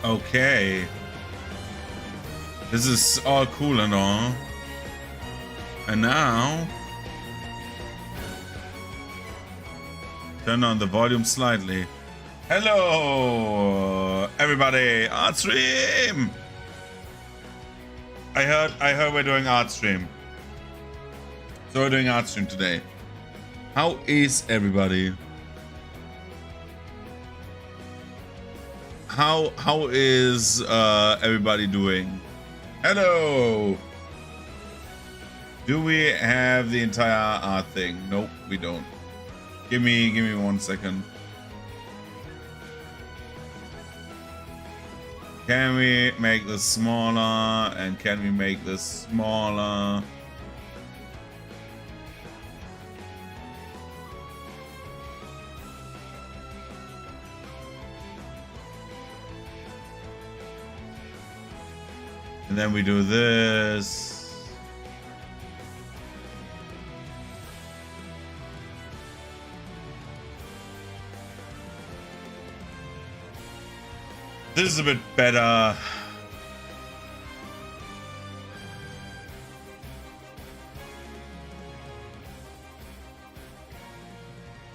Okay. This is all cool and all. And now... turn on the volume slightly. Hello, everybody. Art stream. I heard we're doing art stream. So we're doing art stream today. How is everybody? How is everybody doing? Hello. Do we have the entire art thing? Nope, we don't. Give me 1 second. Can we make this smaller? And can we make this smaller? And then we do this. This is a bit better.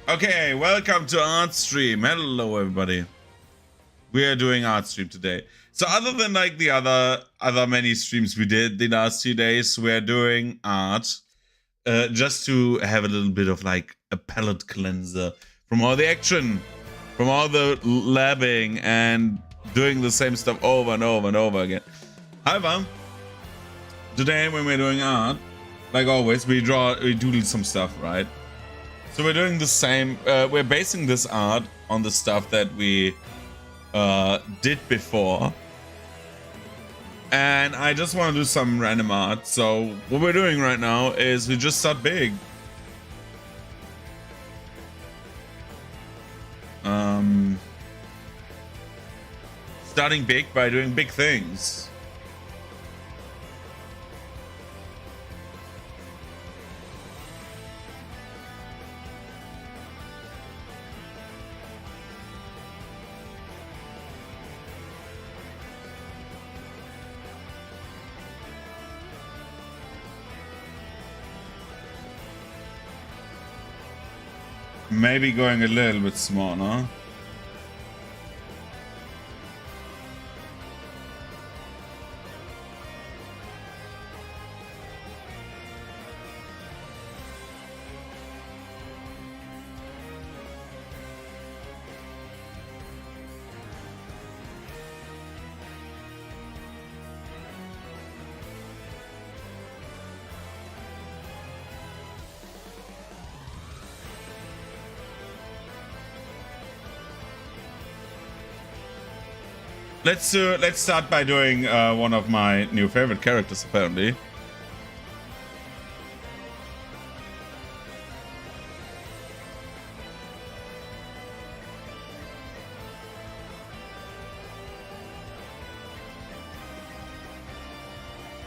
Okay, welcome to Art Stream. Hello, everybody. We are doing Art Stream today. So other than like the other many streams we did the last 2 days, we're doing art just to have a little bit of like a palette cleanser from all the action, from all the labbing and doing the same stuff over and over and over again. However, today when we're doing art, like always, we doodle some stuff, right? So we're doing the same. We're basing this art on the stuff that we did before, and I just want to do some random art. So what we're doing right now is we just start big. Starting big by doing big things. Maybe going a little bit smaller. Let's start by doing one of my new favorite characters, apparently.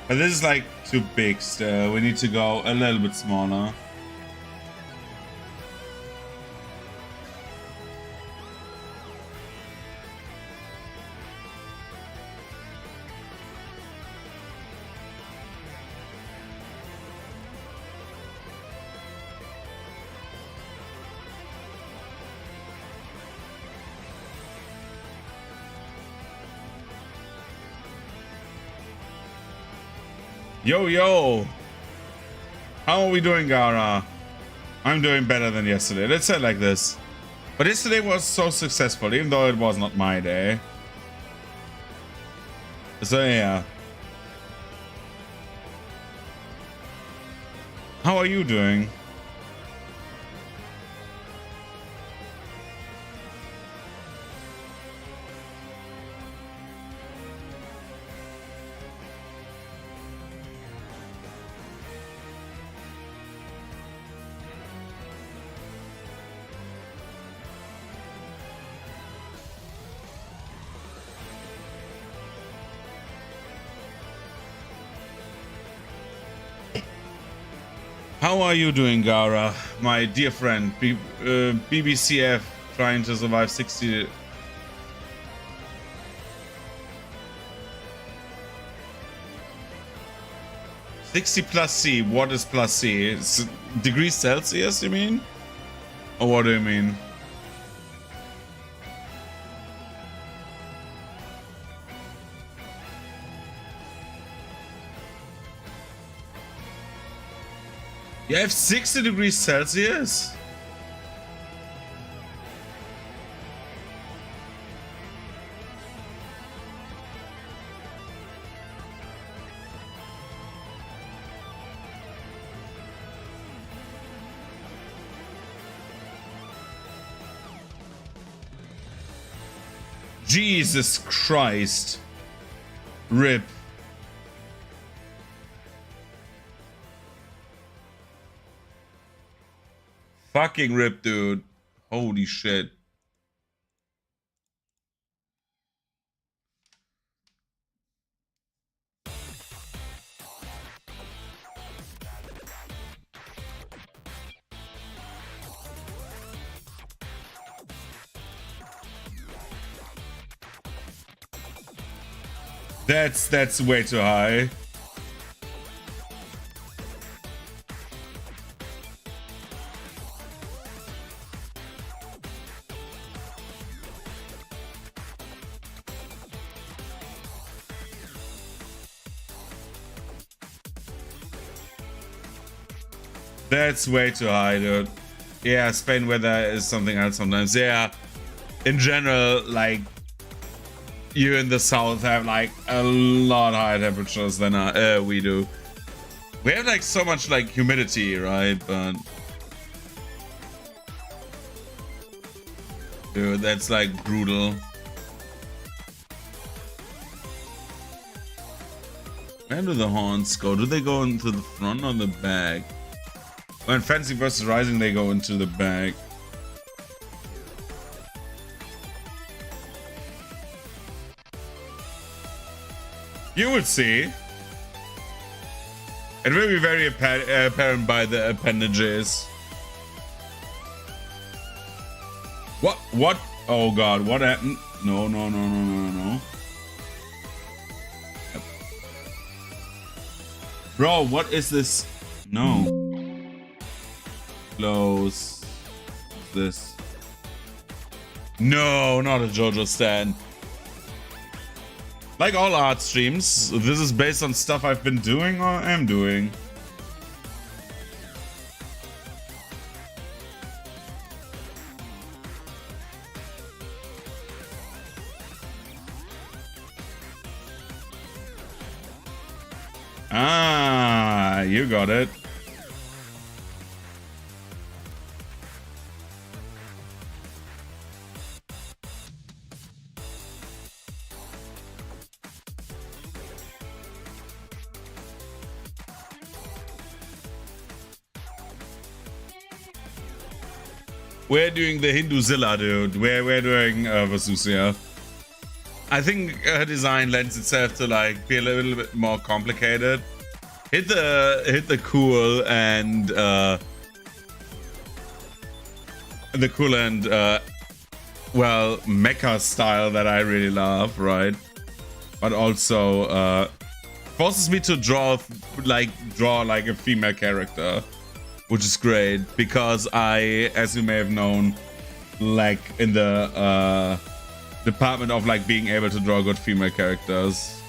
But this is like too big still. We need to go a little bit smaller. Yo, how are we doing, Gara? I'm doing better than yesterday. Let's say it like this. But yesterday was so successful, even though it was not my day. So yeah. How are you doing? How are you doing, Gara? My dear friend, BBCF, trying to survive 60... 60 plus C. What is plus C? It's degrees Celsius, you mean? Or what do you mean? You have 60 degrees Celsius? Jesus Christ. RIP. Fucking RIP, dude. Holy shit. That's way too high. That's way too high, dude. Yeah, Spain weather is something else sometimes. Yeah, in general, like, you in the south have like a lot higher temperatures than we do. We have like so much like humidity, right? But dude, that's like brutal. Where do the horns go? Do they go into the front or the back? When Fantasy vs. Rising, they go into the back. You would see. It will be very apparent by the appendages. What? What? Oh god, what happened? No, no, no, no, no, no. Bro, what is this? No. Close. This. No, not a JoJo stand. Like all art streams, this is based on stuff I've been doing or am doing. Ah, you got it. We're doing the Hinduzilla, dude. We're doing Versusia. I think her design lends itself to like be a little bit more complicated. Hit the cool and well, mecha style that I really love, right? But also forces me to draw like a female character, which is great because I, as you may have known, like in the department of like being able to draw good female characters.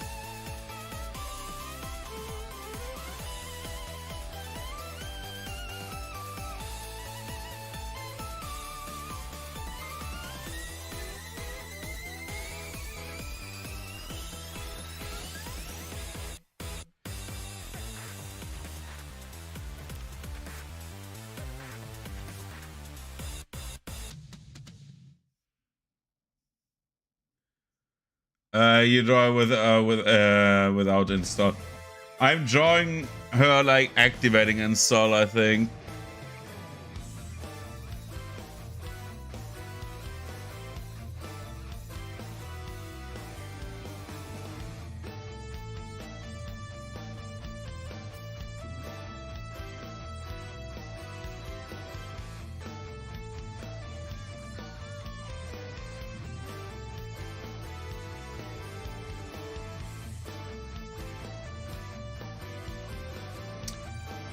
You draw without install. I'm drawing her like activating install, I think.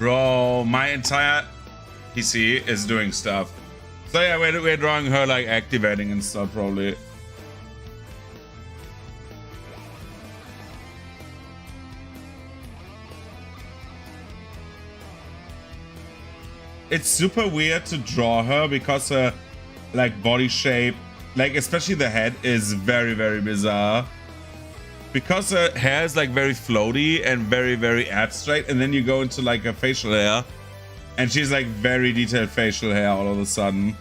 Bro, my entire PC is doing stuff. So yeah, we're drawing her like activating and stuff probably. It's super weird to draw her because her like body shape, like especially the head, is very, very bizarre. Because her hair is like very floaty and very, very abstract, and then you go into like her facial hair, and she's like very detailed facial hair all of a sudden.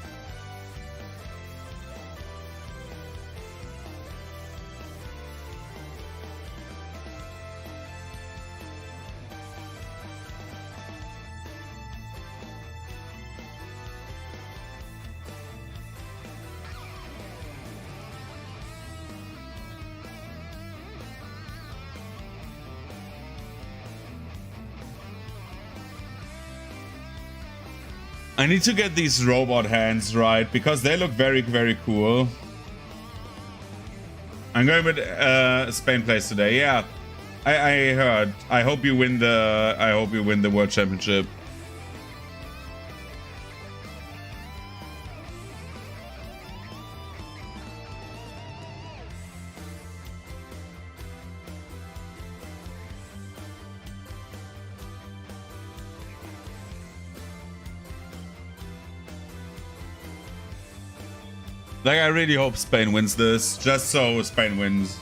I need to get these robot hands right because they look very, very cool. I'm going with Spain plays today. Yeah, I heard. I hope you win the World Championship. Like, I really hope Spain wins this, just so Spain wins.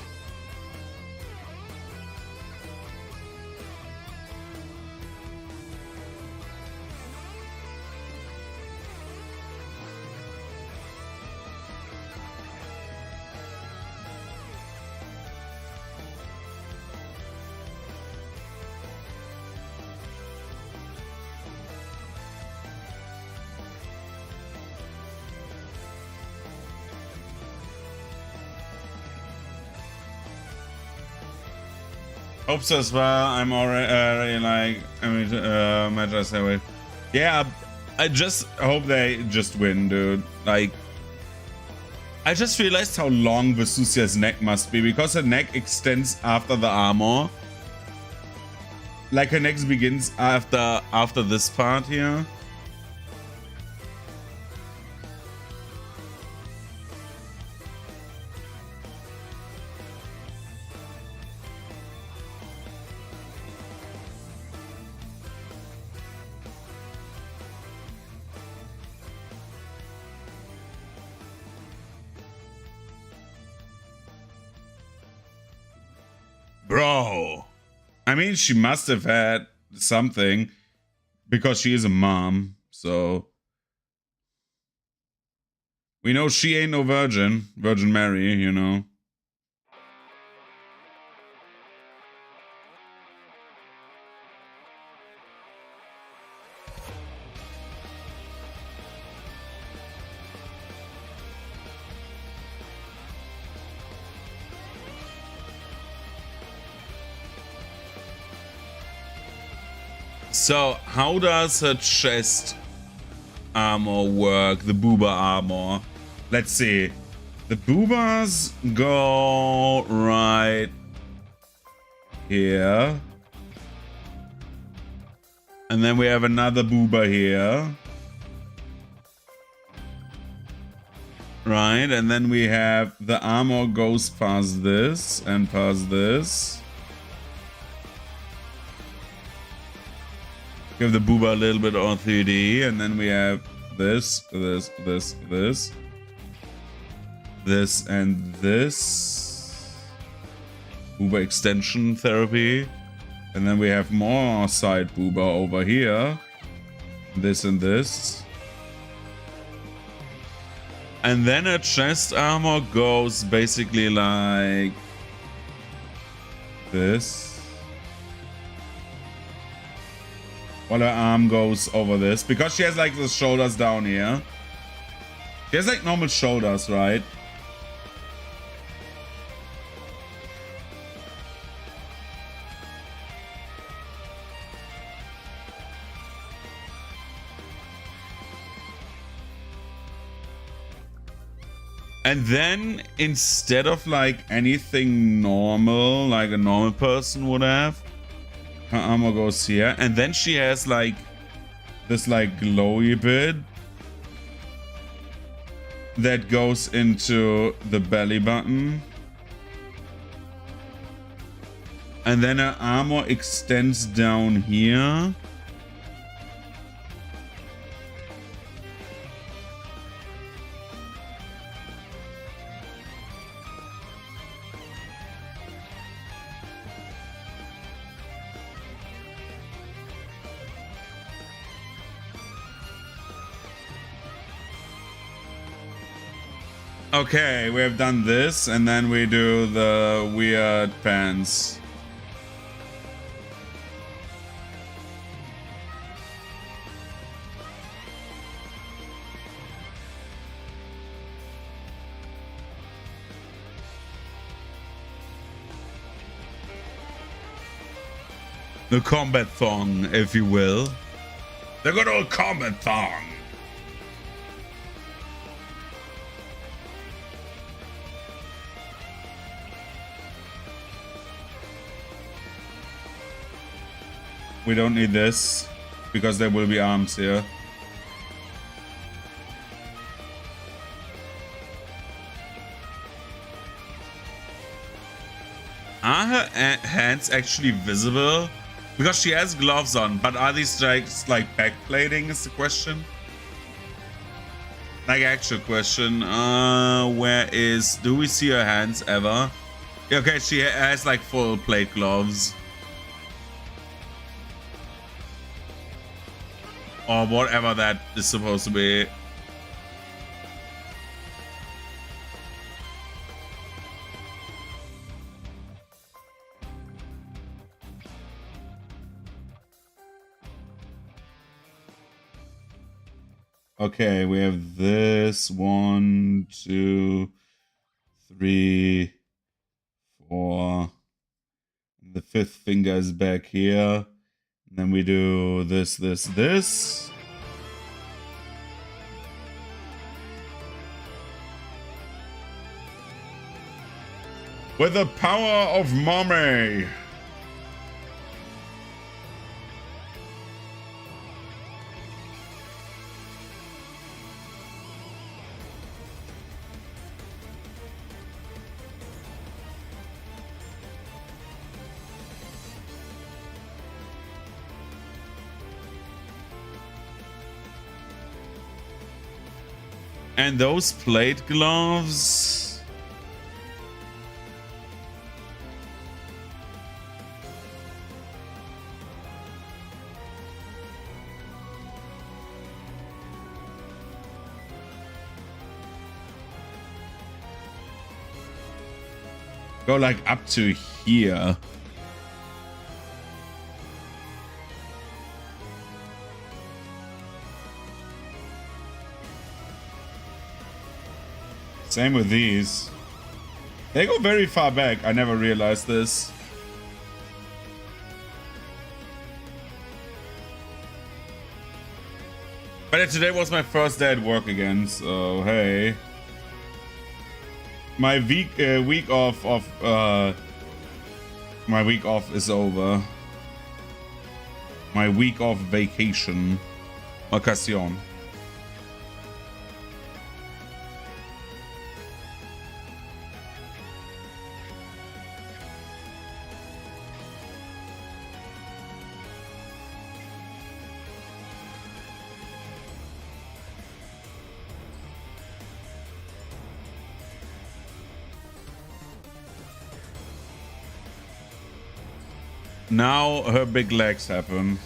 Hope so as well. I'm already like, Madras anyway. Yeah, I just hope they just win, dude. Like, I just realized how long Versusia's neck must be because her neck extends after the armor. Like her neck begins after this part here. Bro, I mean, she must have had something because she is a mom, so we know she ain't no Virgin Mary, you know. So, how does her chest armor work? The booba armor. Let's see. The boobas go right here. And then we have another booba here. Right, and then we have the armor goes past this and past this. We have the booba a little bit on 3D, and then we have this, this, and this. Booba extension therapy. And then we have more side booba over here. This and this. And then a chest armor goes basically like this. While her arm goes over this. Because she has like the shoulders down here. She has like normal shoulders, right? And then instead of like anything normal, like a normal person would have, Her armor goes here. And then she has like this like glowy bit that goes into the belly button. And then her armor extends down here. Okay, we have done this, and then we do the weird pants. The combat thong, if you will. The good old combat thong. We don't need this because there will be arms here. Are her hands actually visible? Because she has gloves on, but are these like backplating is the question? Like actual question. Do we see her hands ever? Okay, she has like full plate gloves. Or whatever that is supposed to be. Okay, we have this. 1, 2, 3, 4. The fifth finger is back here. And then we do this, this, this. With the power of mommy. And those plate gloves. Go like up to here. Same with these. They go very far back. I never realized this. But today was my first day at work again, so hey. My week off is over. My week off vacation. Vacation. Now her big legs happen.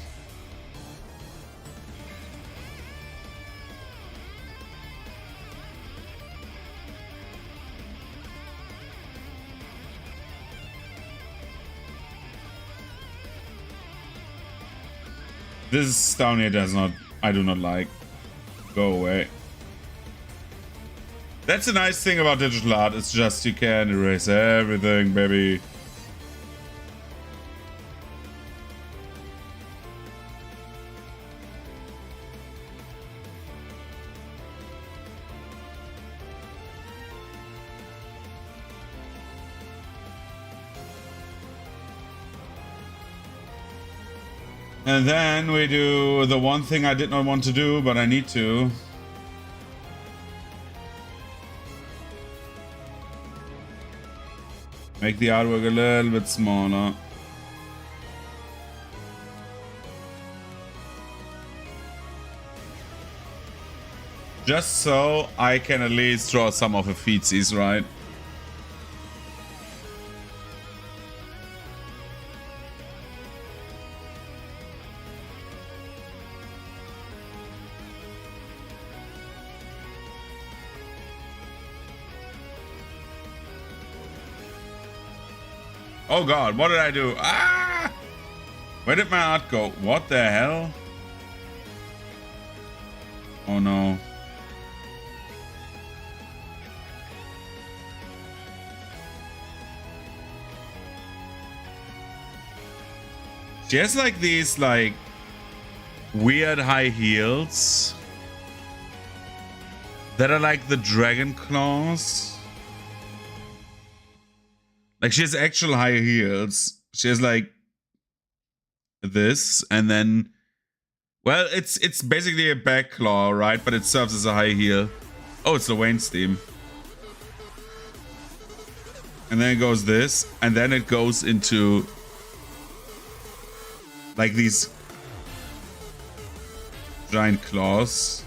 This down here I do not like. Go away. That's a nice thing about digital art. It's just you can erase everything, baby. And then we do the one thing I did not want to do, but I need to. Make the artwork a little bit smaller. Just so I can at least draw some of the feetsies, right? Oh god, what did I do? Ah! Where did my art go? What the hell? Oh no. She has like these like weird high heels that are like the dragon claws. Like she has actual high heels. She has like this, and then, well, it's basically a back claw, right? But it serves as a high heel. Oh, it's the Wayne's theme. And then it goes this, and then it goes into like these giant claws.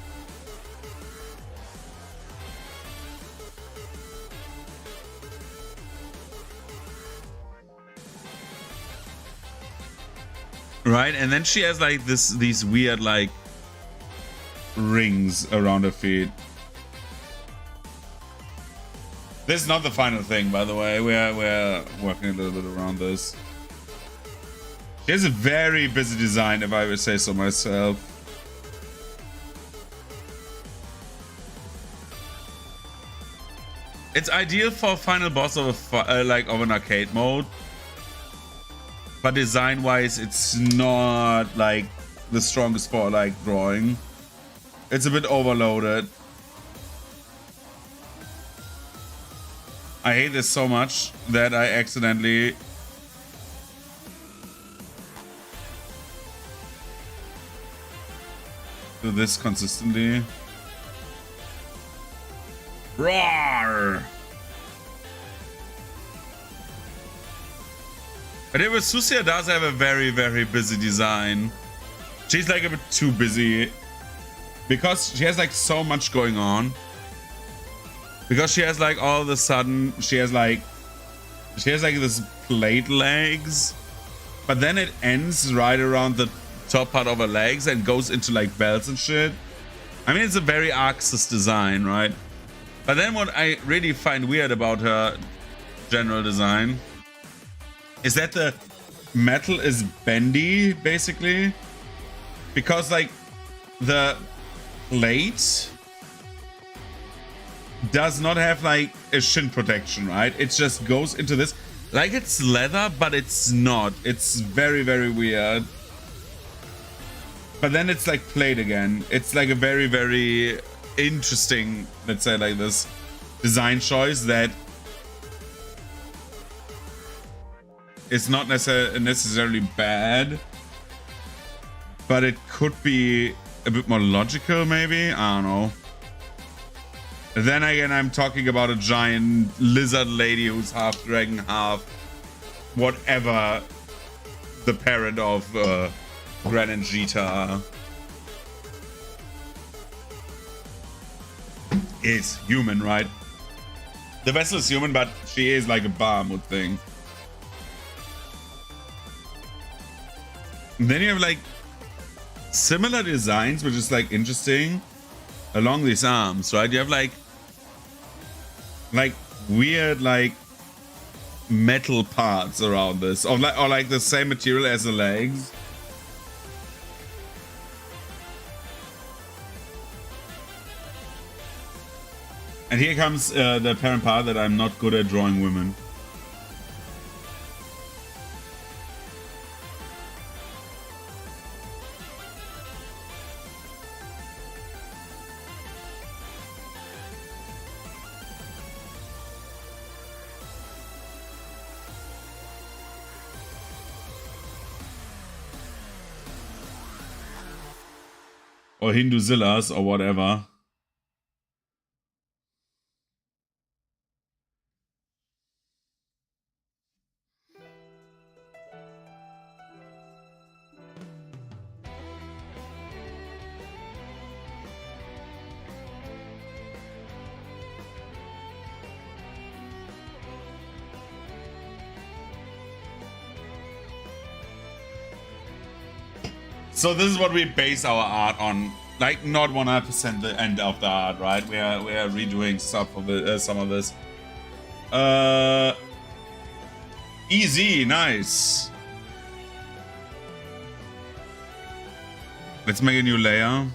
Right, and then she has like these weird like rings around her feet. This is not the final thing, by the way. We're working a little bit around this. She has a very busy design, if I would say so myself. It's ideal for a final boss of a like of an arcade mode. But design-wise, it's not like the strongest for like drawing. It's a bit overloaded. I hate this so much that I accidentally do this consistently. Roar! But Versusia does have a very, very busy design. She's like a bit too busy because she has like so much going on. Because she has like all of a sudden she has like this plate legs, but then it ends right around the top part of her legs and goes into like belts and shit. I mean, it's a very Axis design, right? But then what I really find weird about her general design is that the metal is bendy, basically, because like the plate does not have like a shin protection, right? It just goes into this like it's leather, but it's not. It's very, very weird. But then it's like plate again. It's like a very, very interesting, let's say like this, design choice that it's not necessarily bad, but it could be a bit more logical, maybe. I don't know. Then again, I'm talking about a giant lizard lady who's half dragon, half whatever the parent of Gran and Jita is human, right? The vessel is human, but she is like a Bahamut thing. And then you have like similar designs, which is like interesting along these arms, right? You have like weird like metal parts around this, or like the same material as the legs. And here comes the apparent part that I'm not good at drawing women. or Hinduzillas or whatever. So this is what we base our art on, like not 100% the end of the art, right? We are redoing stuff of some of this. Easy, nice. Let's make a new layer.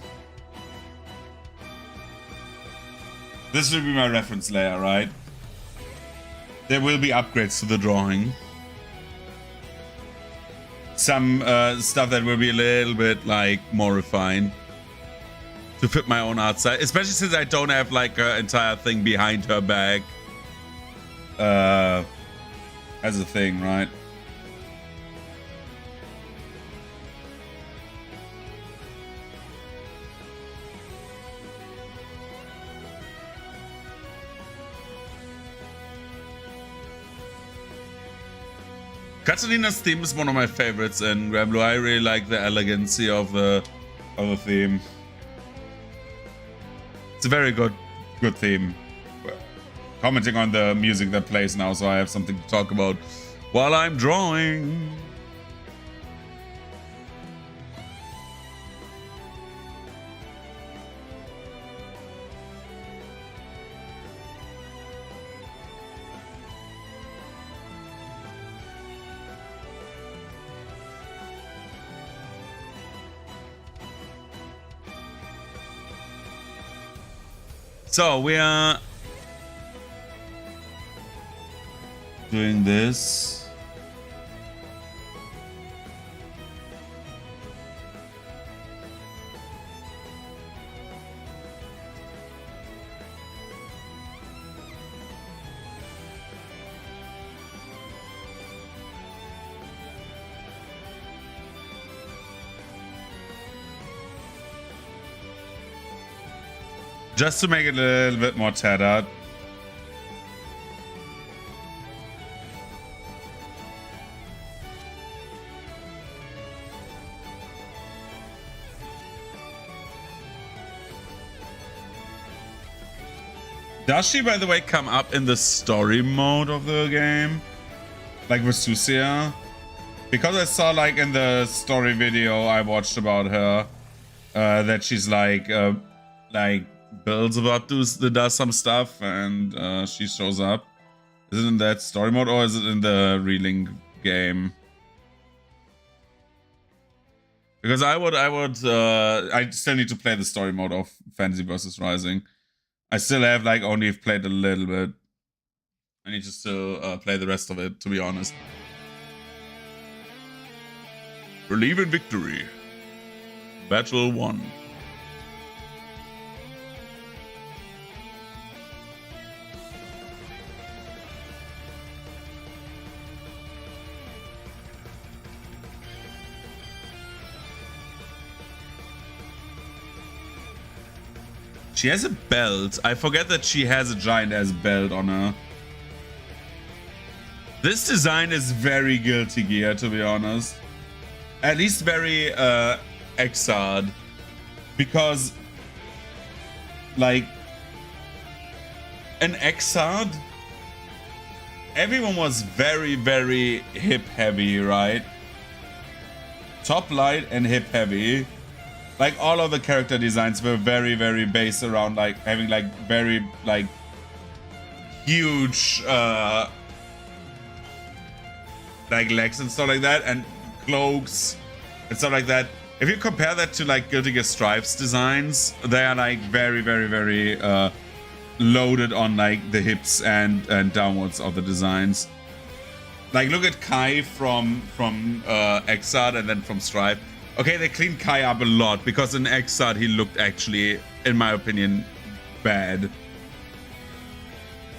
This will be my reference layer, right? There will be upgrades to the drawing. Some stuff that will be a little bit like more refined to fit my own art style, especially since I don't have like an entire thing behind her back as a thing, right? Catalina's theme is one of my favorites in Granblue. I really like the elegancy of the theme. It's a very good theme. Commenting on the music that plays now, so I have something to talk about while I'm drawing. So we are doing this. Just to make it a little bit more tattered. Does she, by the way, come up in the story mode of the game? Like Versusia? Because I saw, like, in the story video I watched about her, that she's, like builds about does some stuff and she shows up. Is it in that story mode or is it in the reeling game? Because I still need to play the story mode of Fantasy vs. Rising. I still have like only played a little bit. I need to still play the rest of it, to be honest. Believe in victory. Battle 1. She has a belt. I forget that she has a giant ass belt on her. This design is very Guilty Gear, to be honest. At least very Exard. Because, like, in Exard, everyone was very, very hip heavy, right? Top light and hip heavy. Like, all of the character designs were very, very based around, like, having, like, very, like, huge, like, legs and stuff like that, and cloaks and stuff like that. If you compare that to, like, Guilty Gear Stripe's designs, they are, like, very, very, very, loaded on, like, the hips and downwards of the designs. Like, look at Kai from Exard and then from Stripe. Okay, they cleaned Kai up a lot, because in Exard he looked actually, in my opinion, bad.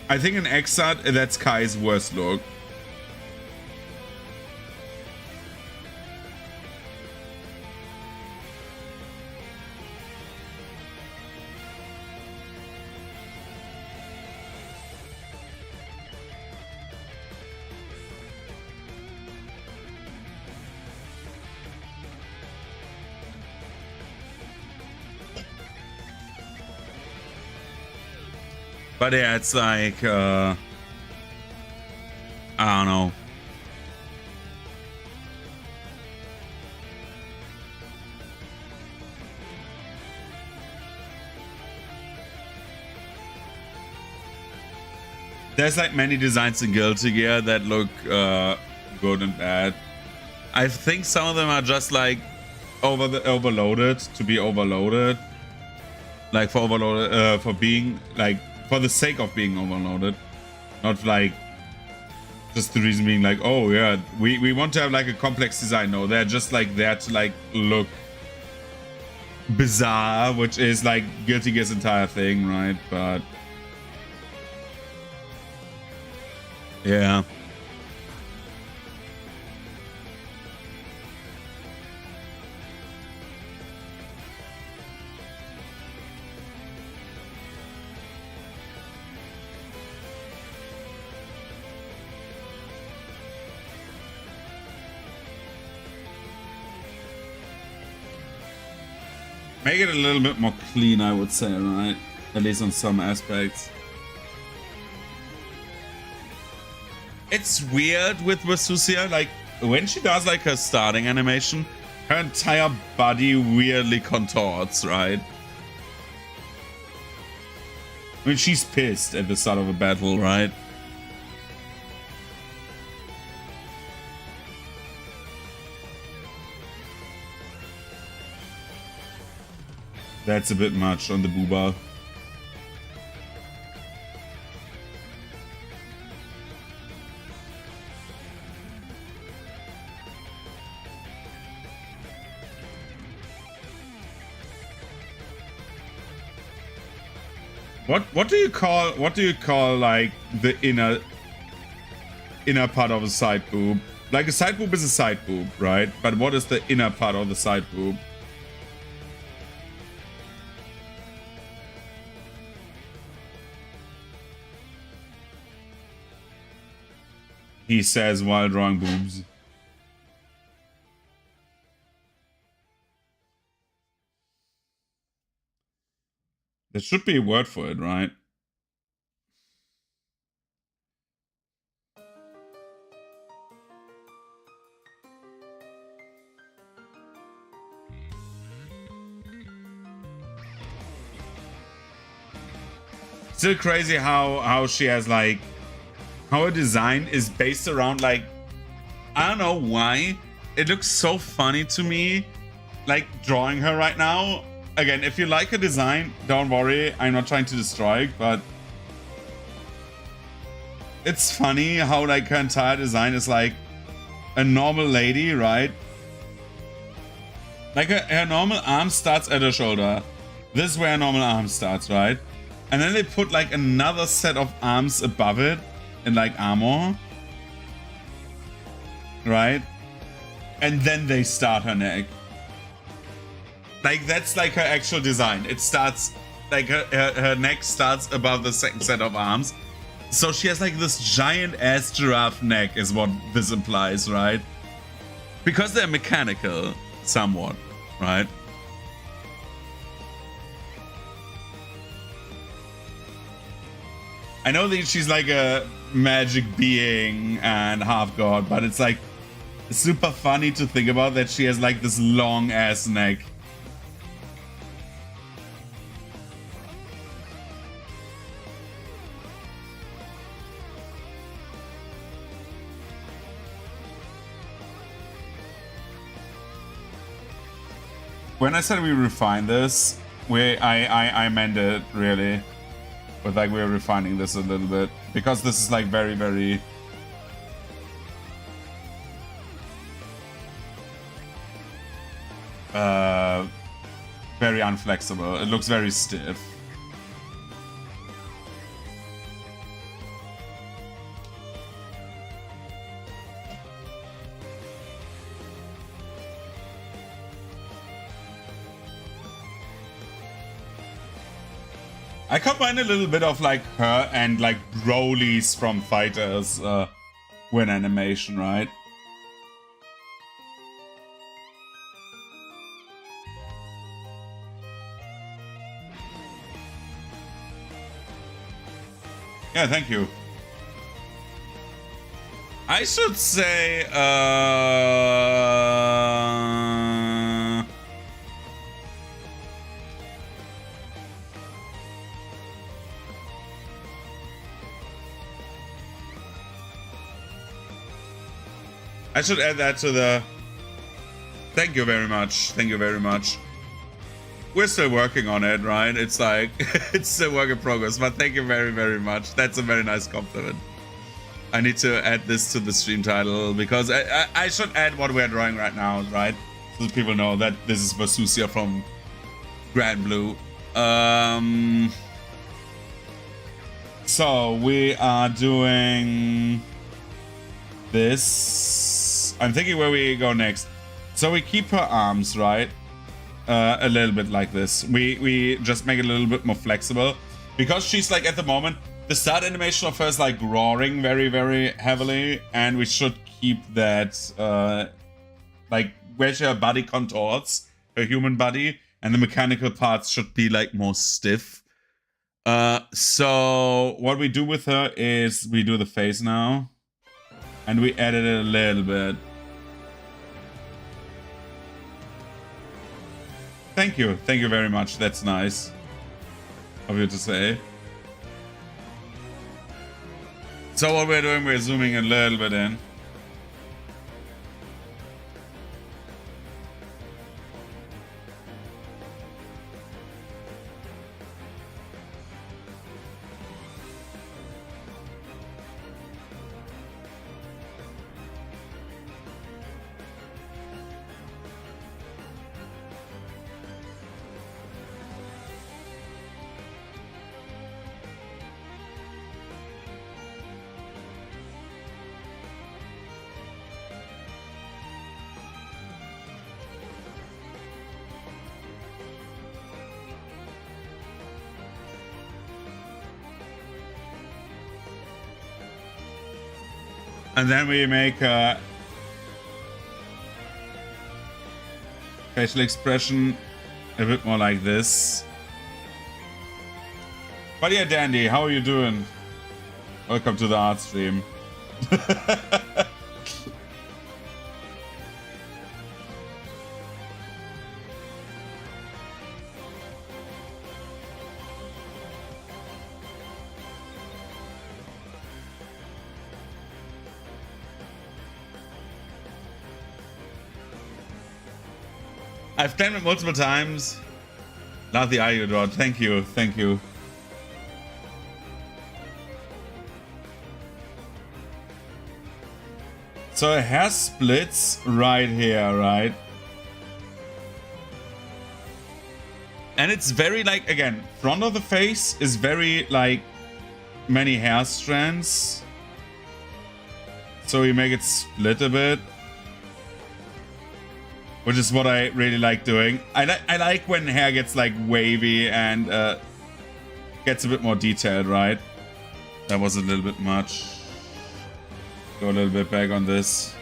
I think in Exard, that's Kai's worst look. But yeah, it's like I don't know. There's like many designs in Guilty Gear that look good and bad. I think some of them are just like overloaded to be overloaded, like for overloaded for being like for the sake of being overloaded, not like just the reason being like, oh yeah, we want to have like a complex design. No, they're just like there to like look bizarre, which is like Guilty Gear's entire thing, right? But yeah. Make it a little bit more clean, I would say, right? At least on some aspects. It's weird with Versusia, like when she does like her starting animation, her entire body weirdly contorts, right? I mean, she's pissed at the start of a battle, right? That's a bit much on the booba. What do you call like the inner part of a side boob? Like a side boob is a side boob, right? But what is the inner part of the side boob? He says while drawing boobs. There should be a word for it, right? Still crazy how she has like how her design is based around like I don't know why it looks so funny to me like drawing her right now. Again, if you like her design, don't worry, I'm not trying to destroy it, but it's funny how like her entire design is like a normal lady, right? Like her normal arm starts at her shoulder. This is where her normal arm starts, right? And then they put like another set of arms above it in like armor, right? And then they start her neck. Like that's like her actual design. It starts like her neck starts above the second set of arms. So she has like this giant ass giraffe neck is what this implies, right? Because they're mechanical somewhat, right? I know that she's like a magic being and half god, but it's like super funny to think about that she has like this long ass neck. When I said we refine this, I meant it really. But like we're refining this a little bit. Because this is like very, very very unflexible. It looks very stiff. I combine a little bit of like her and like Broly's from Fighters when animation, right? Yeah, thank you. I should say, I should add that to the... Thank you very much. Thank you very much. We're still working on it, right? It's like, it's still work in progress, but thank you very, very much. That's a very nice compliment. I need to add this to the stream title because I should add what we're drawing right now, right? So people know that this is Versusia from Granblue. So we are doing this. I'm thinking where we go next. So we keep her arms, right? A little bit like this. We just make it a little bit more flexible because she's like at the moment the start animation of her is like roaring very, very heavily, and we should keep that like where her body contorts, her human body, and the mechanical parts should be like more stiff. So what we do with her is we do the face now, and we edit it a little bit. Thank you very much. That's nice of you to say. So what we're doing, we're zooming a little bit in. And then we make a facial expression a bit more like this. But yeah, Dandy, how are you doing? Welcome to the art stream. I've claimed it multiple times. Love the eye you draw. Thank you. Thank you. So it has splits right here, right? And it's very like, again, front of the face is very like many hair strands. So we make it split a bit. Which is what I really like doing. I like when hair gets like wavy and gets a bit more detailed, right? That was a little bit much. Go a little bit back on this.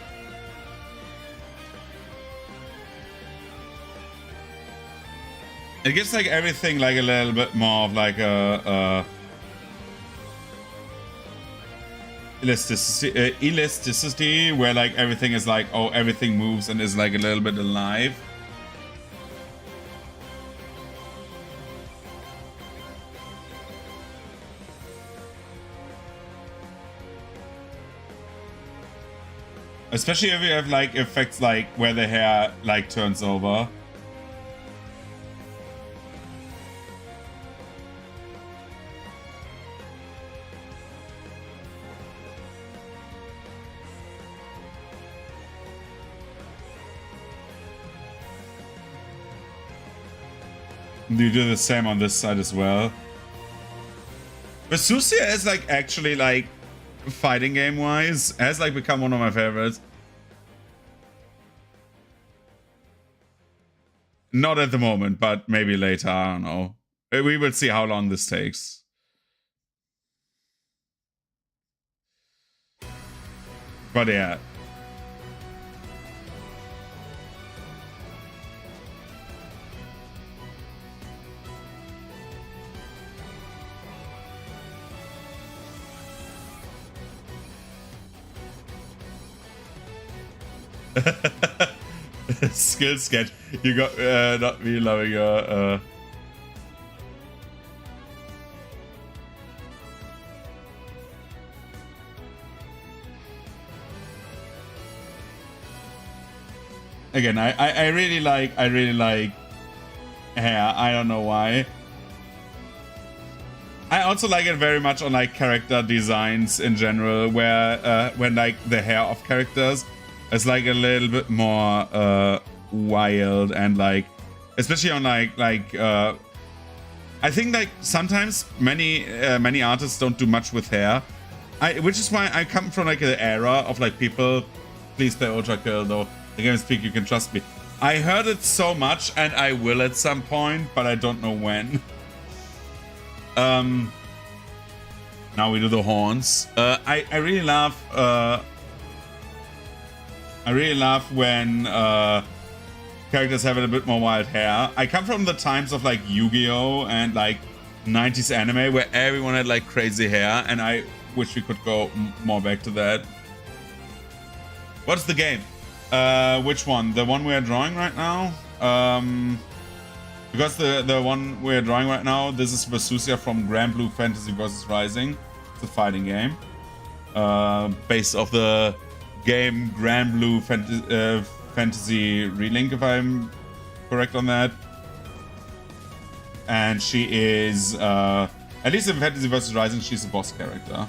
It gives like everything like a little bit more of like a elasticity, where like everything is like, oh, everything moves and is like a little bit alive. Especially if you have like effects like where the hair like turns over. You do the same on this side as well. Versusia is like actually like fighting game wise has like become one of my favorites. Not at the moment, but maybe later. I don't know. We will see how long this takes. But yeah. Skill sketch. You got not me loving your. Again, I really like hair. I don't know why. I also like it very much on like character designs in general, where when like the hair of characters is like a little bit more wild, and like especially on like I think like sometimes many artists don't do much with hair. Which is why I come from like an era of like people, please play Ultra Kill though. The game is peak, you can trust me. I heard it so much, and I will at some point, but I don't know when. Now we do the horns. I really love when characters have a bit more wild hair. I come from the times of like Yu-Gi-Oh! And like 90s anime where everyone had like crazy hair, and I wish we could go more back to that. What's the game? Which one? The one we are drawing right now? Because the one we're drawing right now, this is Versusia from Granblue Fantasy vs. Rising. It's a fighting game. Based off the game Granblue Fantasy Relink, if I'm correct on that. And she is, at least in Fantasy vs. Rising, she's a boss character.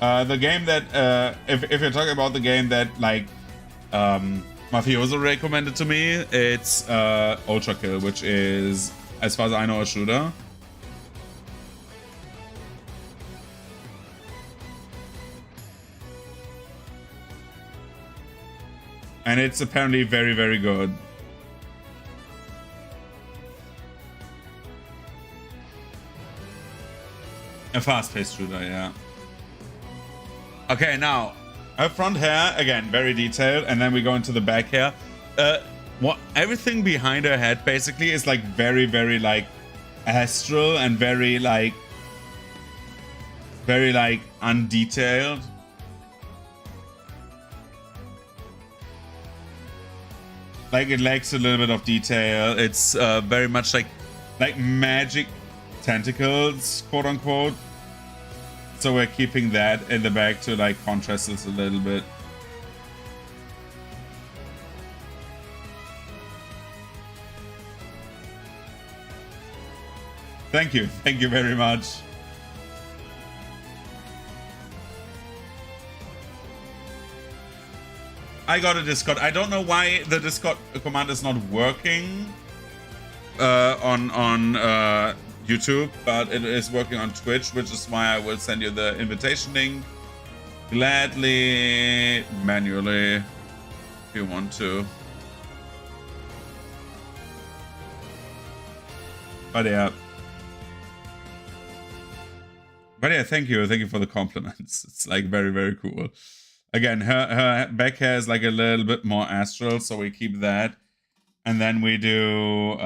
The game that, if you're talking about the game that, like, Mafioso recommended to me, it's Ultra Kill, which is, as far as I know, a shooter. And it's apparently very, very good. A fast-paced shooter, yeah. Okay, now, her front hair, again, very detailed, and then we go into the back hair. Everything behind her head, basically, is, like, very, very, like, astral and very, like, undetailed. Like, it lacks a little bit of detail. It's very much like magic tentacles, quote unquote. So we're keeping that in the back to like contrast this a little bit. Thank you very much. I got a Discord. I don't know why the Discord command is not working on YouTube, but it is working on Twitch, which is why I will send you the invitation link gladly, manually, if you want to. But yeah, thank you for the compliments. It's like very, very cool. Again, her back hair is like a little bit more astral, so we keep that. And then we do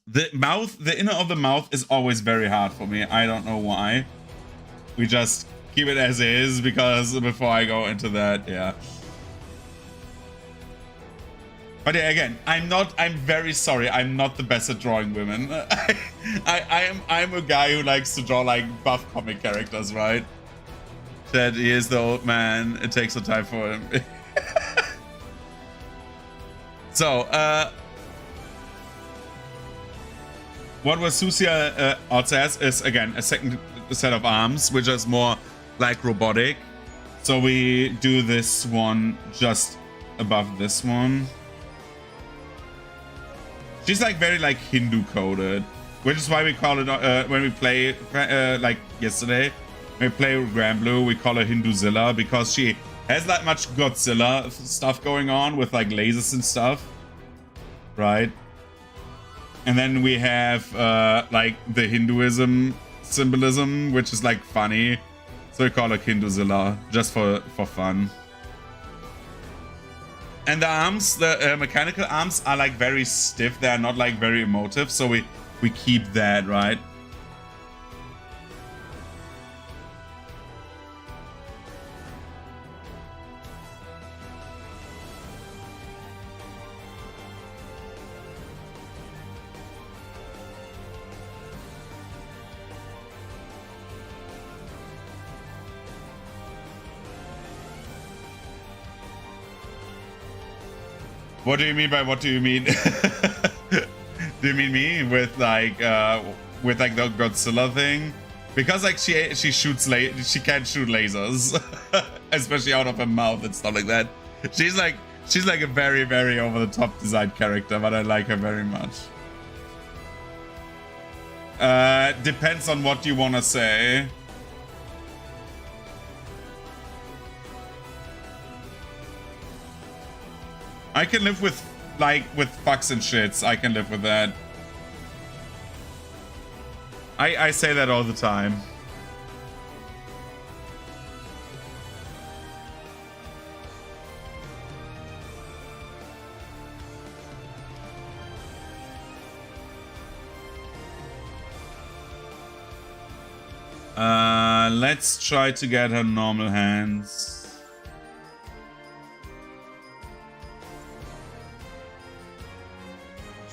the mouth. The inner of the mouth is always very hard for me. I don't know why. We just keep it as is, because before I go into that, yeah. But yeah, again, I'm very sorry. I'm not the best at drawing women. I'm a guy who likes to draw like buff comic characters, right? That he is the old man. It takes some time for him. So, what Versusia says is, again, a second set of arms, which is more like robotic. So we do this one just above this one. She's like very like Hindu coded, which is why we call it when we play like yesterday. When we play Granblue, we call her Hinduzilla, because she has like much Godzilla stuff going on with like lasers and stuff, right? And then we have like the Hinduism symbolism, which is like funny, so we call her Hinduzilla just for fun. And the arms, the mechanical arms, are like very stiff. They are not like very emotive, so we keep that, right? What do you mean by what do you mean? Do you mean me with like the Godzilla thing? Because like she shoots she can't shoot lasers, especially out of her mouth and stuff like that. She's like a very, very over the top designed character, but I like her very much. Depends on what you want to say. I can live with fucks and shits. I can live with that. I say that all the time. Let's try to get her normal hands.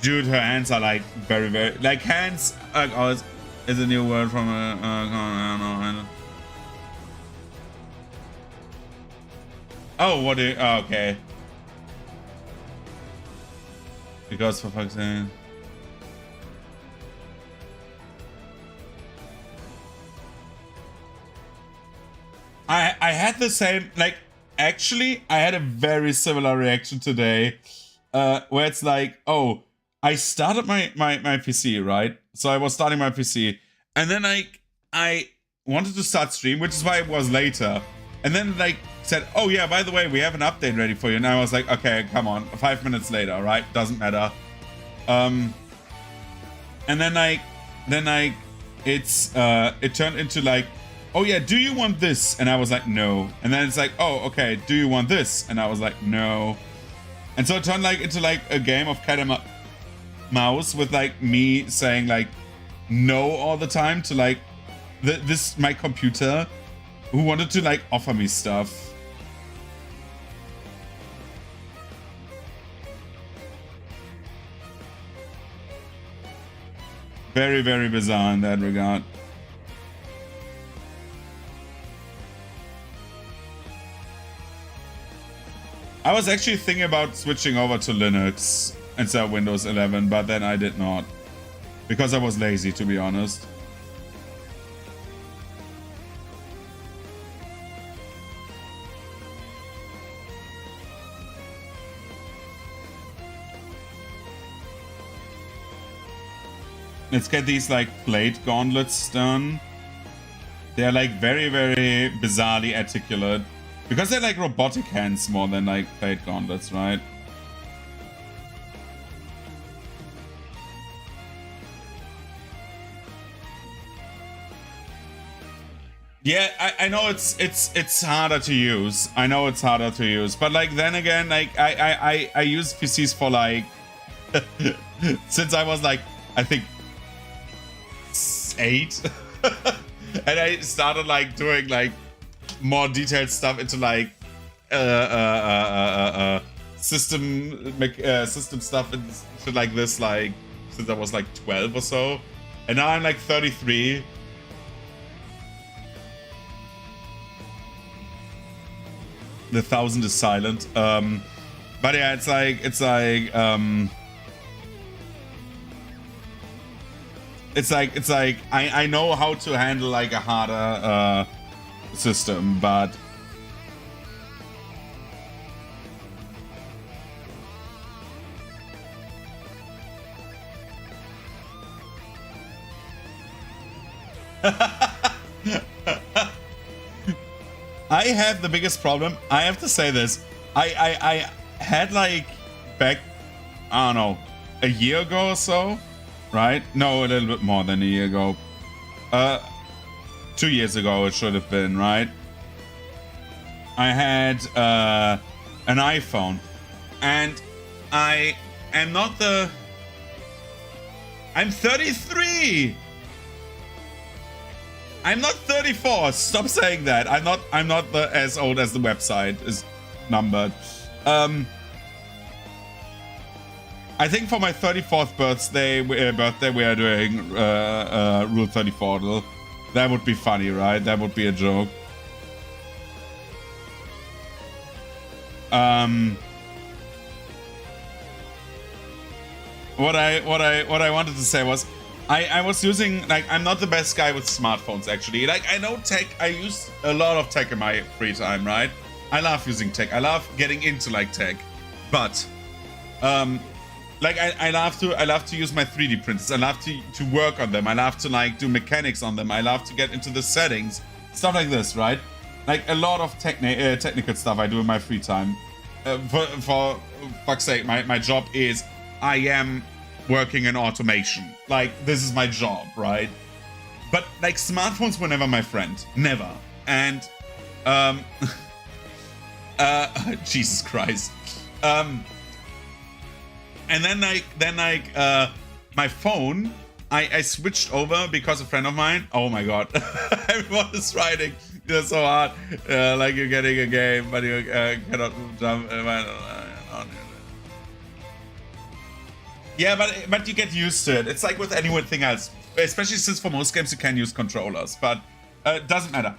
Dude, her hands are like very, very like hands. Oh, it's a new word from I don't know. Oh, what do you, oh, okay. Because for fuck's sake. I had the same, like, actually, I had a very similar reaction today, where it's like, oh, I started my PC, right? So I was starting my PC, and then I wanted to start stream, which is why it was later. And then like said, oh yeah, by the way, we have an update ready for you. And I was like, okay, come on, 5 minutes later, right? Doesn't matter. And then it turned into like, oh yeah, do you want this? And I was like, no. And then it's like, oh, okay, do you want this? And I was like, no. And so it turned like into like a game of cat and mouse with like me saying like no all the time to like my computer who wanted to like offer me stuff. Very, very bizarre in that regard. I was actually thinking about switching over to Linux instead of Windows 11, but then I did not. Because I was lazy, to be honest. Let's get these like blade gauntlets done. They're like very, very bizarrely articulate. Because they're like robotic hands more than like blade gauntlets, right? Yeah, I know it's harder to use. I know it's harder to use, but like then again, like I use PCs for like since I was like I think 8, and I started like doing like more detailed stuff into like system stuff and shit like this, like since I was like 12 or so, and now I'm like 33. The 1000 is silent. But yeah, it's like I know how to handle like a harder system, but I have the biggest problem. I have to say this. I had like back, I don't know, a year ago or so, right? No, a little bit more than a year ago. 2 years ago it should have been, right? I had an iPhone, and I am not the... I'm 33! I'm not 34. Stop saying that. I'm not as old as the website is numbered. I think for my 34th birthday we are doing Rule 34. That would be funny, right? That would be a joke. what I wanted to say was, I was using, like, I'm not the best guy with smartphones, actually. Like, I know tech, I use a lot of tech in my free time, right? I love using tech. I love getting into, like, tech. But, like, I love to use my 3D printers. I love to work on them. I love to, like, do mechanics on them. I love to get into the settings. Stuff like this, right? Like, a lot of technical stuff I do in my free time. For fuck's sake, my job is, I am working in automation. Like, this is my job, right? But, like, smartphones were never my friend. Never. And, Jesus Christ. And then, my phone, I switched over because a friend of mine, oh my god, everyone is writing, you're so hard, like you're getting a game, but you cannot jump. Yeah, but you get used to it. It's like with anything else, especially since for most games you can use controllers, but it doesn't matter.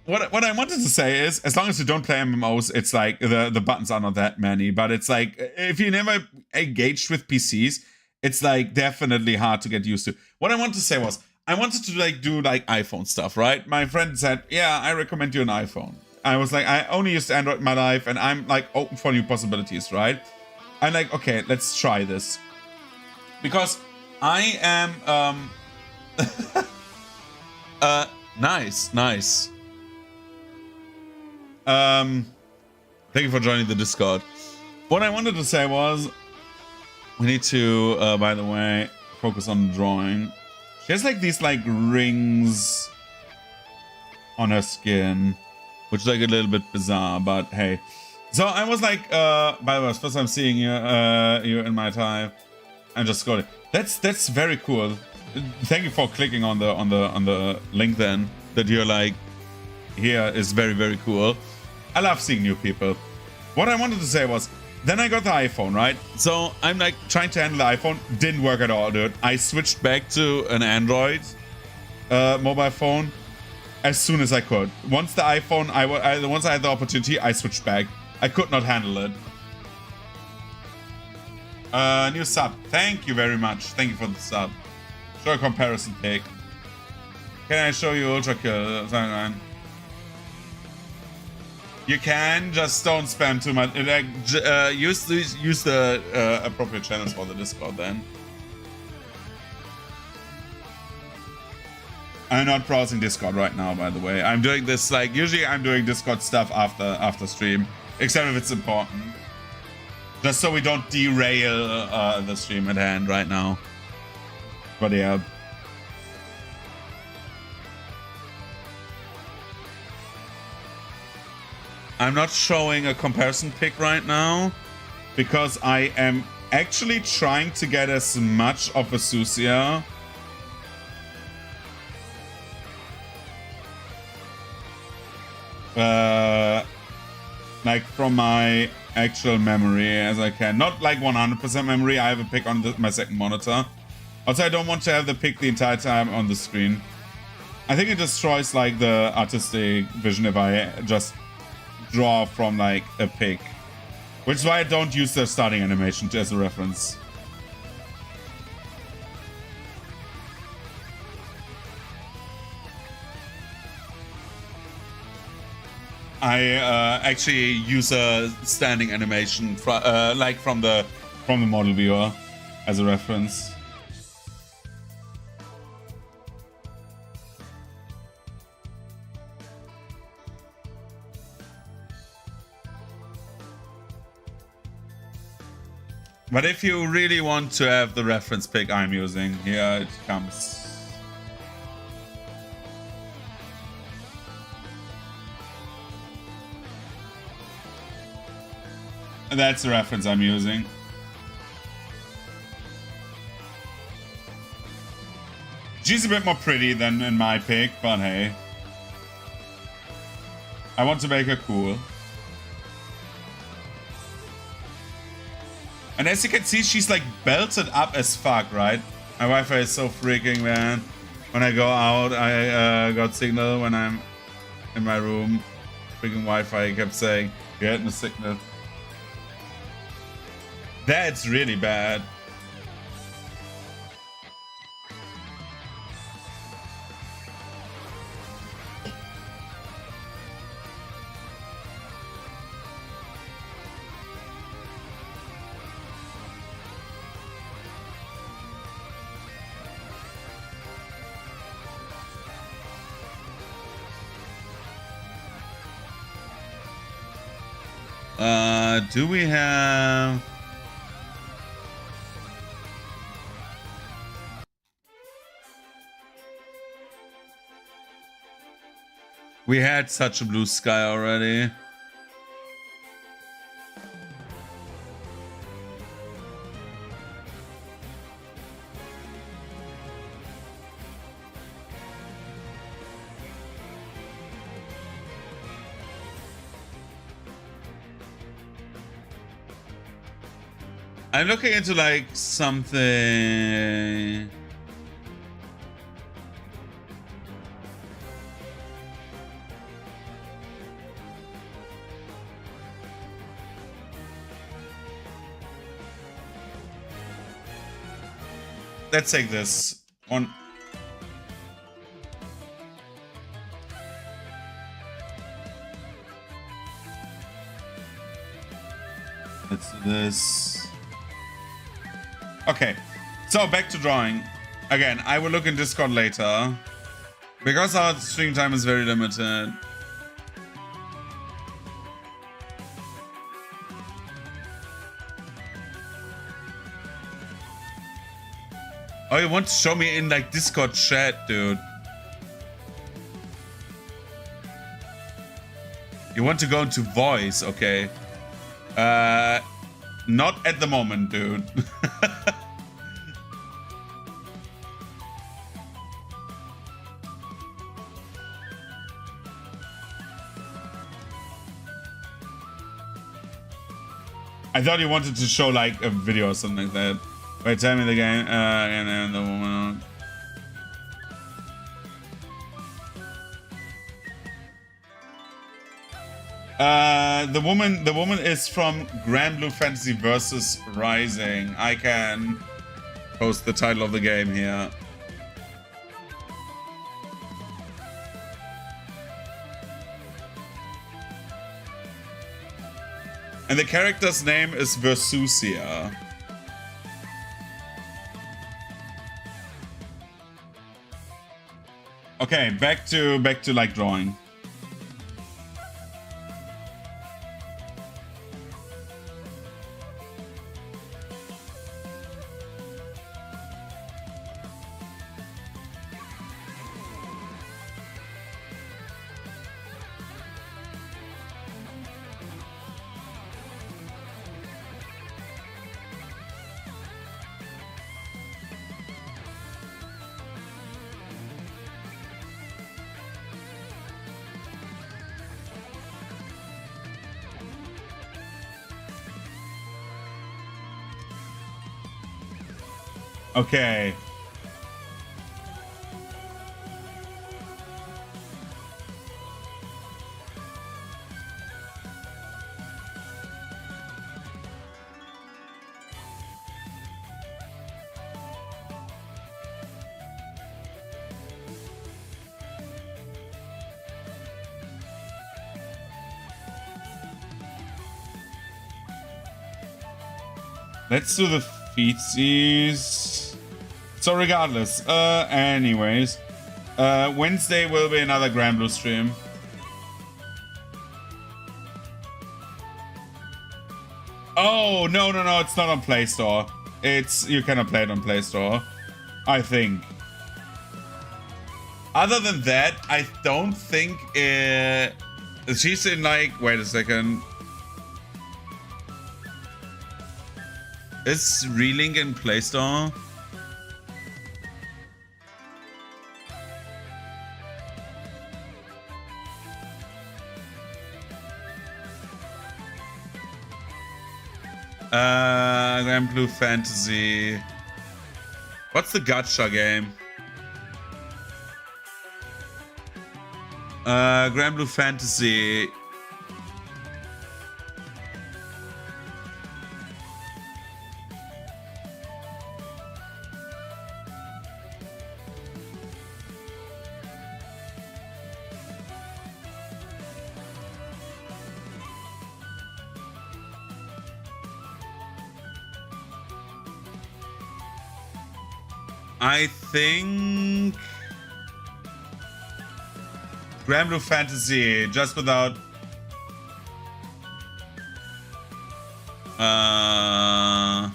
What I wanted to say is, as long as you don't play MMOs, it's like the buttons are not that many, but it's like if you never engaged with PCs, it's like definitely hard to get used to. What I wanted to say was, I wanted to like do like iPhone stuff, right? My friend said, yeah, I recommend you an iPhone. I was like, I only used Android in my life and I'm like open for new possibilities, right? I'm like, okay, let's try this. Because I am, nice. Thank you for joining the Discord. What I wanted to say was, we need to, by the way, focus on the drawing. She has like these like rings on her skin, which is like a little bit bizarre, but hey. So I was like, by the way, first time seeing you, you in my time. I'm just scrolling. That's very cool. Thank you for clicking on the link then. That you're like, here is very, very cool. I love seeing new people. What I wanted to say was, then I got the iPhone, right? So I'm like trying to handle the iPhone. Didn't work at all, dude. I switched back to an Android mobile phone as soon as I could. Once the iPhone, once I had the opportunity, I switched back. I could not handle it. New sub. Thank you very much. Thank you for the sub. Show a comparison pic. Can I show you Ultra Kill? You can, just don't spam too much. Like, use the appropriate channels for the Discord then. I'm not browsing Discord right now, by the way. I'm doing this, like, usually I'm doing Discord stuff after stream, except if it's important. Just so we don't derail the stream at hand right now. But yeah. I'm not showing a comparison pic right now because I am actually trying to get as much of Versusia like from my actual memory as I can. Not like 100% memory. I have a pic on my second monitor. Also, I don't want to have the pic the entire time on the screen. I think it destroys like the artistic vision if I just draw from like a pic, which is why I don't use the starting animation as a reference. I actually use a standing animation like from the model viewer as a reference. But if you really want to have the reference pic I'm using, here it comes. And that's the reference I'm using. She's a bit more pretty than in my pic, but hey. I want to make her cool. And as you can see, she's like belted up as fuck, right? My Wi-Fi is so freaking, man. When I go out, I got signal. When I'm in my room, freaking Wi-Fi kept saying, "You're getting a signal." That's really bad. Do we have... We had such a blue sky already. I'm looking into like something. Let's take this one. Let's do this. Okay, so back to drawing. Again, I will look in Discord later. Because our stream time is very limited. Oh, you want to show me in like Discord chat, dude? You want to go into voice, okay? Not at the moment, dude. I thought you wanted to show like a video or something like that. Wait, tell me the game. And then the woman. The woman is from Granblue Fantasy Versus Rising. I can post the title of the game here. And the character's name is Versusia. Okay, back to like drawing. Okay. Let's do the feetsies. So regardless, anyways, Wednesday will be another Granblue stream. Oh, no, it's not on Play Store. You cannot play it on Play Store, I think. Other than that, I don't think she's in like, wait a second. Is Relink in Play Store? Granblue Fantasy. What's the gacha game? Granblue Fantasy. I think Granblue Fantasy, just without Uh...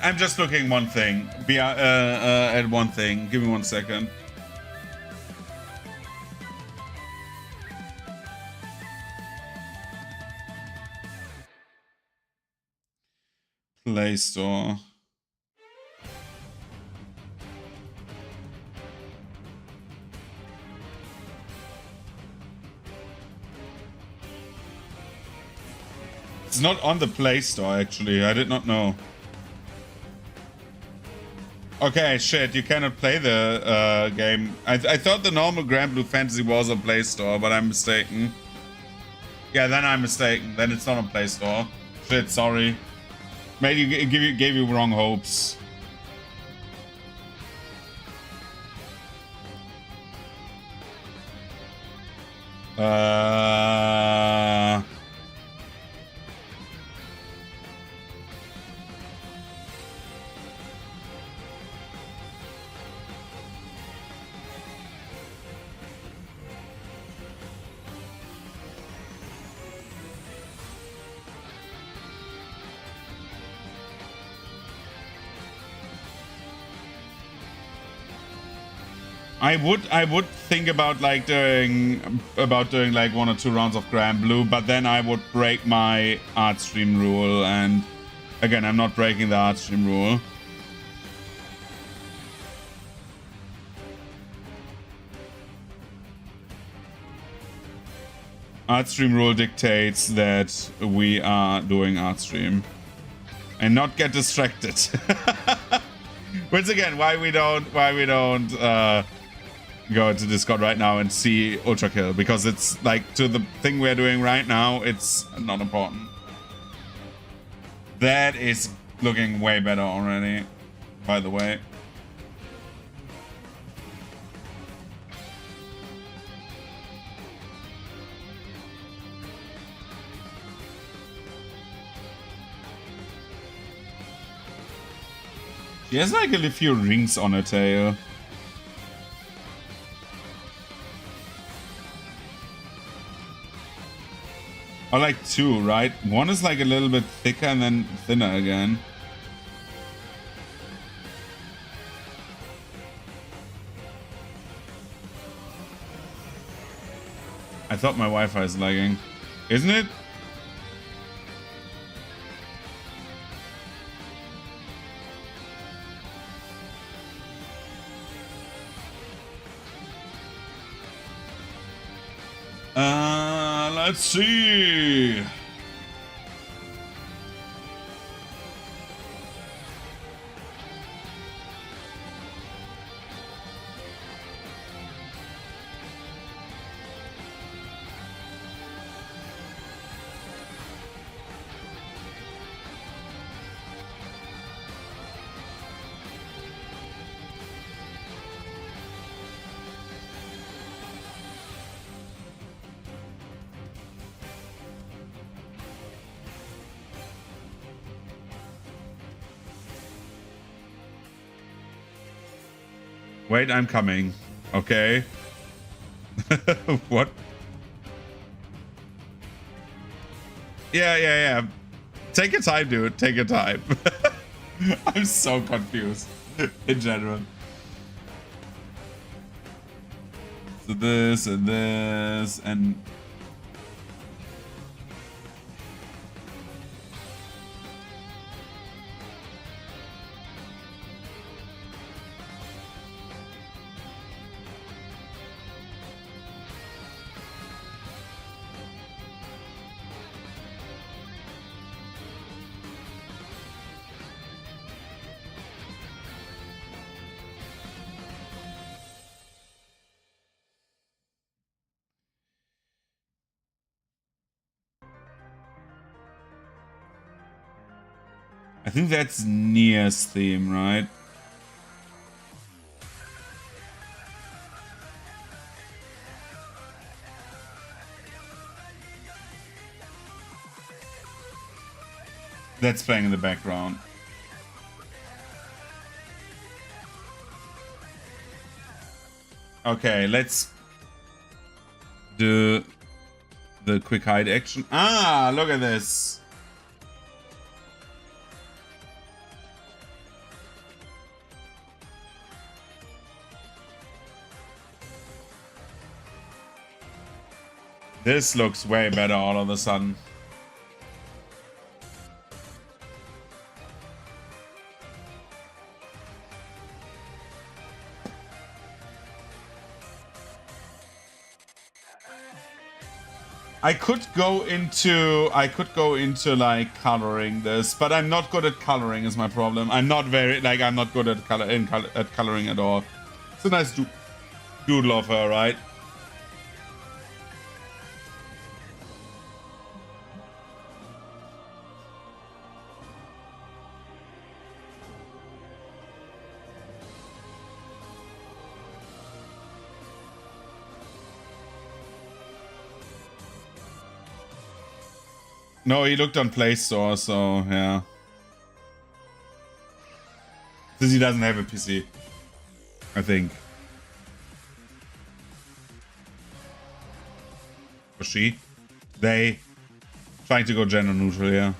I'm just looking one thing. At one thing. Give me 1 second. Play Store. It's not on the Play Store, actually. I did not know. Okay, shit, you cannot play the game. I thought the normal Granblue Fantasy was on Play Store, but I'm mistaken. Yeah, then I'm mistaken. Then it's not on Play Store. Shit, sorry. Maybe gave you wrong hopes. I would think about like doing like 1 or 2 rounds of Granblue, but then I would break my art stream rule, and again, I'm not breaking the art stream rule. Art stream rule dictates that we are doing art stream and not get distracted. Once again, why we don't go to Discord right now and see Ultra Kill, because it's like to the thing we're doing right now, it's not important. That is looking way better already, by the way. She has like a few rings on her tail. Or like 2, right? One is like a little bit thicker and then thinner again. I thought my Wi-Fi is lagging. Isn't it? Let's see. Wait, I'm coming. Okay. What? Yeah. Take your time, dude. Take your time. I'm so confused in general. So this and this and... I think that's Nia's theme, right? that's playing in the background. Okay, let's do the quick hide action. Ah, look at this. This looks way better all of a sudden. I could go into like coloring this, but I'm not good at coloring is my problem. I'm not good at coloring at all. It's a nice doodle of her, right? No, he looked on Play Store, so yeah. Because he doesn't have a PC, I think. Or she. They. Trying to go gender neutral, yeah.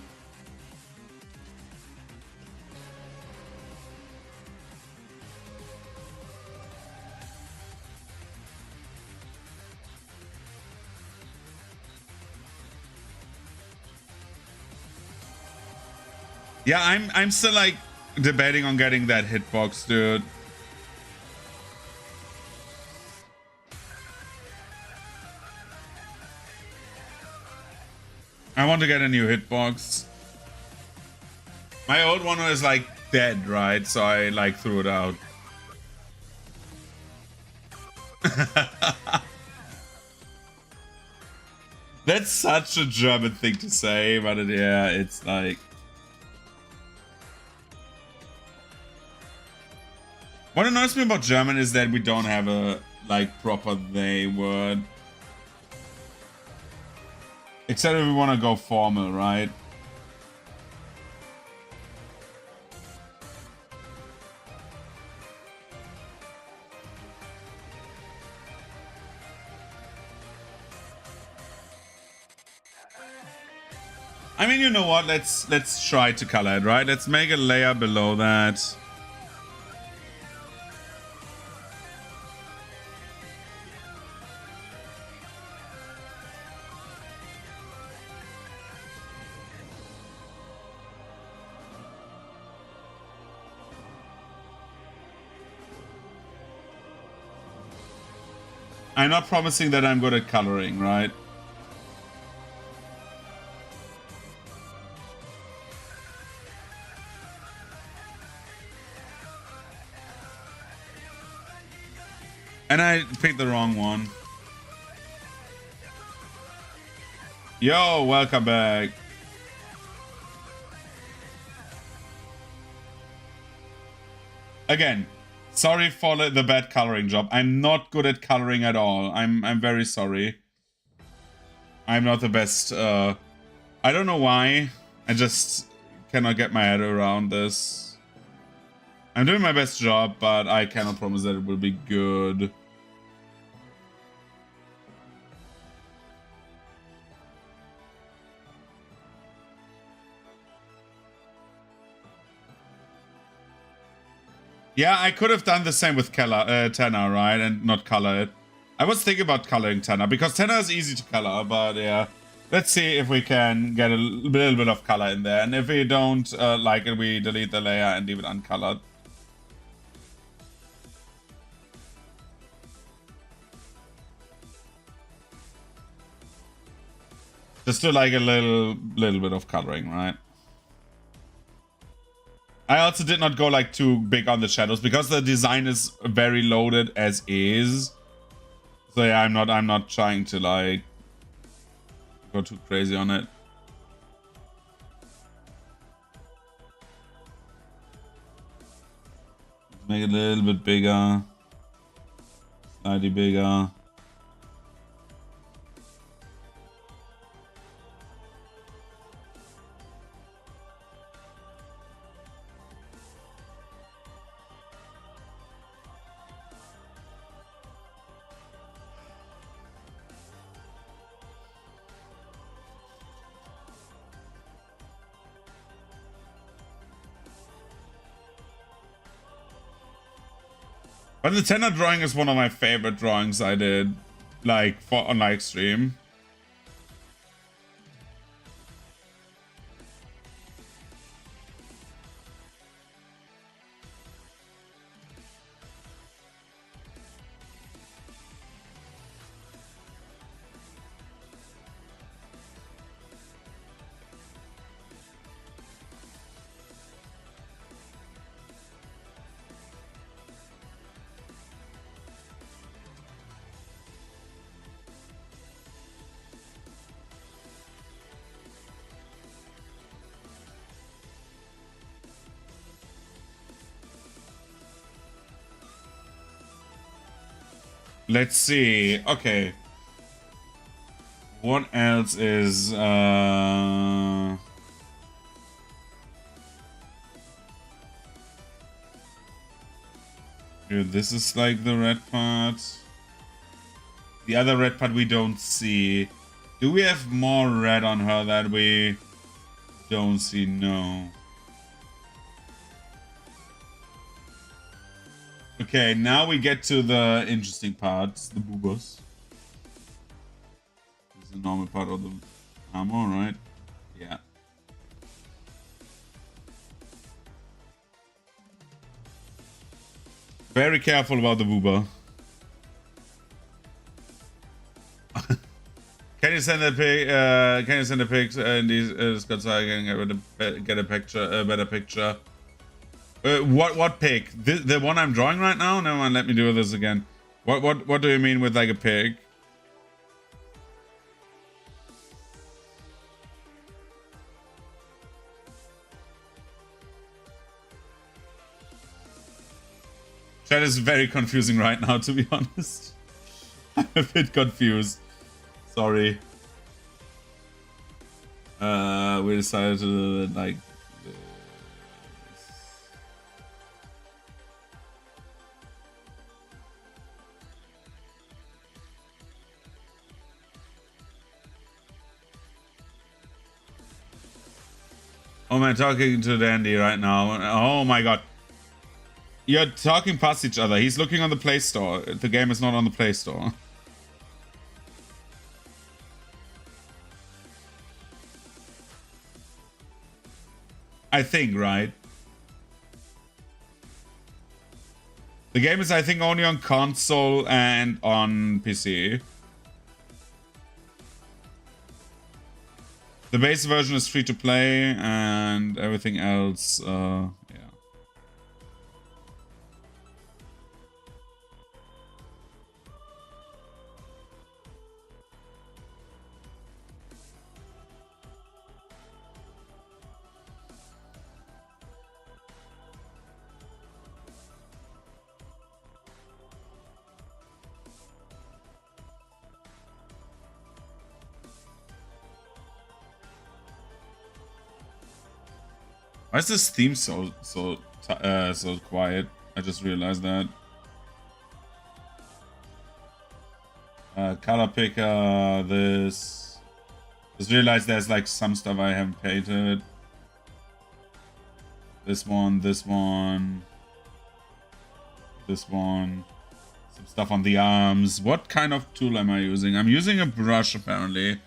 Yeah, I'm still like debating on getting that hitbox, dude. I want to get a new hitbox. My old one was like dead, right? So I like threw it out. That's such a German thing to say, but yeah, it's like... What annoys me about German is that we don't have a, like, proper they word. Except if we want to go formal, right? I mean, you know what? Let's try to color it, right? Let's make a layer below that. I'm not promising that I'm good at coloring, right? And I picked the wrong one. Yo, welcome back. Again, sorry for the bad coloring job. I'm not good at coloring at all. I'm very sorry. I'm not the best. I don't know why. I just cannot get my head around this. I'm doing my best job, but I cannot promise that it will be good. Yeah, I could have done the same with Tenor, right? And not color it. I was thinking about coloring Tenor, because Tenor is easy to color, but yeah. Let's see if we can get a little bit of color in there. And if we don't like it, we delete the layer and leave it uncolored. Just do like a little bit of coloring, right? I also did not go like too big on the shadows because the design is very loaded as is. So yeah, I'm not trying to like go too crazy on it. Make it a little bit bigger. Slightly bigger. But the tenor drawing is one of my favorite drawings I did, like, for on live stream. Let's see. Okay. What else is Dude, this is like the red part. The other red part we don't see. Do we have more red on her that we don't see? No. Okay, now we get to the interesting parts, the boobas. This is the normal part of the armor, right? Yeah. Very careful about the booba. Can you send a pic? Can you send a pic in these so I can get a picture, a better picture? What pic? The one I'm drawing right now? Never mind. Let me do this again. What do you mean with like a pic? Chat is very confusing right now, to be honest. I'm a bit confused. Sorry. We decided to like. Oh man, talking to Dandy right now. Oh my god. You're talking past each other. He's looking on the Play Store. The game is not on the Play Store. I think, right? The game is, I think, only on console and on PC. The base version is free to play, and everything else, yeah. Why is this theme so quiet? I just realized that. Color picker, this. Just realized there's like some stuff I haven't painted. This one, this one. This one. Some stuff on the arms. What kind of tool am I using? I'm using a brush apparently.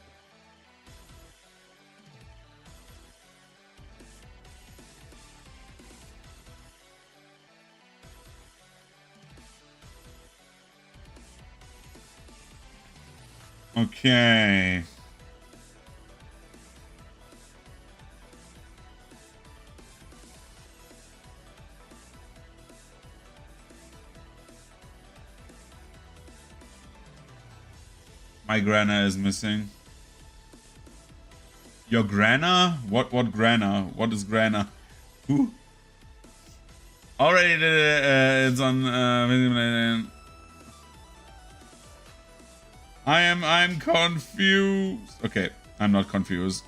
Okay. My Grana is missing. Your Grana? What Grana? What is Grana? Who? Already did it. It's on I'm confused. Okay, I'm not confused.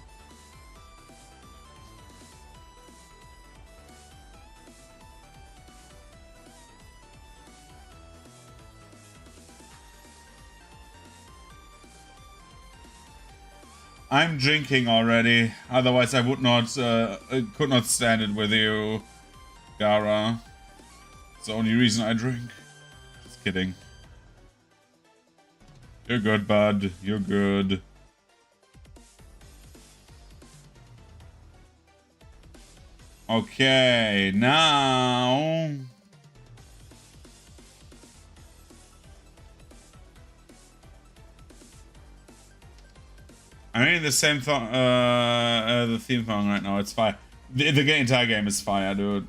I'm drinking already. Otherwise, I would not, could not stand it with you, Gara. It's the only reason I drink. kidding. You're good, bud. You're good. Okay, now... I'm in the same the theme song right now. It's fire. The entire game is fire, dude.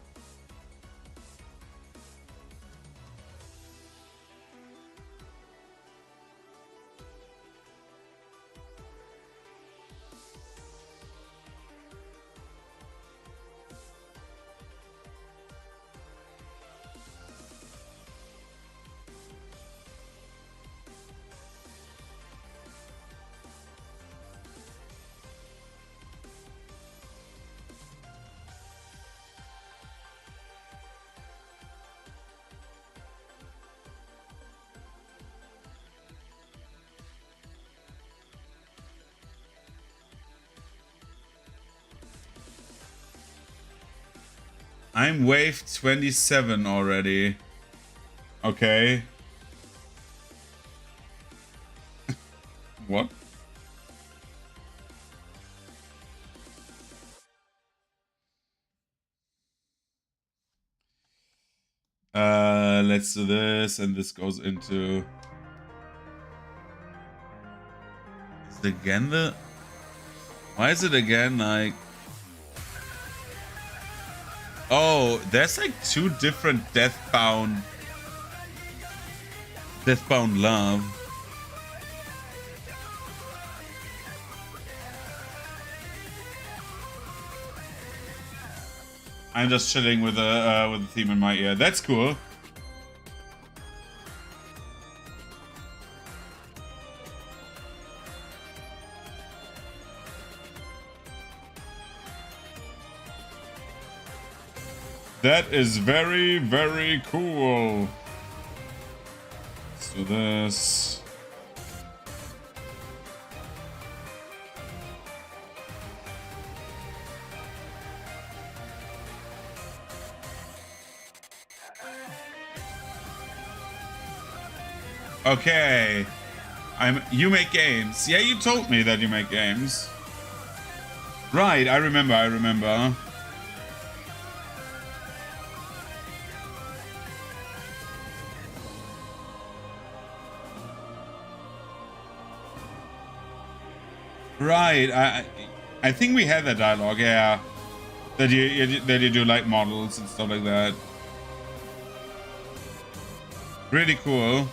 I'm wave 27 already. Okay. What? Let's do this, and this goes into... Is it again the... Why is it again like... Oh, there's like 2 different Deathbound love. I'm just chilling with the theme in my ear. That's cool. That is very, very cool. Let's do this. Okay. You make games. Yeah, you told me that you make games. Right, I remember. Right, I think we had that dialogue, yeah. That you do like models and stuff like that. Really cool.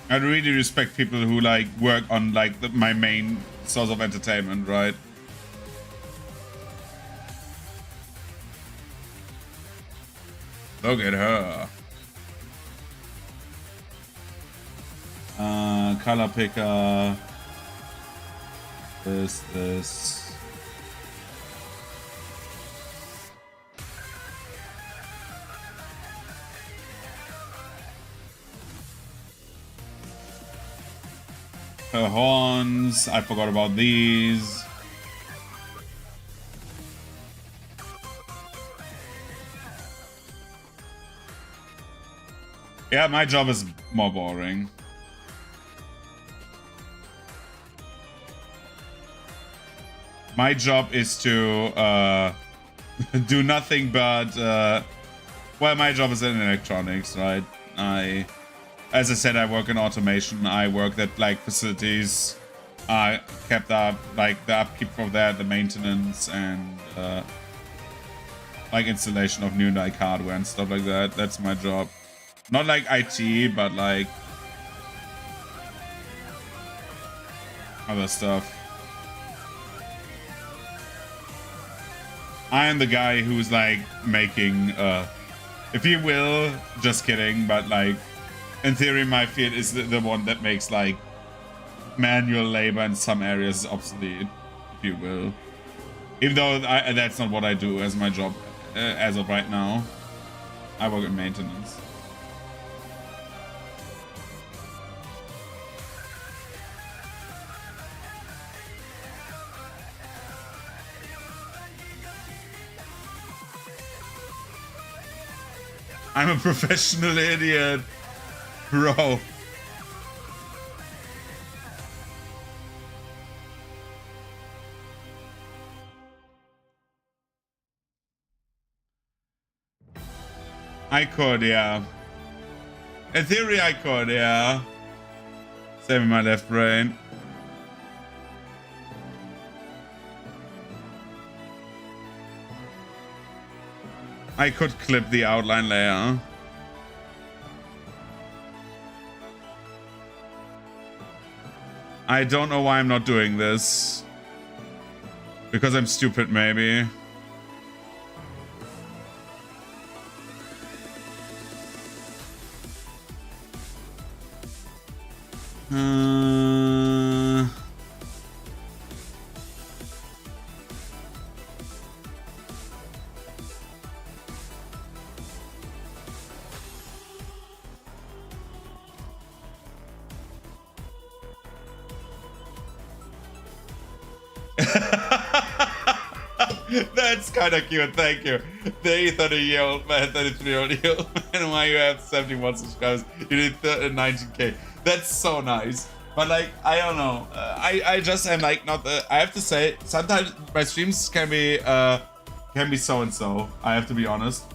I really respect people who like work on like my main source of entertainment, right? Look at her. Color picker. This. Her horns, I forgot about these. Yeah, my job is more boring. My job is to do nothing but well, my job is in electronics, right? As I said, I work in automation. I work at like facilities, kept up like the upkeep for that, the maintenance, and like installation of new like hardware and stuff like that. That's my job. Not like IT, but like other stuff. I am the guy who's like making, if you will, just kidding, but like, in theory, my field is the one that makes like manual labor in some areas obsolete, if you will. Even though that's not what I do as my job as of right now. I work in maintenance. I'm a professional idiot. Bro. I could, yeah. In theory, I could, yeah. Saving my left brain. I could clip the outline layer. I don't know why I'm not doing this. Because I'm stupid, maybe. That's kind of cute, thank you. The 30-year-old man, 33-year-old man, why you have 71 subscribers, you need 19k. That's so nice. But like, I don't know. I just am like not. I have to say, sometimes my streams can be so and so. I have to be honest.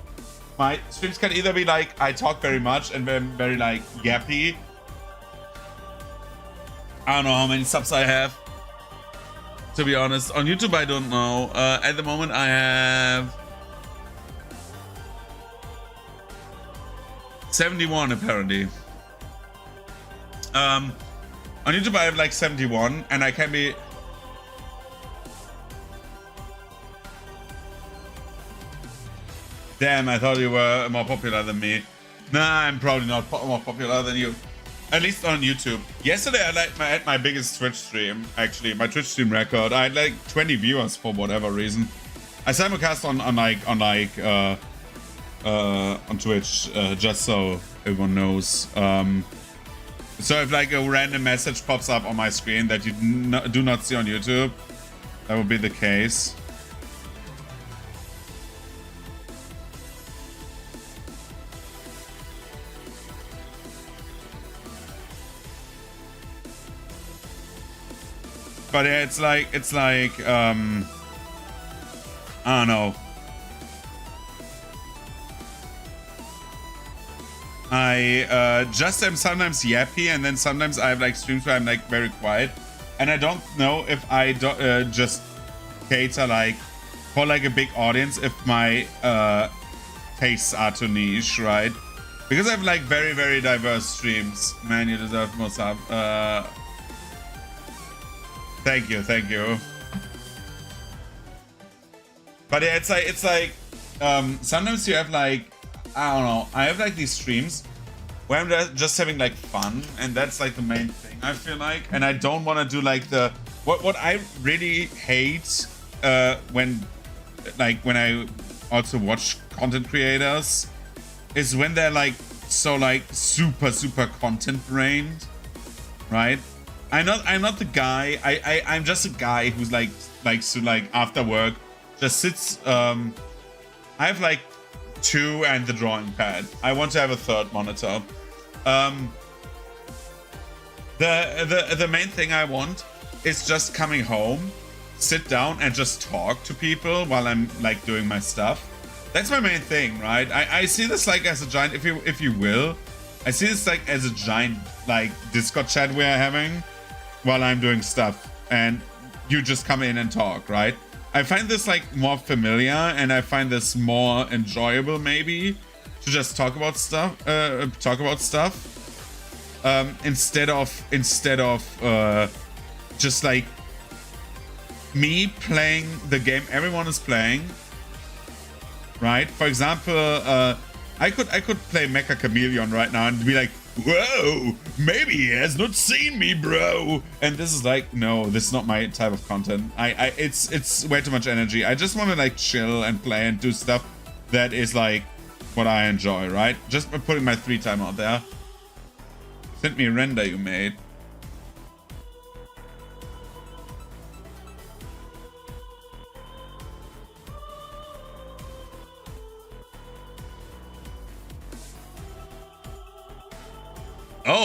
My streams can either be like I talk very much and I'm very like yappy. I don't know how many subs I have. To be honest, on YouTube I don't know. At the moment I have 71 apparently. On YouTube I have like 71 and I can be... Damn, I thought you were more popular than me. Nah, I'm probably not more popular than you. At least on YouTube. Yesterday I had my biggest Twitch stream, actually, my Twitch stream record. I had like 20 viewers for whatever reason. I simulcast on Twitch, just so everyone knows. So if like a random message pops up on my screen that you do not see on YouTube, that would be the case. But it's like I don't know. I just am sometimes yappy, and then sometimes I have like streams where I'm like very quiet, and I don't know if I just cater like for like a big audience if my tastes are too niche, right? Because I have like very, very diverse streams. Man, you deserve more sub. Thank you, thank you. But yeah, it's like sometimes you have like, I don't know, I have like these streams where I'm just having like fun, and that's like the main thing I feel like. And I don't want to do like the what I really hate when I also watch content creators is when they're like so like super content brained, right? I'm not the guy. I'm just a guy who's like likes to like after work just sits. I have like 2 and the drawing pad. I want to have a 3rd monitor. The main thing I want is just coming home, sit down and just talk to people while I'm like doing my stuff. That's my main thing, right? I see this like as a giant, if you will, I see this like as a giant like Discord chat we're having while I'm doing stuff, and you just come in and talk, right? I find this like more familiar, and I find this more enjoyable maybe to just talk about stuff. Instead of just like me playing the game everyone is playing, right? For example, I could play Mecha Chameleon right now and be like, whoa, maybe he has not seen me, bro. And this is like, no, this is not my type of content. It's way too much energy. I just want to like chill and play and do stuff that is like what I enjoy, right? Just by putting my free time out there. Send me a render you made.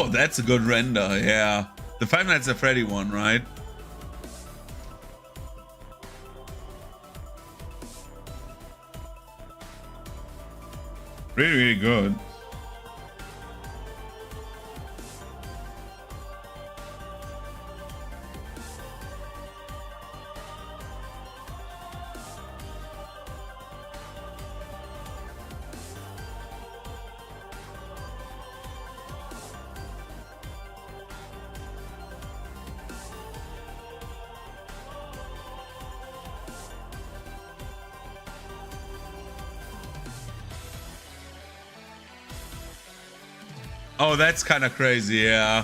Oh, that's a good render, yeah. The Five Nights at Freddy one, right? Really, really good. Oh, that's kind of crazy, yeah.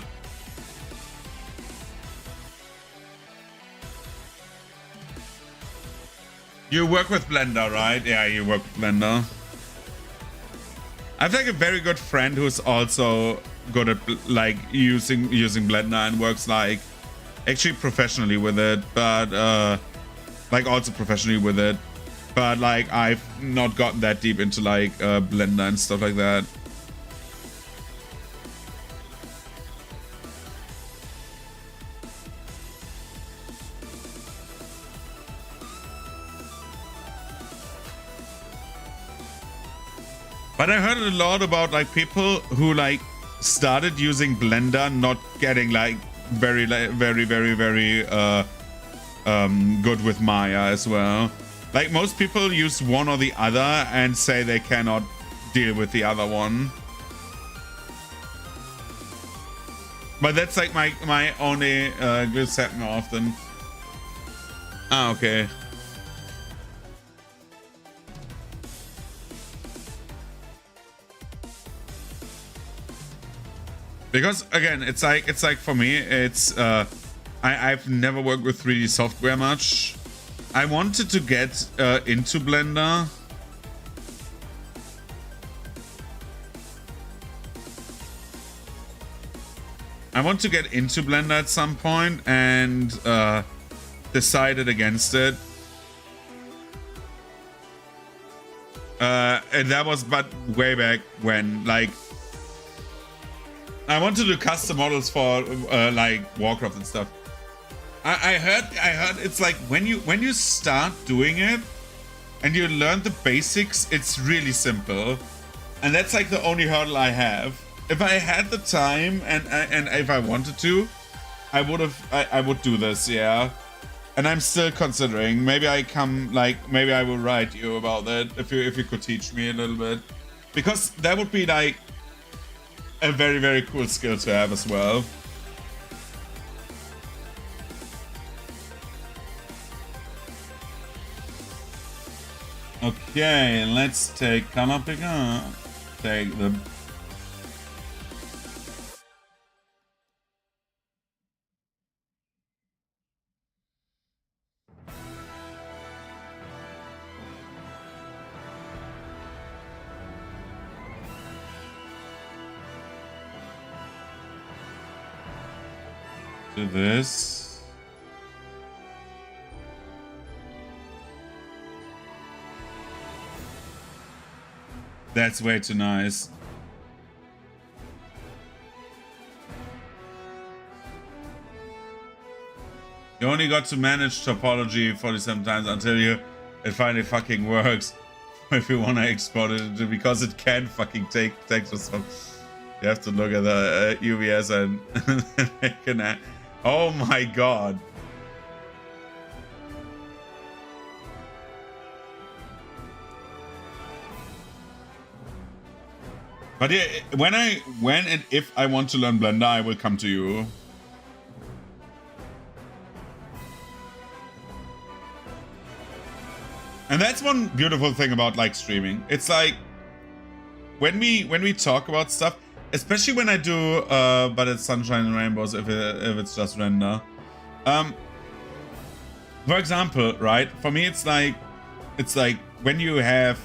You work with Blender, right? Yeah, you work with Blender. I have like a very good friend who's also good at like using Blender and works like actually professionally with it, but like also professionally with it. But like I've not gotten that deep into like Blender and stuff like that. But I heard a lot about like people who like started using Blender not getting like very good with Maya as well. Like most people use one or the other and say they cannot deal with the other one. But that's like my only glitch happen often. Ah, okay. Because again, it's like for me, it's I've never worked with 3D software much. I wanted to get into Blender. I want to get into Blender at some point and decided against it. And that was but way back when, like, I want to do custom models for like Warcraft and stuff. I heard it's like when you start doing it and you learn the basics, it's really simple, and that's like the only hurdle I have. If I had the time and if I wanted to, I would do this, yeah. And I'm still considering. Maybe maybe I will write you about that if you could teach me a little bit, because that would be like a very cool skill to have as well. Okay, let's take color picker. Take the to this. That's way too nice. You only got to manage topology 47 times until it finally fucking works. If you want to export it, because it can fucking take textures from. You have to look at the UVS and make an. Oh my god. But yeah, when and if I want to learn Blender, I will come to you. And that's one beautiful thing about like streaming. It's like when we talk about stuff, especially when I do but it's Sunshine and Rainbows if it's just render. For example, right? For me it's like when you have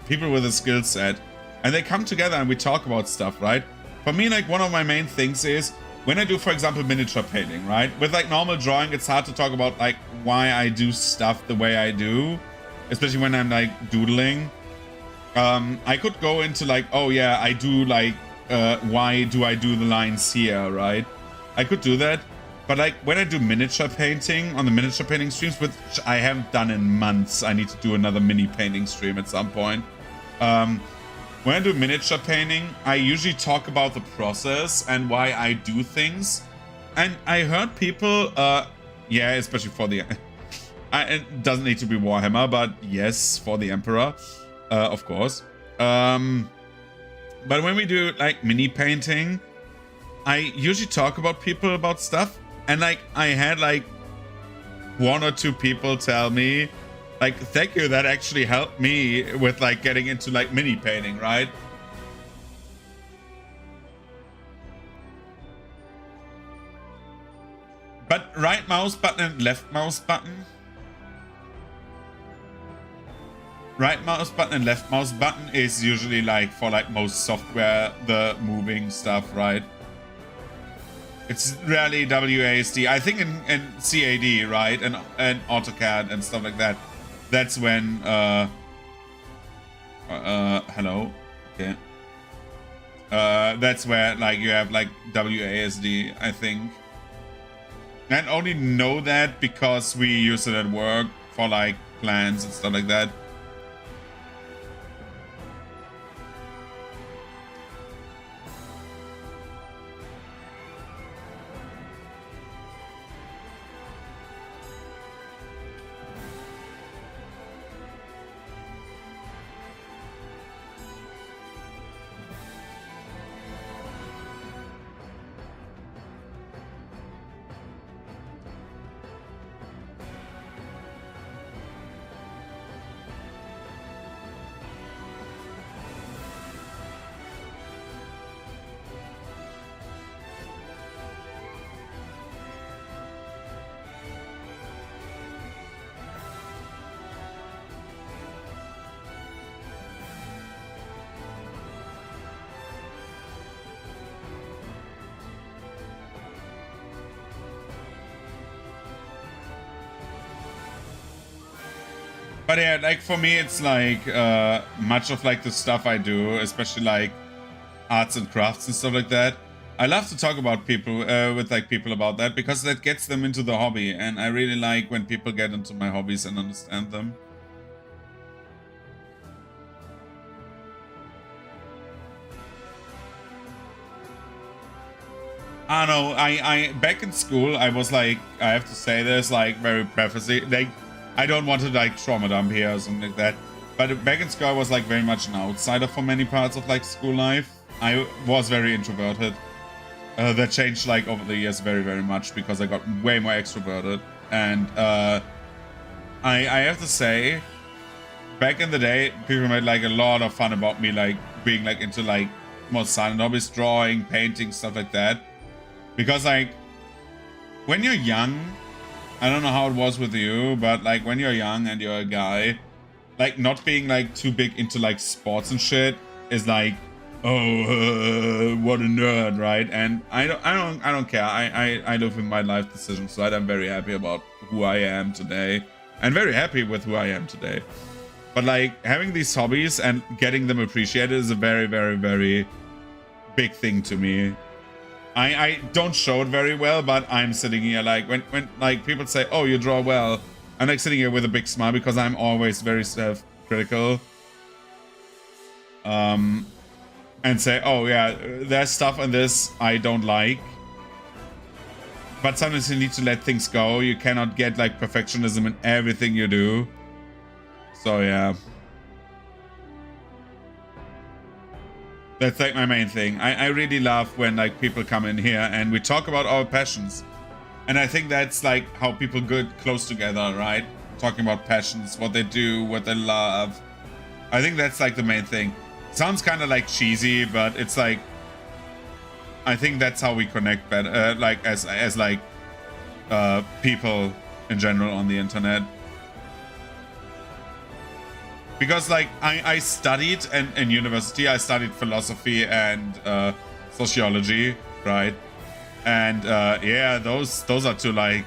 people with a skill set and they come together and we talk about stuff, right? For me, like one of my main things is when I do, for example, miniature painting, right? With like normal drawing, it's hard to talk about like why I do stuff the way I do, especially when I'm like doodling. I could go into like, oh yeah, I do like why do I do the lines here, right? I could do that, but like when I do miniature painting on the miniature painting streams, which I haven't done in months, I need to do another mini painting stream at some point. When I do miniature painting, I usually talk about the process and why I do things. And I heard people, yeah, especially for the, it doesn't need to be Warhammer, but yes, for the Emperor, of course. But when we do like mini painting, I usually talk about people about stuff. And like I had like 1 or 2 people tell me, like, thank you, that actually helped me with like getting into like mini painting, right? But right mouse button and left mouse button. Right mouse button and left mouse button is usually like for like most software, the moving stuff, right? It's rarely WASD. I think in CAD, right? And AutoCAD and stuff like that. That's when hello. Okay. That's where like you have like WASD, I think. And only know that because we use it at work for like plans and stuff like that. But yeah, like for me, it's like much of like the stuff I do, especially like arts and crafts and stuff like that. I love to talk about people with like people about that because that gets them into the hobby, and I really like when people get into my hobbies and understand them. I don't know. I back in school, I was like, I have to say this, like very prefacey, like. I don't want to like trauma dump here or something like that. But back in school, I was like very much an outsider for many parts of like school life. I was very introverted. That changed like over the years very, very much because I got way more extroverted. And I have to say, back in the day, people made like a lot of fun about me like being like into like more silent hobbies, drawing, painting, stuff like that. Because like when you're young, I don't know how it was with you, but like when you're young and you're a guy, like not being like too big into like sports and shit is like, oh, what a nerd, right? And I don't care. I live with my life decisions, right? I'm very happy about who I am today, and very happy with who I am today. But like having these hobbies and getting them appreciated is a very, very, very big thing to me. I don't show it very well, but I'm sitting here like when like people say, oh, you draw well, I'm like sitting here with a big smile because I'm always very self-critical. And say, oh yeah, there's stuff in this I don't like. But sometimes you need to let things go. You cannot get like perfectionism in everything you do. So yeah. That's like my main thing. I really love when like people come in here and we talk about our passions. And I think that's like how people get close together, right? Talking about passions, what they do, what they love. I think that's like the main thing. Sounds kind of like cheesy, but it's like, I think that's how we connect better, like as like people in general on the internet. Because like I studied in university, I studied philosophy and sociology, right? And yeah, those are two like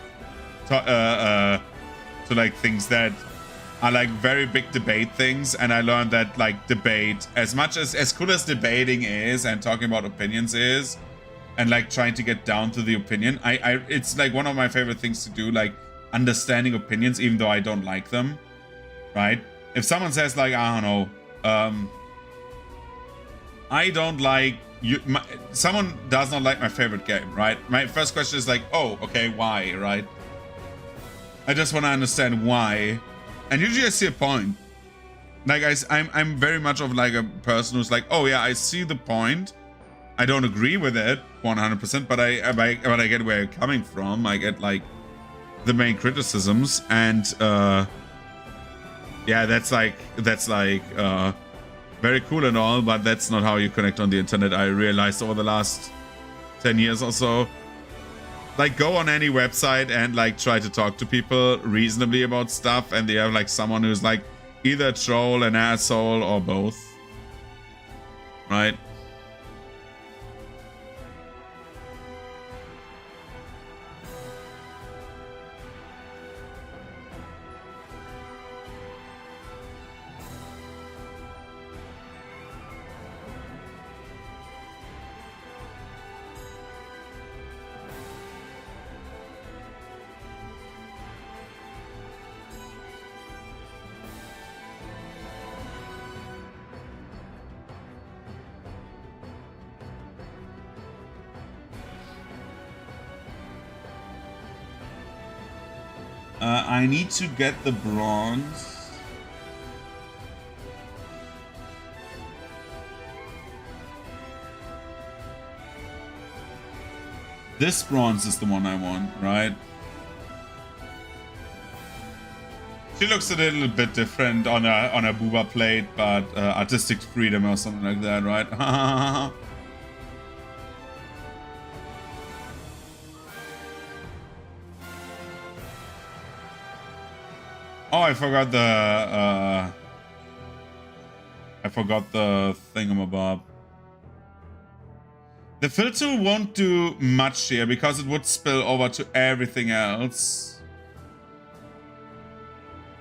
things that are like very big debate things, and I learned that like debate, as much as cool as debating is and talking about opinions is, and like trying to get down to the opinion, it's like one of my favorite things to do, like understanding opinions even though I don't like them, right? If someone says like, I don't know, I don't like you, someone does not like my favorite game, right? My first question is like, oh, okay, why, right? I just want to understand why. And usually I see a point. Like I'm very much of like a person who's like, oh yeah, I see the point. I don't agree with it 100%, but I get where you're coming from. I get like the main criticisms, and yeah, that's like very cool and all, but that's not how you connect on the internet. I realized over the last 10 years or so. Like, go on any website and like try to talk to people reasonably about stuff, and they have like someone who's like either a troll, an asshole, or both, right? I need to get the bronze. This bronze is the one I want, right? She looks a little bit different on a booba plate, but artistic freedom or something like that, right? Oh, I forgot the thingamabob. The filter won't do much here because it would spill over to everything else.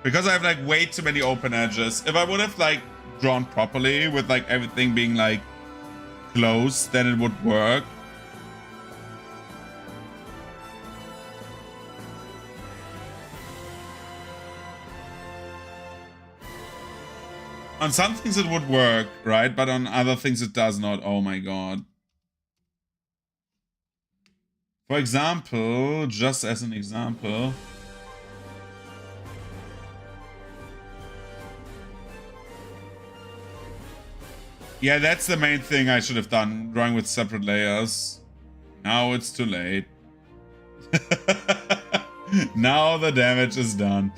Because I have like way too many open edges. If I would have like drawn properly with like everything being like close, then it would work. On some things it would work, right? But on other things it does not. Oh my god. For example, just as an example. Yeah, that's the main thing I should have done. Drawing with separate layers. Now it's too late. Now the damage is done.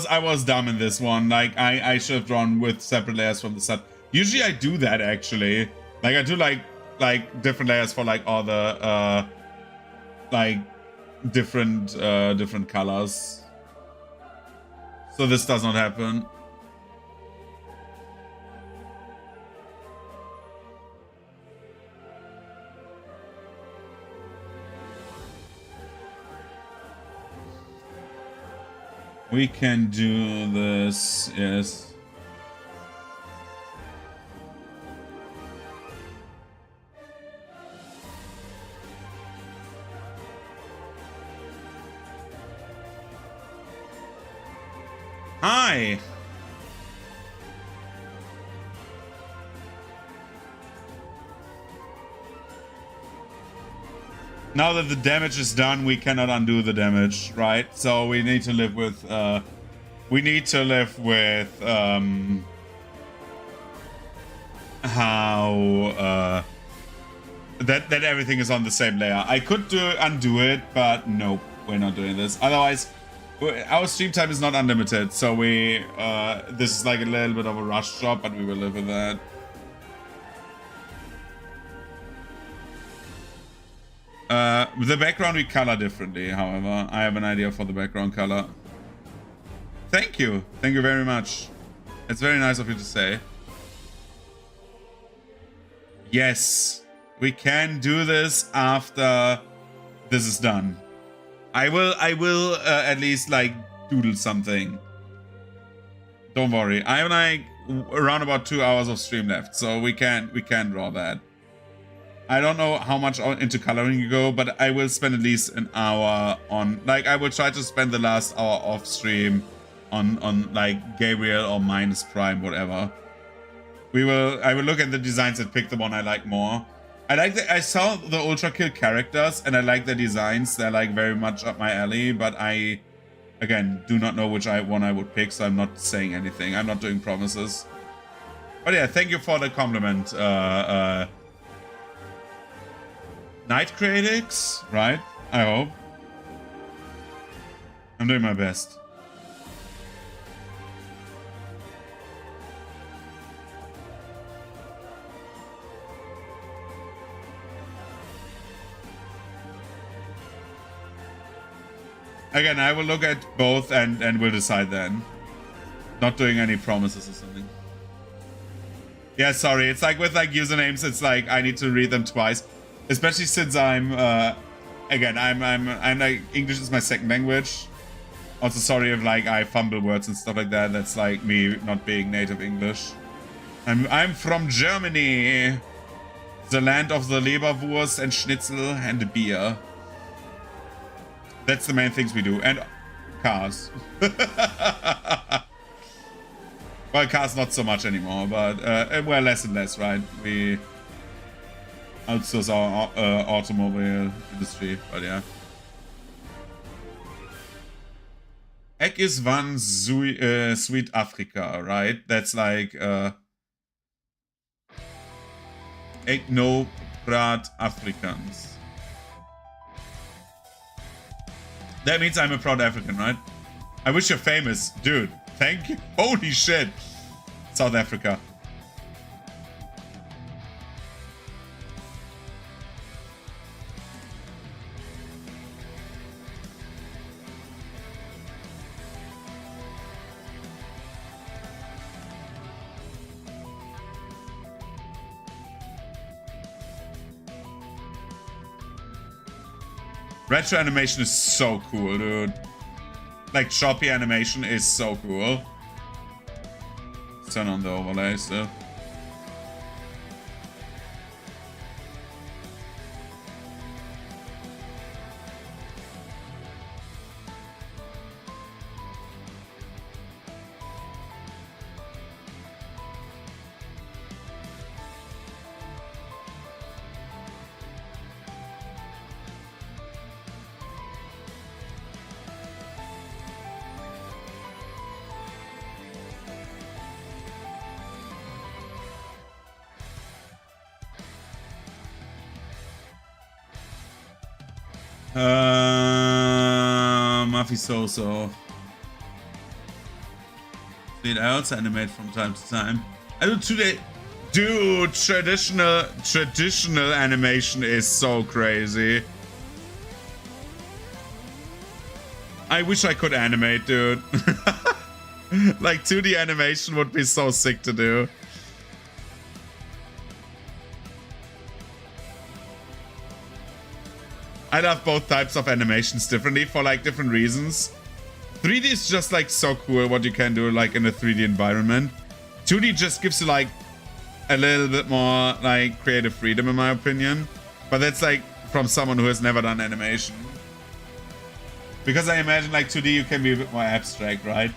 I was dumb in this one. Like I should have drawn with separate layers from the set. Usually I do that actually. Like I do like different layers for like all the like different colors. So this does not happen. We can do this, yes. Hi! Now that the damage is done, we cannot undo the damage, right? So we need to live with, how, that everything is on the same layer. I could undo it, but nope, we're not doing this. Otherwise, our stream time is not unlimited, so this is like a little bit of a rush job, but we will live with that. The background we color differently, however. I have an idea for the background color. Thank you. Thank you very much. It's very nice of you to say. Yes. We can do this after this is done. I will at least like doodle something. Don't worry. I have like around about 2 hours of stream left, so we can draw that. I don't know how much into coloring you go, but I will spend at least an hour on, like, I will try to spend the last hour off stream on like Gabriel or Minus Prime, whatever. I will look at the designs and pick the one I like more. I saw the Ultra Kill characters and I like the designs. They're like very much up my alley, but I, again, do not know which one I would pick, so I'm not saying anything. I'm not doing promises. But yeah, thank you for the compliment. Night Critics, right? I hope. I'm doing my best. Again, I will look at both and we'll decide then. Not doing any promises or something. Yeah, sorry. It's like with like usernames, it's like I need to read them twice. Especially since I'm again, I'm like, English is my second language. Also sorry if like I fumble words and stuff like that. That's like me not being native English. I'm from Germany. The land of the Leberwurst and Schnitzel and the beer. That's the main things we do. And cars. Well, cars not so much anymore, but well, less and less, right? We outsource our automobile industry, but yeah. Ek is van Sweet Africa, right? That's like Ek no praat Afrikaans. That means I'm a proud African, right? I wish you're famous. Dude, thank you. Holy shit. South Africa. Retro animation is so cool, dude. Like, choppy animation is so cool. Let's turn on the overlay still. Mafioso. I also animate from time to time. I do today. Dude, traditional animation is so crazy. I wish I could animate, dude. Like 2D animation would be so sick to do. I love both types of animations differently for like different reasons. 3D is just like so cool what you can do like in a 3D environment. 2D just gives you like a little bit more like creative freedom in my opinion. But that's like from someone who has never done animation. Because I imagine like 2D you can be a bit more abstract, right?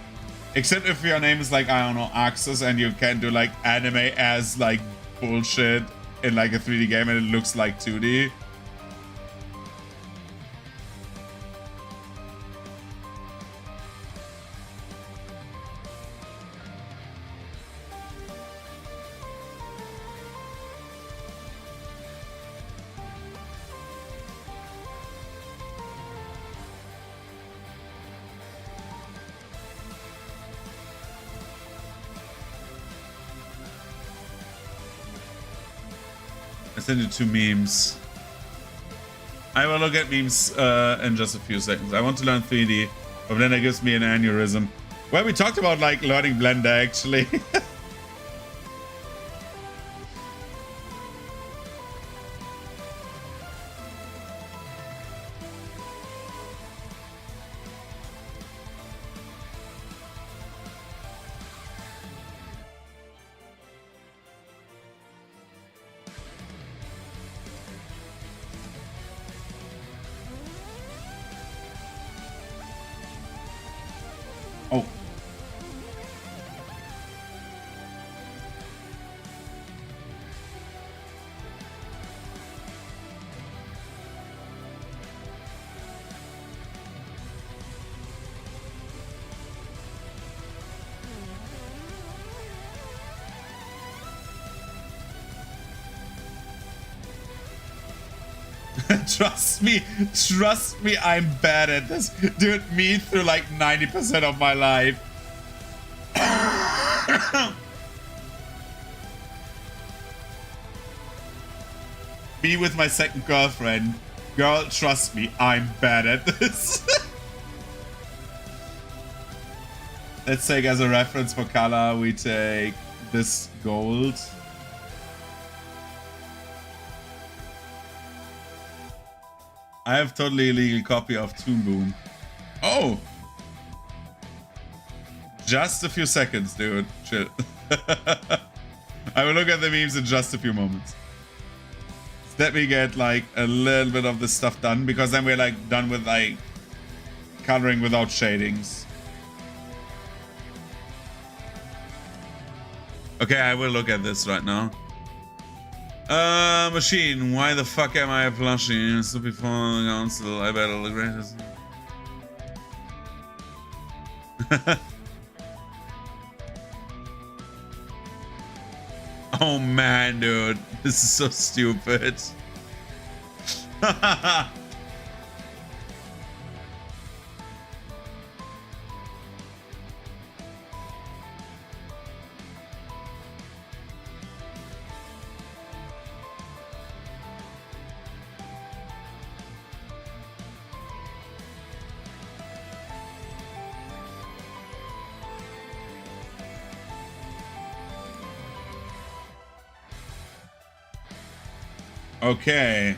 Except if your name is like, I don't know, Axis and you can do like anime as like bullshit in like a 3D game and it looks like 2D. I sent you 2 memes. I will look at memes in just a few seconds. I want to learn 3D, but then it gives me an aneurysm. Well, we talked about like learning Blender actually. Trust me, I'm bad at this. Dude, me through like 90% of my life. Me with my second girlfriend. Girl, trust me, I'm bad at this. Let's take as a reference for color, we take this gold. I have totally illegal copy of Toon Boom. Oh! Just a few seconds, dude. Chill. I will look at the memes in just a few moments. Let me get like a little bit of this stuff done, because then we're like done with like coloring without shadings. Okay, I will look at this right now. Machine, why the fuck am I a plushie? So before the council, I battle the greatest. Oh man, dude, this is so stupid. Okay.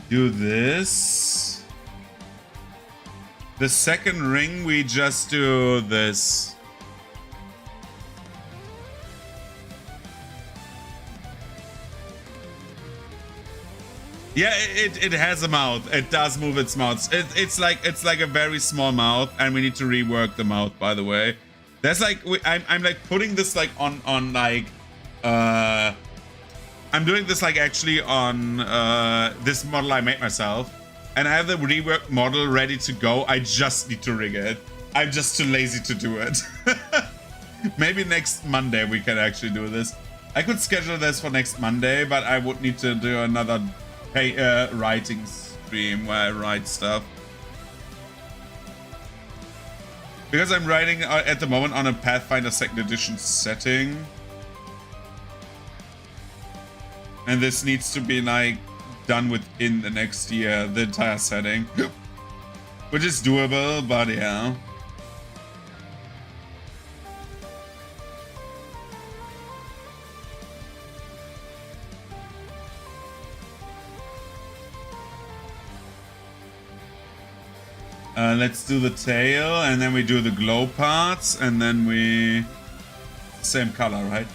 Do this. The second ring, we just do this. Yeah, it has a mouth. It does move its mouth. It's like a very small mouth, and we need to rework the mouth, by the way. There's like I'm like putting this like on like I'm doing this like actually on this model I made myself, and I have the reworked model ready to go. I just need to rig it. I'm just too lazy to do it. Maybe next Monday we can actually do this. I could schedule this for next Monday, but I would need to do another writing stream where I write stuff. Because I'm writing at the moment on a Pathfinder 2nd edition setting. And this needs to be like done within the next year, the entire setting. Which is doable, but yeah. Let's do the tail, and then we do the glow parts, and then we... Same color, right?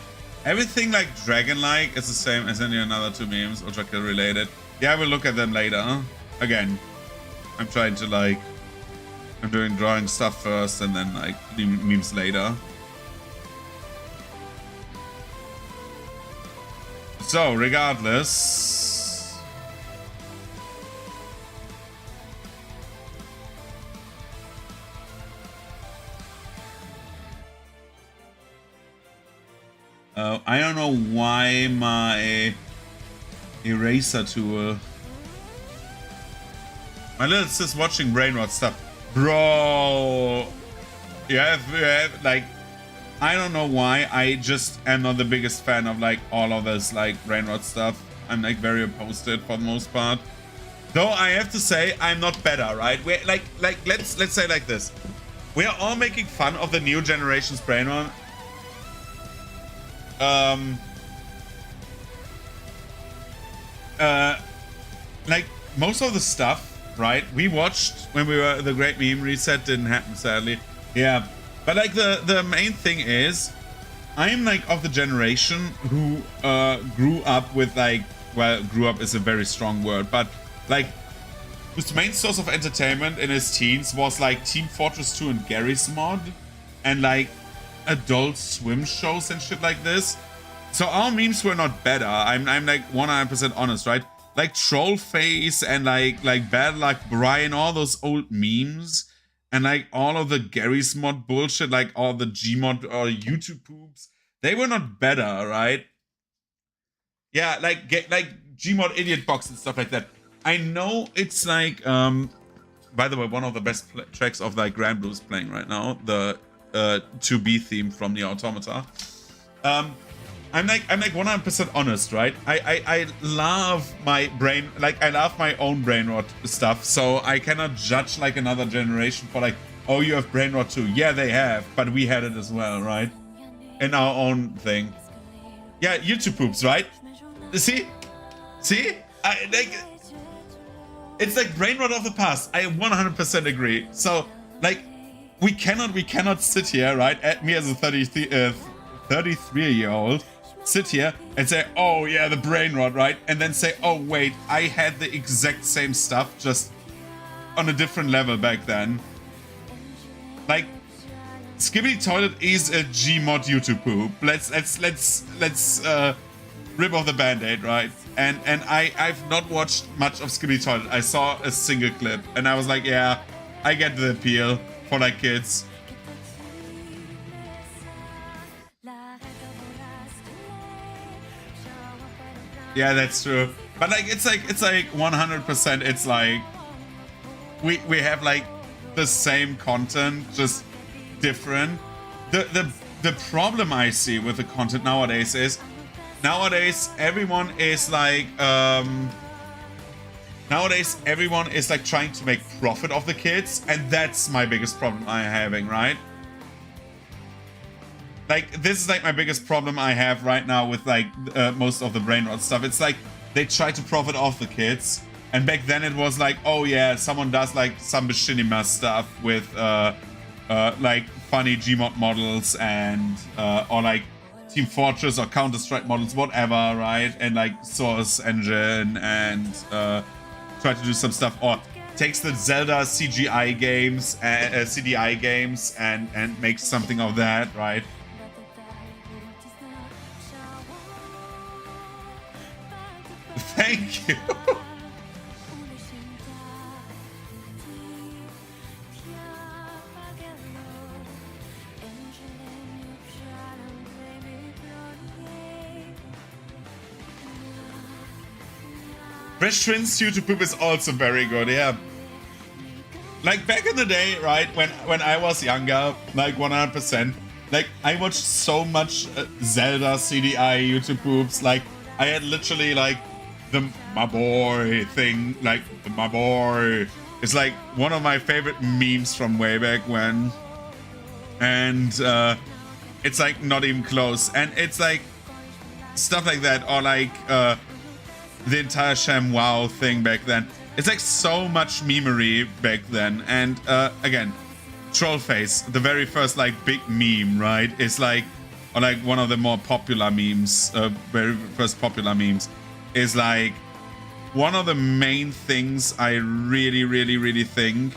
Everything like dragon-like is the same as any another two memes, or Dracula related. Yeah, we'll look at them later. Again, I'm trying to like... I'm doing drawing stuff first, and then like memes later. So, regardless... I don't know why my eraser tool... My little sis watching Brainrot stuff. Bro! You have, like... I don't know why, I just am not the biggest fan of like all of this like Brainrot stuff. I'm like very opposed to it for the most part. Though I have to say, I'm not better, right? We're like let's say like this. We are all making fun of the new generation's Brainrot. Like most of the stuff, right? We watched when we were the Great Meme Reset, didn't happen sadly. Yeah, but like the main thing is, I'm like of the generation who grew up with like, well, grew up is a very strong word, but like whose main source of entertainment in his teens was like Team Fortress 2 and Garry's Mod, and like Adult Swim shows and shit like this. So our memes were not better. I'm like 100% honest, right? Like Trollface and like Bad Luck Brian, all those old memes, and like all of the Garry's Mod bullshit, like all the Gmod or YouTube poops, they were not better, right? Yeah, like Gmod Idiot Box and stuff like that. I know it's like, by the way, one of the best tracks of like Granblue is playing right now, the 2B theme from the Automata. I'm like 100% honest, right? I love my brain, like I love my own brain rot stuff, so I cannot judge like another generation for like, oh, you have brain rot too. Yeah, they have, but we had it as well, right? In our own thing. Yeah, YouTube poops, right? See? It's like brain rot of the past. I 100% agree. So like we cannot sit here, right? At me as a 33-year-old, sit here and say, oh yeah, the brain rot, right? And then say, oh wait, I had the exact same stuff, just on a different level back then. Like, Skibidi Toilet is a Gmod YouTube poop. Let's rip off the band-aid, right? And I've not watched much of Skibidi Toilet. I saw a single clip and I was like, yeah, I get the appeal for like kids. Yeah, that's true. But like it's like 100%. It's like we have like the same content, just different. The problem I see with the content nowadays is everyone is like trying to make profit of the kids, and that's my biggest problem I'm having, right? Like, this is like my biggest problem I have right now with like most of the brain rot stuff. It's like they try to profit off the kids, and back then it was like, oh yeah, someone does like some machinima stuff with like funny Gmod models and or like Team Fortress or Counter-Strike models, whatever, right? And like Source Engine and try to do some stuff, or takes the Zelda CGI games, CDI games, and makes something of that, right? Thank you. Fresh Twins YouTube poop is also very good, yeah. Like back in the day, right, when I was younger, like 100%, like I watched so much Zelda CDI YouTube poops. Like I had literally like the my boy thing, like the my boy. It's like one of my favorite memes from way back when, and it's like not even close. And it's like stuff like that, or like the entire Sham Wow thing back then. It's like so much memery back then. And again, Trollface, the very first like big meme, right? It's like, or like one of the more popular memes, very first popular memes, is like one of the main things I really think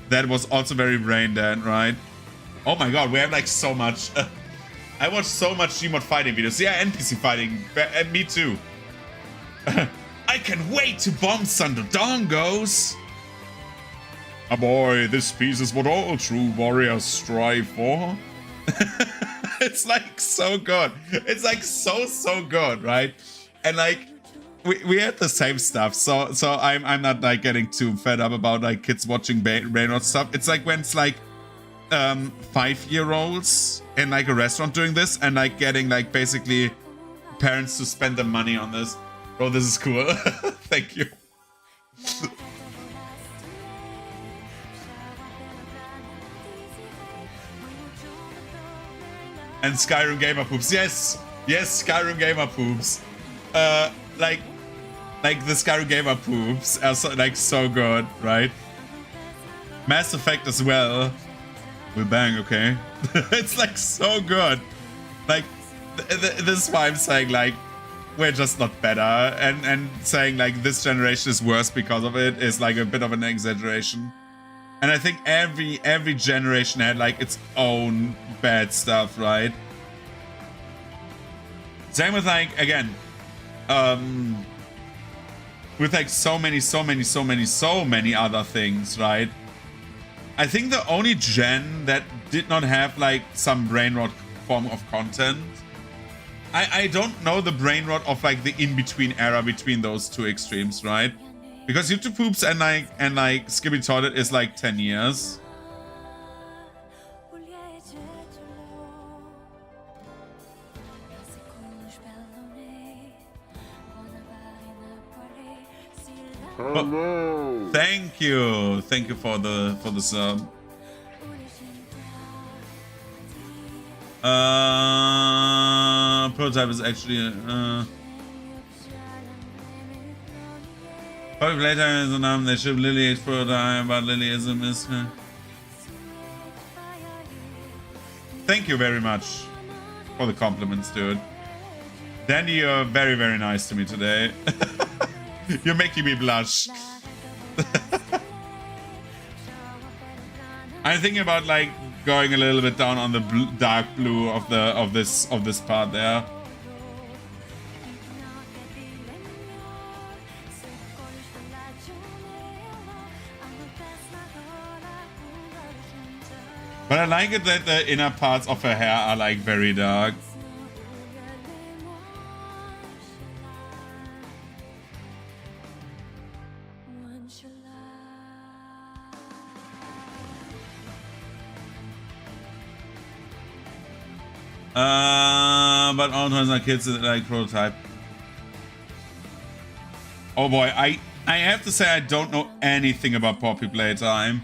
that was also very brain dead, right? Oh my god, we have like so much. I watched so much Gmod fighting videos. Yeah, NPC fighting. Me too. I can't wait to bomb Thunder Dongos. Ah boy, this piece is what all true warriors strive for. It's like so good. It's like so good, right? And like we had the same stuff. So I'm not like getting too fed up about like kids watching brain rot stuff. It's like when it's like 5-year-olds in like a restaurant doing this and like getting like basically parents to spend the money on this. Bro, this is cool. Thank you. And Skyrim Gamer Poops. Yes, Skyrim Gamer Poops. Like the Skyrim Gamer Poops are so, like so good, right? Mass Effect as well. We'll bang, okay? It's like so good. Like this is why I'm saying like we're just not better, and saying like this generation is worse because of it is like a bit of an exaggeration. And I think every generation had like its own bad stuff, right? Same with like, again, with like so many other things, right? I think the only gen that did not have like some brain rot form of content I don't know the brain rot of like the in-between era between those two extremes, right? Because YouTube poops and like Skippy Toilet is like 10 years. Hello. Thank you for the sub. Prototype is actually probably later is a name. They ship Lily X prototype, but Lily is a miss. Thank you very much for the compliments, dude. Dandy, you're very, very nice to me today. You're making me blush. I'm thinking about like going a little bit down on the dark blue of this part there. But I like it that the inner parts of her hair are like very dark. But all times our kids like prototype. Oh boy, I have to say I don't know anything about Poppy Playtime.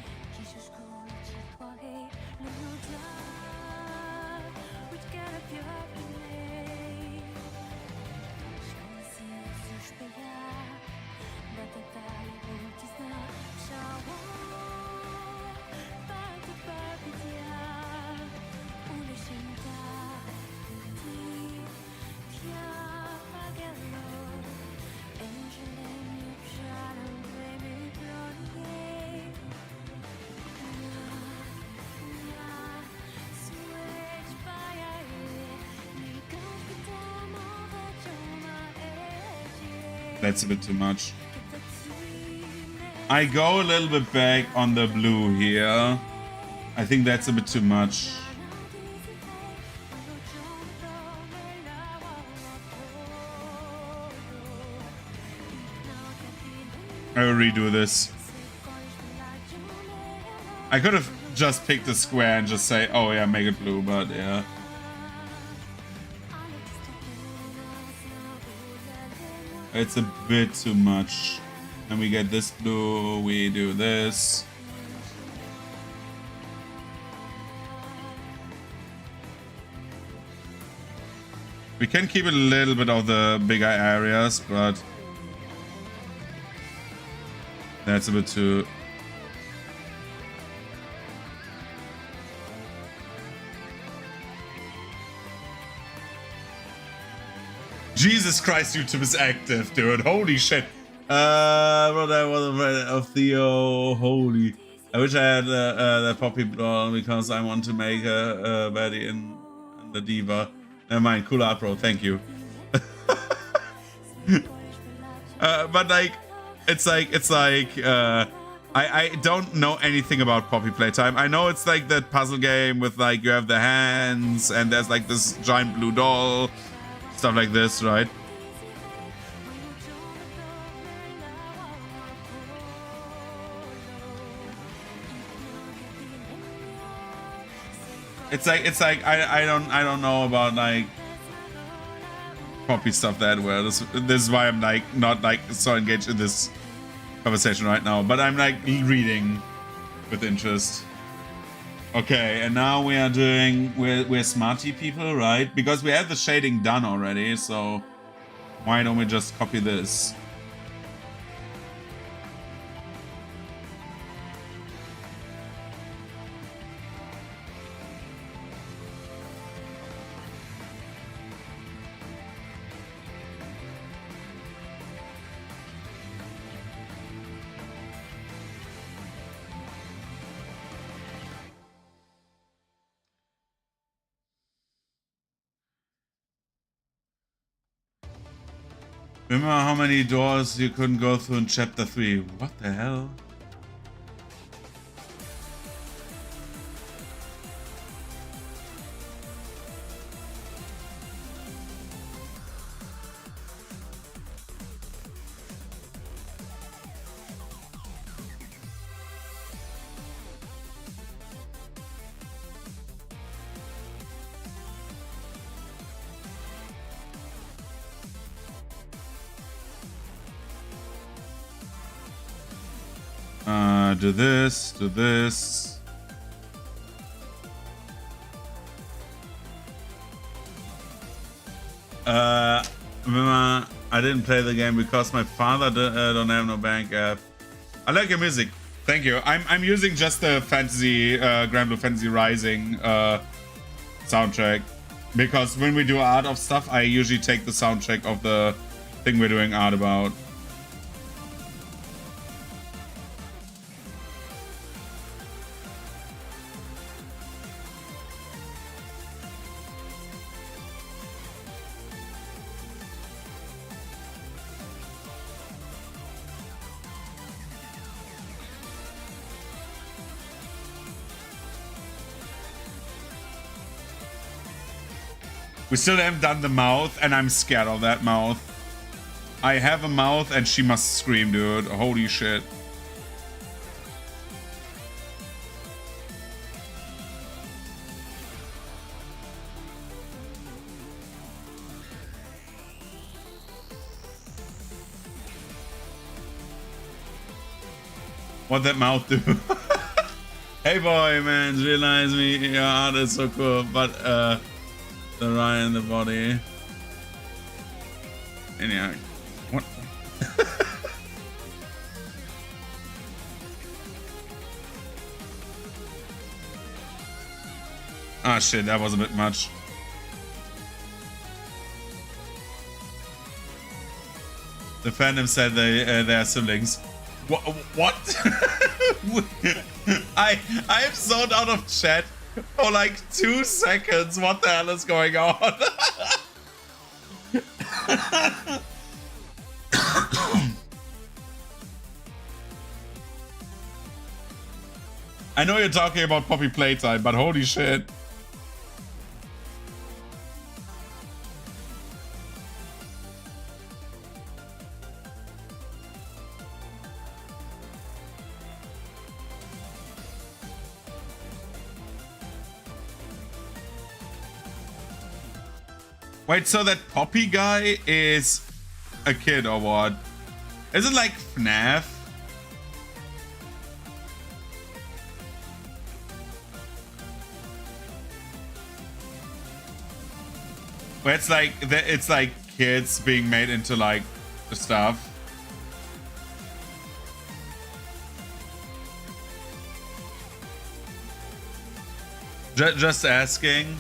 That's a bit too much. I go a little bit back on the blue here. I think that's a bit too much. I will redo this. I could have just picked a square and just say, oh yeah, make it blue, but yeah. It's a bit too much. And we get this blue, we do this. We can keep a little bit of the bigger areas, but that's a bit too... Jesus Christ, YouTube is active, dude. Holy shit. But I was afraid of Theo. Holy. I wish I had that Poppy doll because I want to make a baddie in the diva. Never mind, cool art, bro. Thank you. But like, it's like, I don't know anything about Poppy Playtime. I know it's like that puzzle game with like, you have the hands and there's like this giant blue doll. Stuff like this, right? It's like I don't know about like Poppy stuff that well. This is why I'm like not like so engaged in this conversation right now. But I'm like reading with interest. Okay, and now we are doing we're smarty people, right? Because we have the shading done already, so why don't we just copy this? Remember how many doors you couldn't go through in chapter 3? What the hell? Do this, do this. I didn't play the game because my father don't have no bank app. I like your music. Thank you. I'm using just the fantasy Granblue Fantasy Rising soundtrack because when we do art of stuff, I usually take the soundtrack of the thing we're doing art about. We still haven't done the mouth, and I'm scared of that mouth. I have a mouth, and she must scream, dude. Holy shit. What that mouth do? Hey boy, man, realize me, your art is so cool, but the right in the body. And yeah, what? Ah shit, that was a bit much. The fandom said they are siblings. What? I am zoned out of chat for like 2 seconds. What the hell is going on? I know you're talking about Poppy Playtime, but holy shit. Wait, so that Poppy guy is a kid or what? Is it like FNAF? Where it's like kids being made into like stuff. Just asking.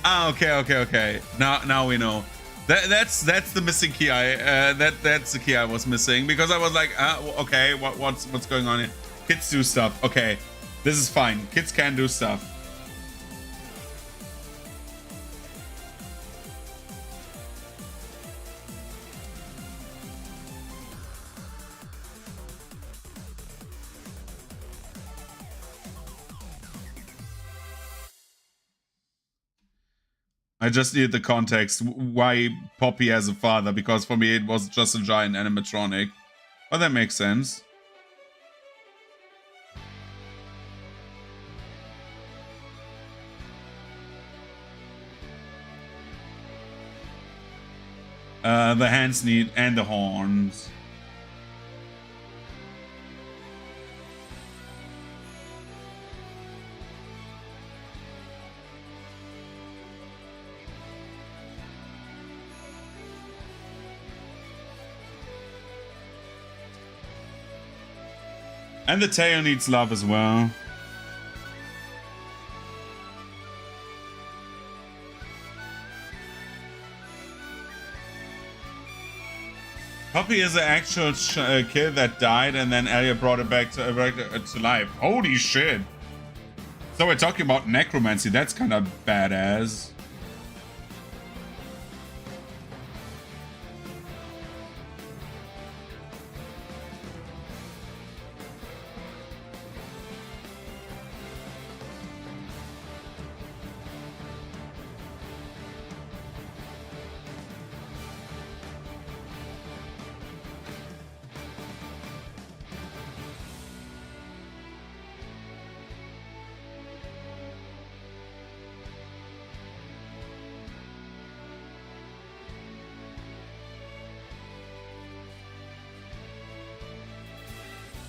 Ah, okay. Now we know. That's the missing key. That's the key I was missing because I was like, okay, what's going on here? Kids do stuff. Okay, this is fine. Kids can do stuff. I just needed the context why Poppy has a father, because for me it was just a giant animatronic. But that makes sense. The hands need and the horns. And the tail needs love as well. Poppy is an actual kid that died, and then Elliot brought it back to life. Holy shit! So we're talking about necromancy. That's kind of badass.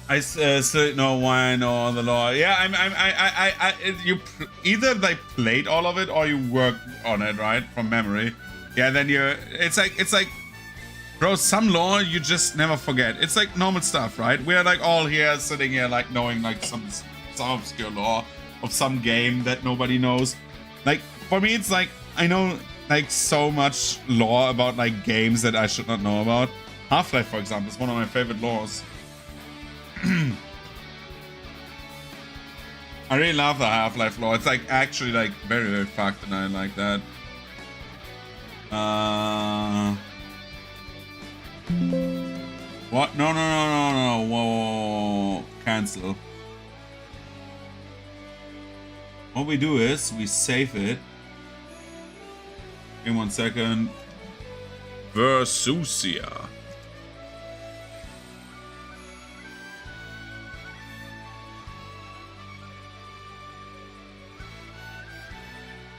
I still know why I know all the lore. Yeah, you either like played all of it or you worked on it, right, from memory. Yeah, then it's like, bro, some lore you just never forget. It's like normal stuff, right? We're like all here sitting here like knowing like some obscure lore of some game that nobody knows. Like for me, it's like I know like so much lore about like games that I should not know about. Half-Life, for example, is one of my favorite lores. I really love the Half-Life lore. It's like actually like very, very fucked, and I like that. What? No. Whoa. Cancel. What we do is we save it. In 1 second. Versusia.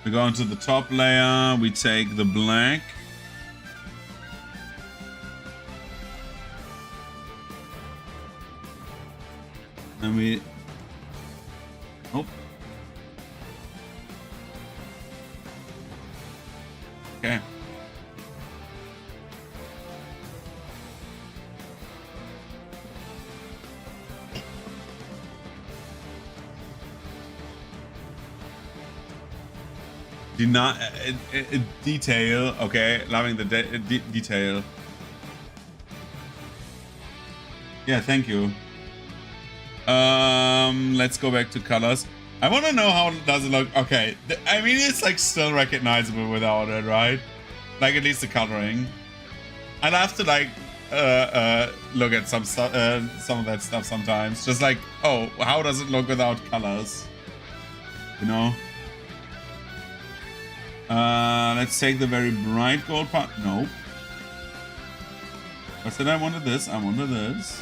We go into the top layer, we take the black. And we... Oh. Okay. Detail, okay, loving the detail. Yeah, thank you. Let's go back to colors. I want to know how does it look. Okay, I mean it's like still recognizable without it, right? Like at least the coloring. I'd have to like look at some stuff, some of that stuff sometimes. Just like, oh, how does it look without colors? You know. Let's take the very bright gold part. Nope. I said I wanted this. I wanted this.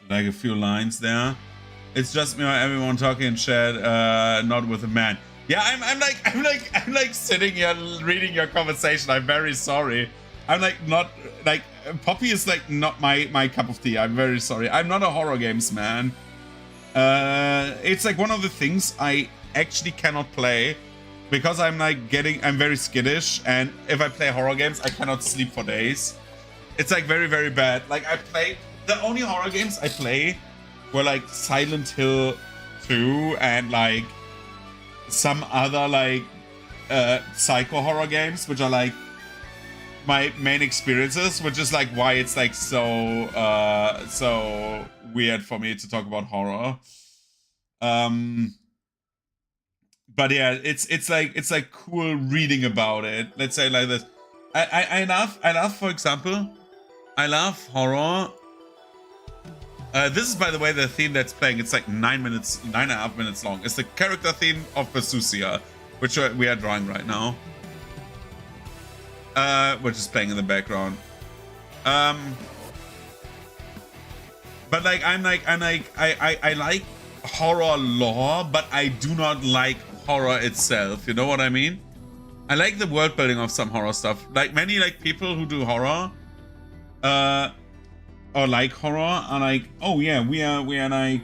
Like a few lines there. It's just me or everyone talking in chat, not with a man. Yeah, I'm like sitting here reading your conversation. I'm very sorry. I'm like not like Poppy is like not my cup of tea. I'm very sorry. I'm not a horror games man. It's like one of the things I actually cannot play because I'm very skittish, and if I play horror games, I cannot sleep for days. It's like very, very bad. Like the only horror games I play were like Silent Hill 2 and like some other like psycho horror games, which are like my main experiences, which is like why it's like so weird for me to talk about horror. But yeah, it's like cool reading about it. Let's say like this. I love, for example, I love horror. This is, by the way, the theme that's playing. It's like 9.5 minutes long. It's the character theme of Versusia, which we are drawing right now. Which is playing in the background. But like I like horror lore, but I do not like horror itself. You know what I mean? I like the world building of some horror stuff. Like many like people who do horror, or like horror are like, oh yeah, we are like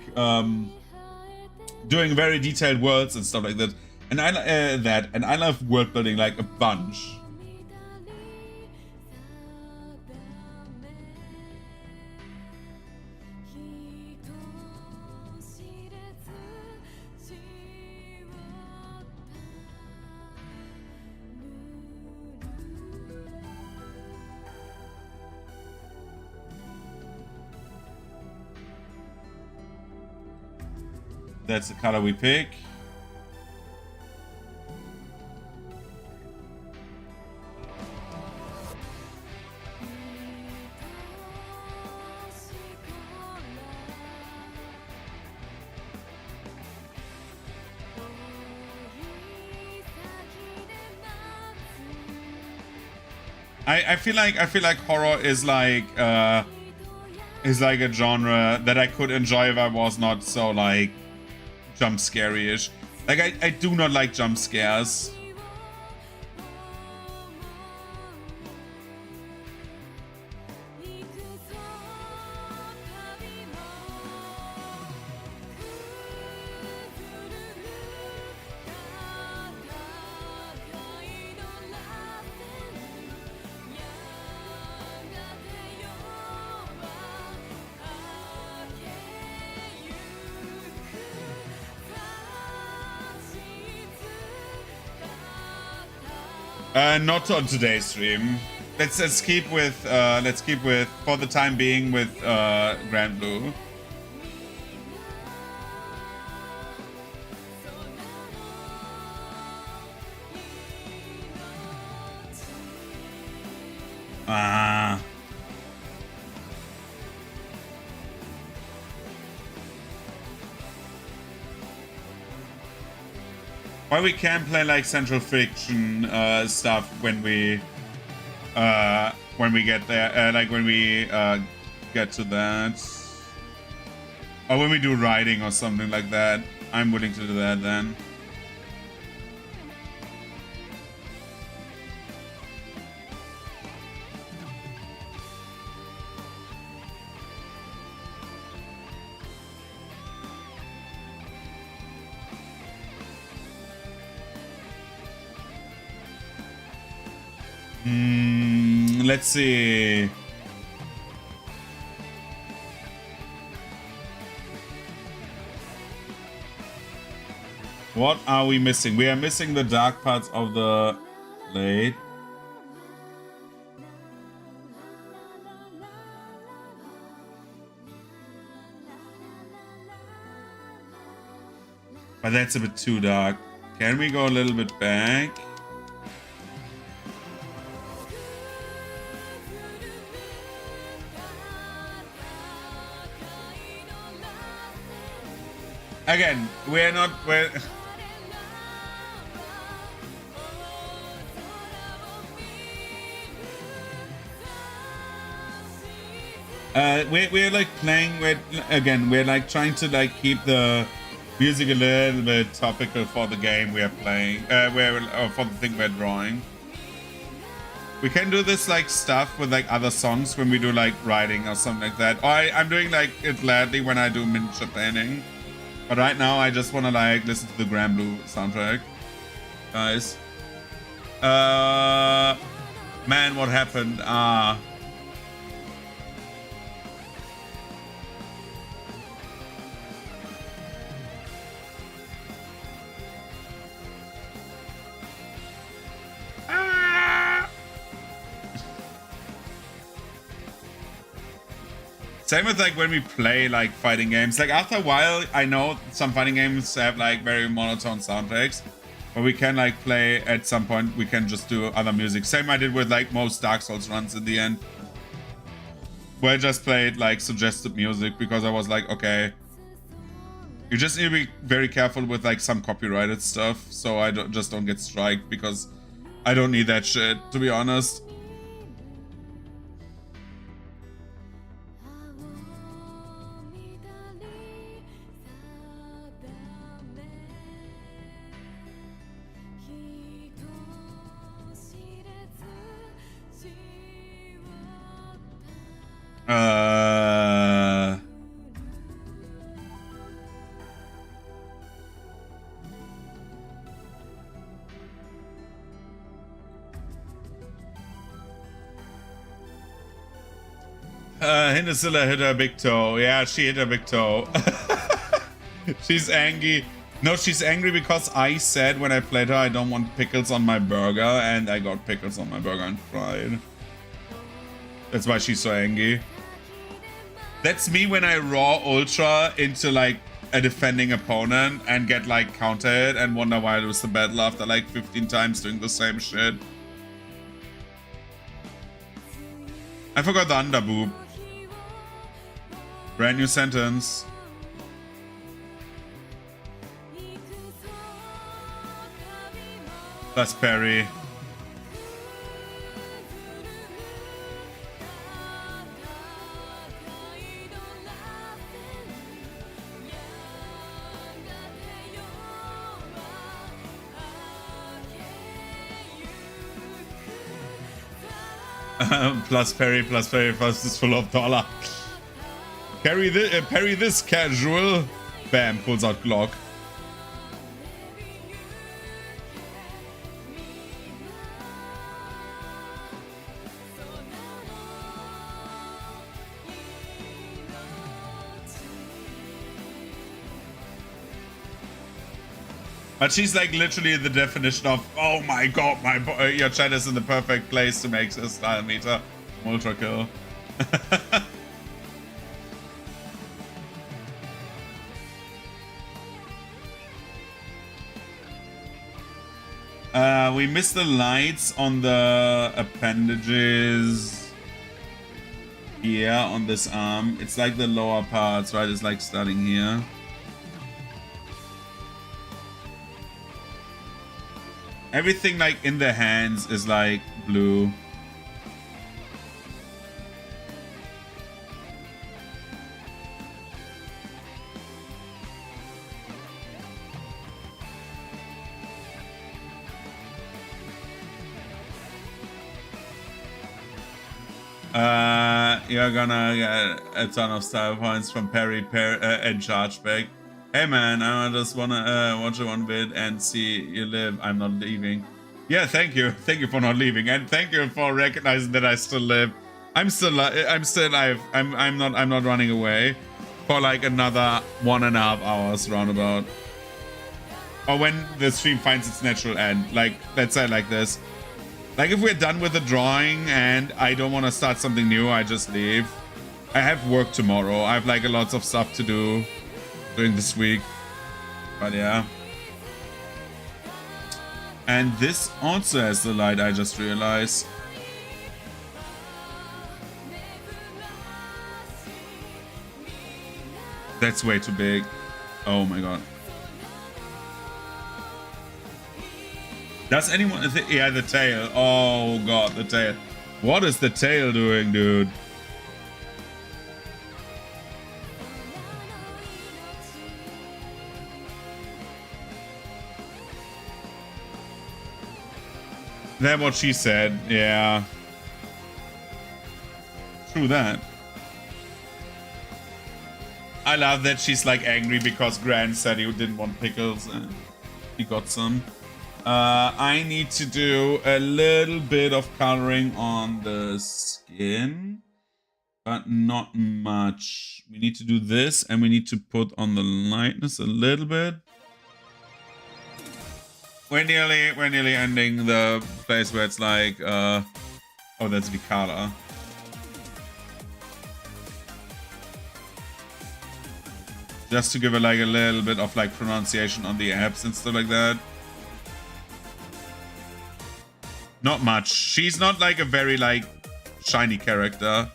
doing very detailed worlds and stuff like that. And I love world building like a bunch. That's the color we pick. I feel like horror is like a genre that I could enjoy if I was not so like jump scary-ish. Like I do not like jump scares. Not on today's stream. Let's keep with for the time being with Granblue. Ah. Well, we can play like Central Fiction stuff when we get there, like when we get to that, or when we do riding or something like that. I'm willing to do that then. Let's see. What are we missing? We are missing the dark parts of the blade. But that's a bit too dark. Can we go a little bit back? Again, we're not. We're we're like playing. We're like trying to like keep the music a little bit topical for the game we are playing. For the thing we're drawing. We can do this like stuff with like other songs when we do like writing or something like that. Or I'm doing like it gladly when I do miniature painting. But right now, I just want to like listen to the Granblue soundtrack, guys. Man, what happened? Same with like when we play like fighting games. Like after a while, I know some fighting games have like very monotone soundtracks, but we can like play at some point. We can just do other music. Same I did with like most Dark Souls runs in the end, where I just played like suggested music because I was like, okay, you just need to be very careful with like some copyrighted stuff, so I don't get striked because I don't need that shit, to be honest. Hindesilla hit her big toe. Yeah, she hit her big toe. She's angry. No, she's angry because I said when I played her I don't want pickles on my burger, and I got pickles on my burger and cried. That's why she's so angry. That's me when I raw ultra into like a defending opponent and get like countered and wonder why I lose the battle after like 15 times doing the same shit. I forgot the underboob. Brand new sentence. Plus parry. Plus parry first is full of dollar. Parry this casual. Bam, pulls out Glock. But she's like literally the definition of, oh my god, your chat is in the perfect place to make a style meter. Ultra kill. We missed the lights on the appendages here on this arm. It's like the lower parts, right? It's like starting here. Everything like in the hands is like blue. You're gonna get a ton of style points from Perry and Chargeback. Hey man, I just wanna watch one bit and see you live. I'm not leaving. Yeah, thank you for not leaving, and thank you for recognizing that I still live. I'm still alive. I'm not running away for like another 1.5 hours roundabout, or when the stream finds its natural end. Like, let's say like this. Like, if we're done with the drawing and I don't want to start something new, I just leave. I have work tomorrow. I have like lots of stuff to do during this week. But yeah. And this also has the light, I just realized. That's way too big. Oh my god. Does anyone... Yeah, the tail. Oh god, the tail. What is the tail doing, dude? That's what she said. Yeah. True that. I love that she's like angry because Grant said he didn't want pickles and he got some. I need to do a little bit of coloring on the skin, but not much. We need to do this, and we need to put on the lightness a little bit. We're nearly ending the place where it's like, oh, that's Vicala. Just to give it like a little bit of like pronunciation on the apps and stuff like that. Not much. She's not like a very like shiny character.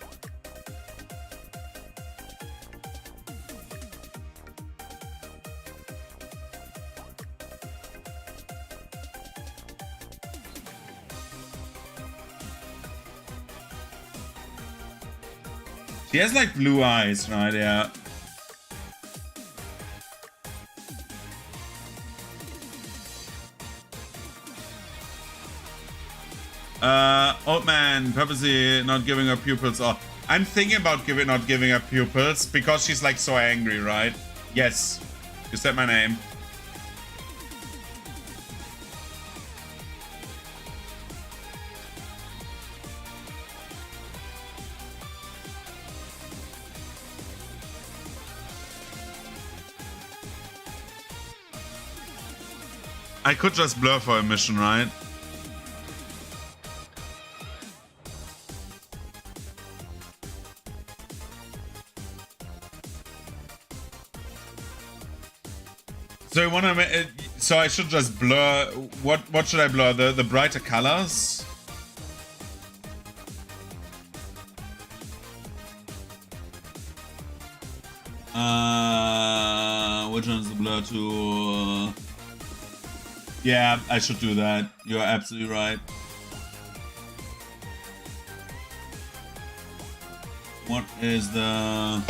She has like blue eyes, right? Yeah. Old man purposely not giving her pupils. Or I'm thinking about not giving her pupils because she's like so angry, right? Yes, you said my name. I could just blur for a mission, right? So you wanna? So I should just blur. What should I blur? The brighter colors. Which one's the blur to? Yeah, I should do that. You're absolutely right. What is the?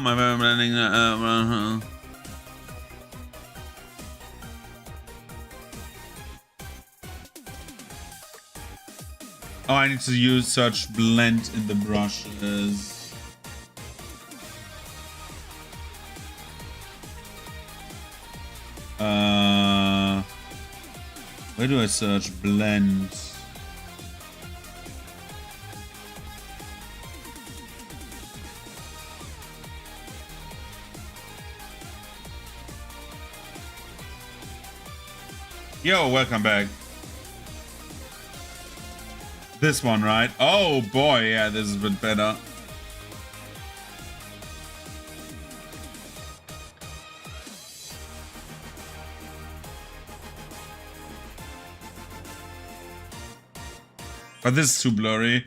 My blending. Oh, I need to use search blend in the brushes. Where do I search blend? Yo, welcome back. This one, right? Oh boy, yeah, this is a bit better. But this is too blurry.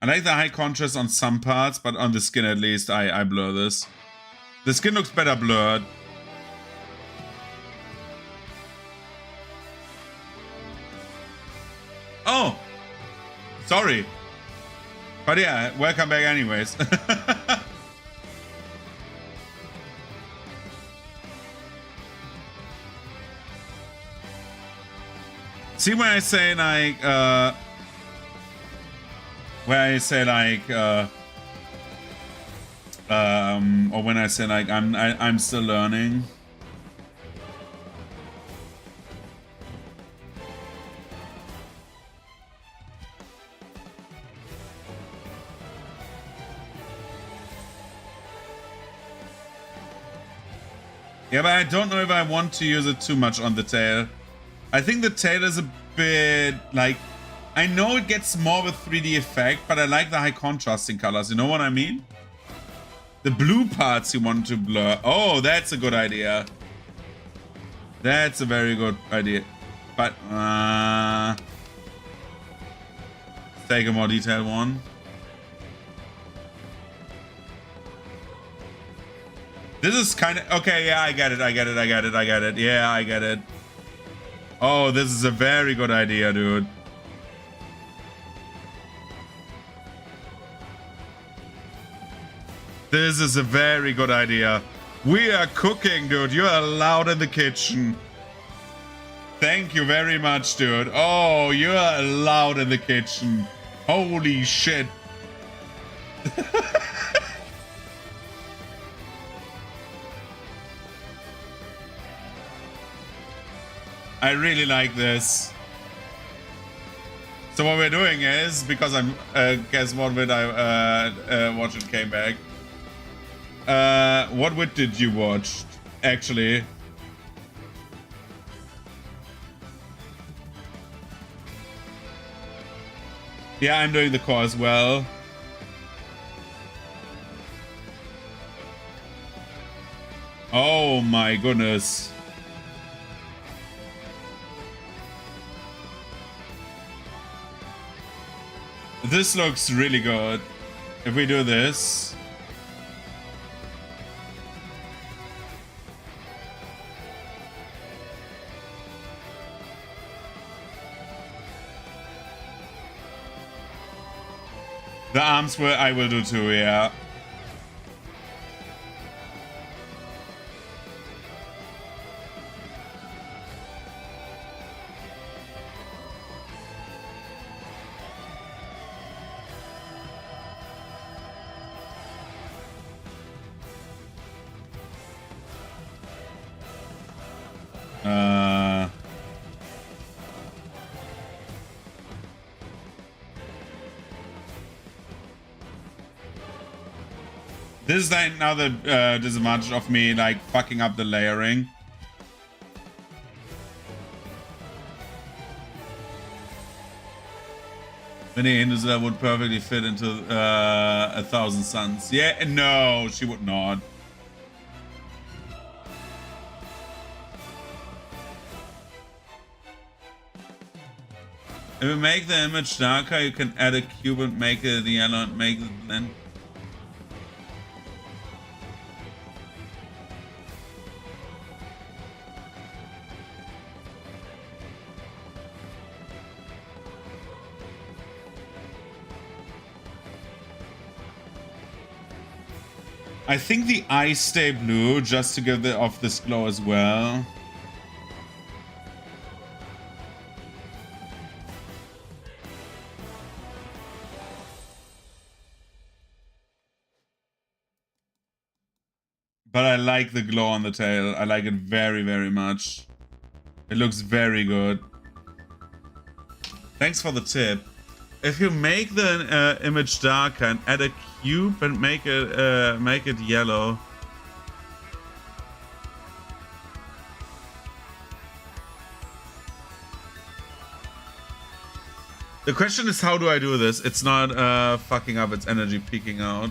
I like the high contrast on some parts, but on the skin at least, I blur this. The skin looks better blurred. Oh! Sorry. But yeah, welcome back anyways. See when I say like, or when I say like, I'm still learning. Yeah, but I don't know if I want to use it too much on the tail. I think the tail is a bit like, I know it gets more of a 3D effect, but I like the high contrasting colors. You know what I mean? The blue parts you want to blur. Oh, that's a good idea. That's a very good idea. But let's take a more detailed one. This is kind of okay. Yeah, I get it. Yeah, I get it. Oh, this is a very good idea, dude. This is a very good idea. We are cooking, dude. You are allowed in the kitchen. Thank you very much, dude. Oh, you are allowed in the kitchen. Holy shit. I really like this. So what we're doing is, because I'm, guess what vid I watched and came back. What vid did you watch, actually? Yeah, I'm doing the core as well. Oh my goodness. This looks really good. If we do this. The arms I will do too, yeah. This is like now the disadvantage of me like fucking up the layering. Many Hindus that would perfectly fit into 1,000 Suns. Yeah, no, she would not. If you make the image darker, you can add a cube and make it the yellow and make it blend. I think the eyes stay blue just to give off this glow as well. But I like the glow on the tail. I like it very, very much. It looks very good. Thanks for the tip. If you make the image darker and add a cube and make it yellow. The question is, how do I do this? It's not fucking up its energy peeking out.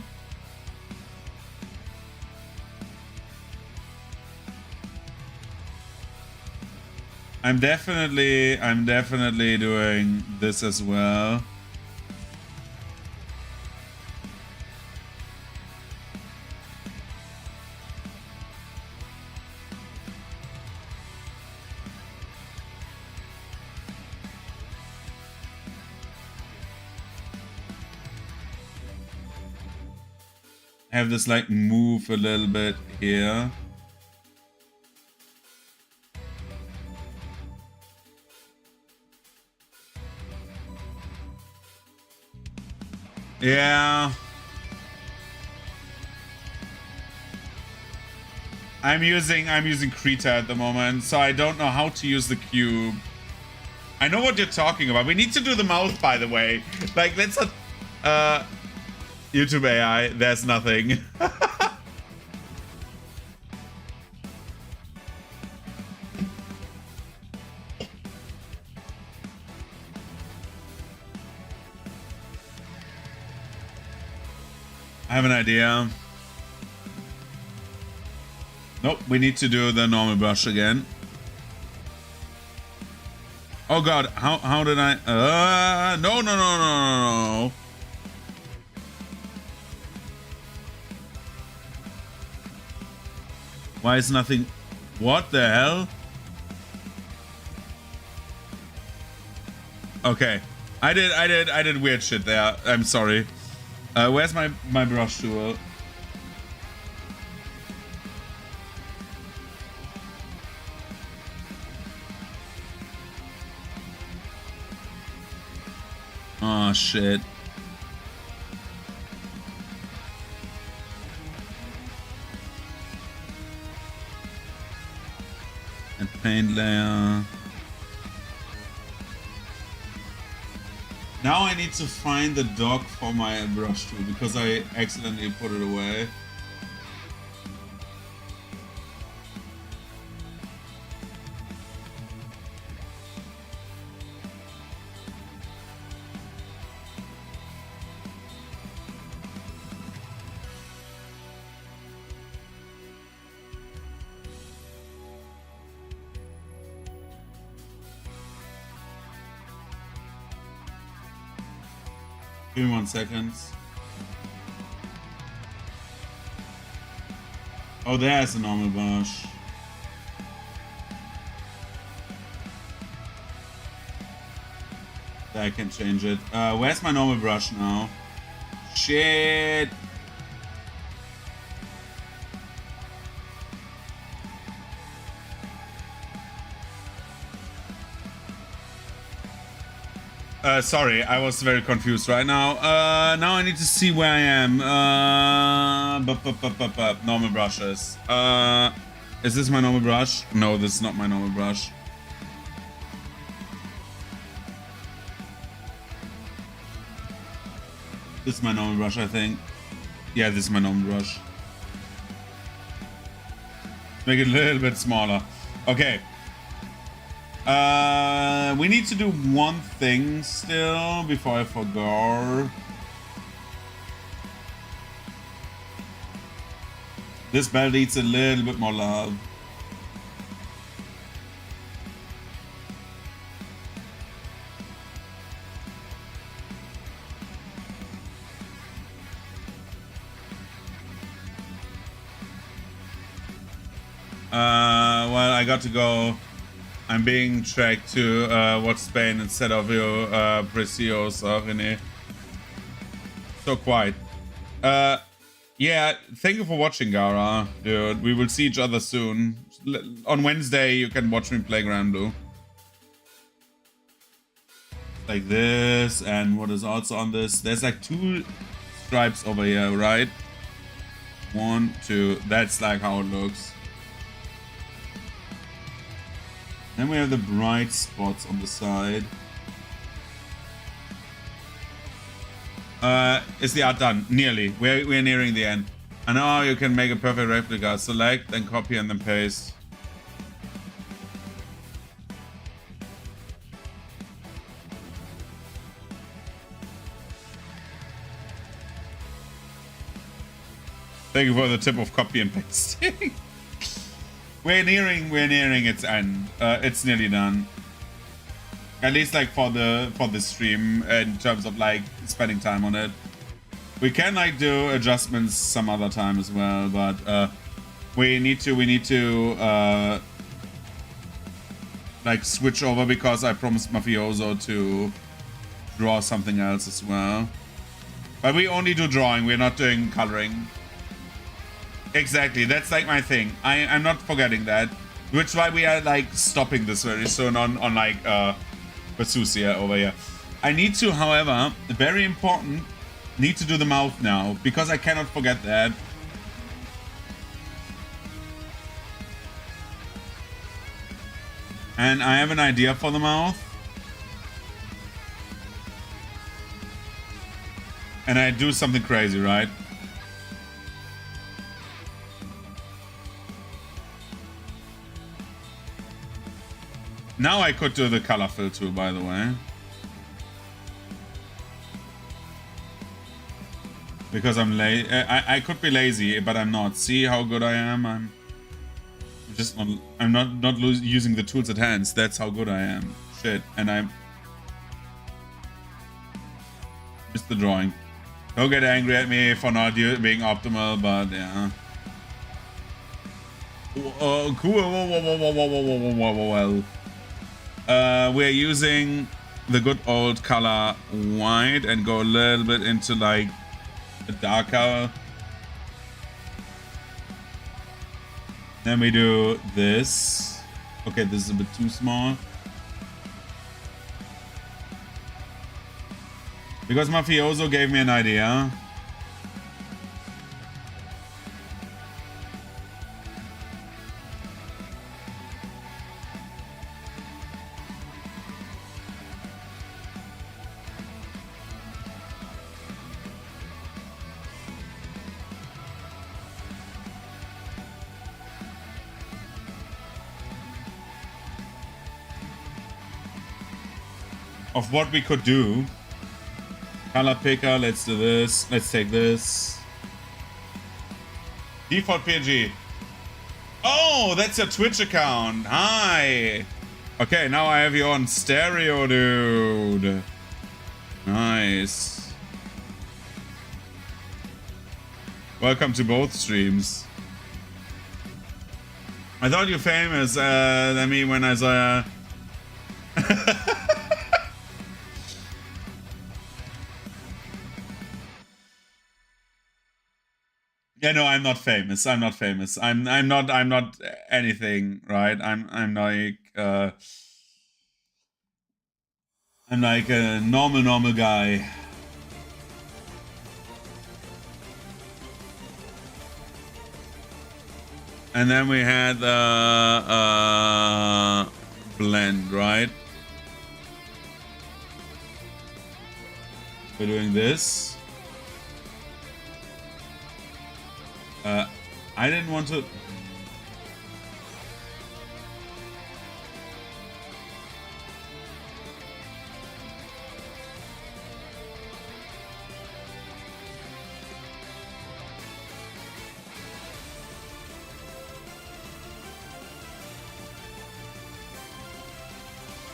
I'm definitely doing this as well. Have this like move a little bit here. Yeah. I'm using Krita at the moment, so I don't know how to use the cube. I know what you're talking about. We need to do the mouth, by the way. Like, let's not YouTube AI, there's nothing. I have an idea. Nope, we need to do the normal brush again. Oh god, how did I... No. Why is nothing... What the hell? Okay. I did weird shit there. I'm sorry. Where's my brush tool? Oh shit. And paint layer. Now I need to find the dog for my brush tool because I accidentally put it away. Give me 1 second. Oh, there's a normal brush. I can change it. Where's my normal brush now? Shit! Sorry, I was very confused right now. Now I need to see where I am. Normal brushes. Is this my normal brush? No, this is not my normal brush. This is my normal brush, I think. Yeah, this is my normal brush. Make it a little bit smaller. Okay. We need to do one thing still before I forget. This belt needs a little bit more love. Well, I got to go. I'm being tracked to watch Spain instead of you, Precious, René. So quiet. Yeah, thank you for watching, Gara. Dude, we will see each other soon. On Wednesday, you can watch me play Granblue. Like this, and what is also on this? There's like 2 stripes over here, right? 1, 2. That's like how it looks. Then we have the bright spots on the side. Is the art done? Nearly. We're nearing the end. And now you can make a perfect replica. Select, then copy, and then paste. Thank you for the tip of copy and pasting. we're nearing its end. It's nearly done. At least like for the stream in terms of like spending time on it. We can like do adjustments some other time as well, but we need to like switch over because I promised Mafioso to draw something else as well. But we only do drawing, we're not doing coloring. Exactly, that's like my thing. I'm not forgetting that. Which is why we are like stopping this very soon on like Versusia over here. I need to, however, very important, need to do the mouth now because I cannot forget that. And I have an idea for the mouth. And I do something crazy, right? Now I could do the color fill too, by the way. Because I'm lazy. I could be lazy, but I'm not. See how good I am? I'm just not. I'm not using the tools at hand. That's how good I am. Shit. And I'm. Missed the drawing. Don't get angry at me for not being optimal, but yeah. Oh, cool. Well. We're using the good old color white and go a little bit into like a darker. Then we do this. Okay, this is a bit too small. Because Mafioso gave me an idea. Of what we could do. Color picker, let's do this. Let's take this. Default PNG. Oh, that's your Twitch account. Hi. Okay, now I have you on stereo, dude. Nice. Welcome to both streams. I thought you famous than me when I saw Yeah, no, I'm not famous. I'm not famous. I'm not anything, right? I'm like a normal guy. And then we had blend, right? We're doing this. I didn't want to.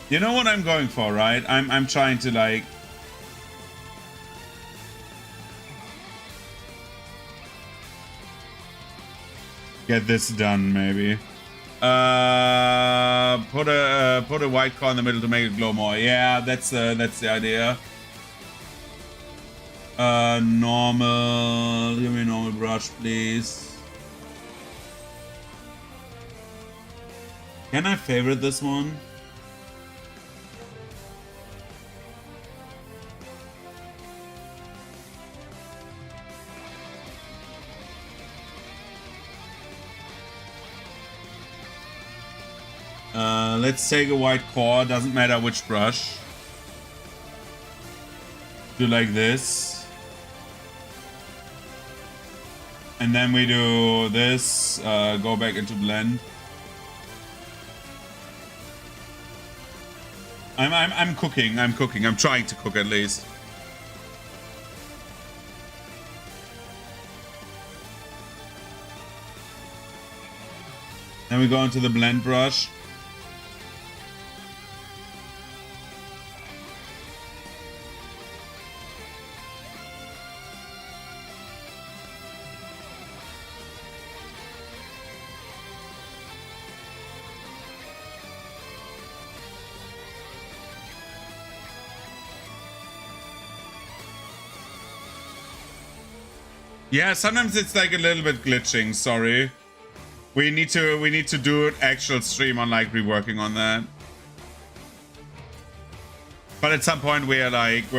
You know what I'm going for, right? I'm trying to like get this done, maybe. Put a white core in the middle to make it glow more. Yeah, that's the idea. Normal. Give me a normal brush, please. Can I favorite this one? Let's take a white core, doesn't matter which brush. Do like this. And then we do this, go back into blend. I'm cooking, I'm trying to cook at least. Then we go into the blend brush. Yeah, sometimes it's like a little bit glitching, sorry. We need to do an actual stream on like reworking on that. But at some point we're like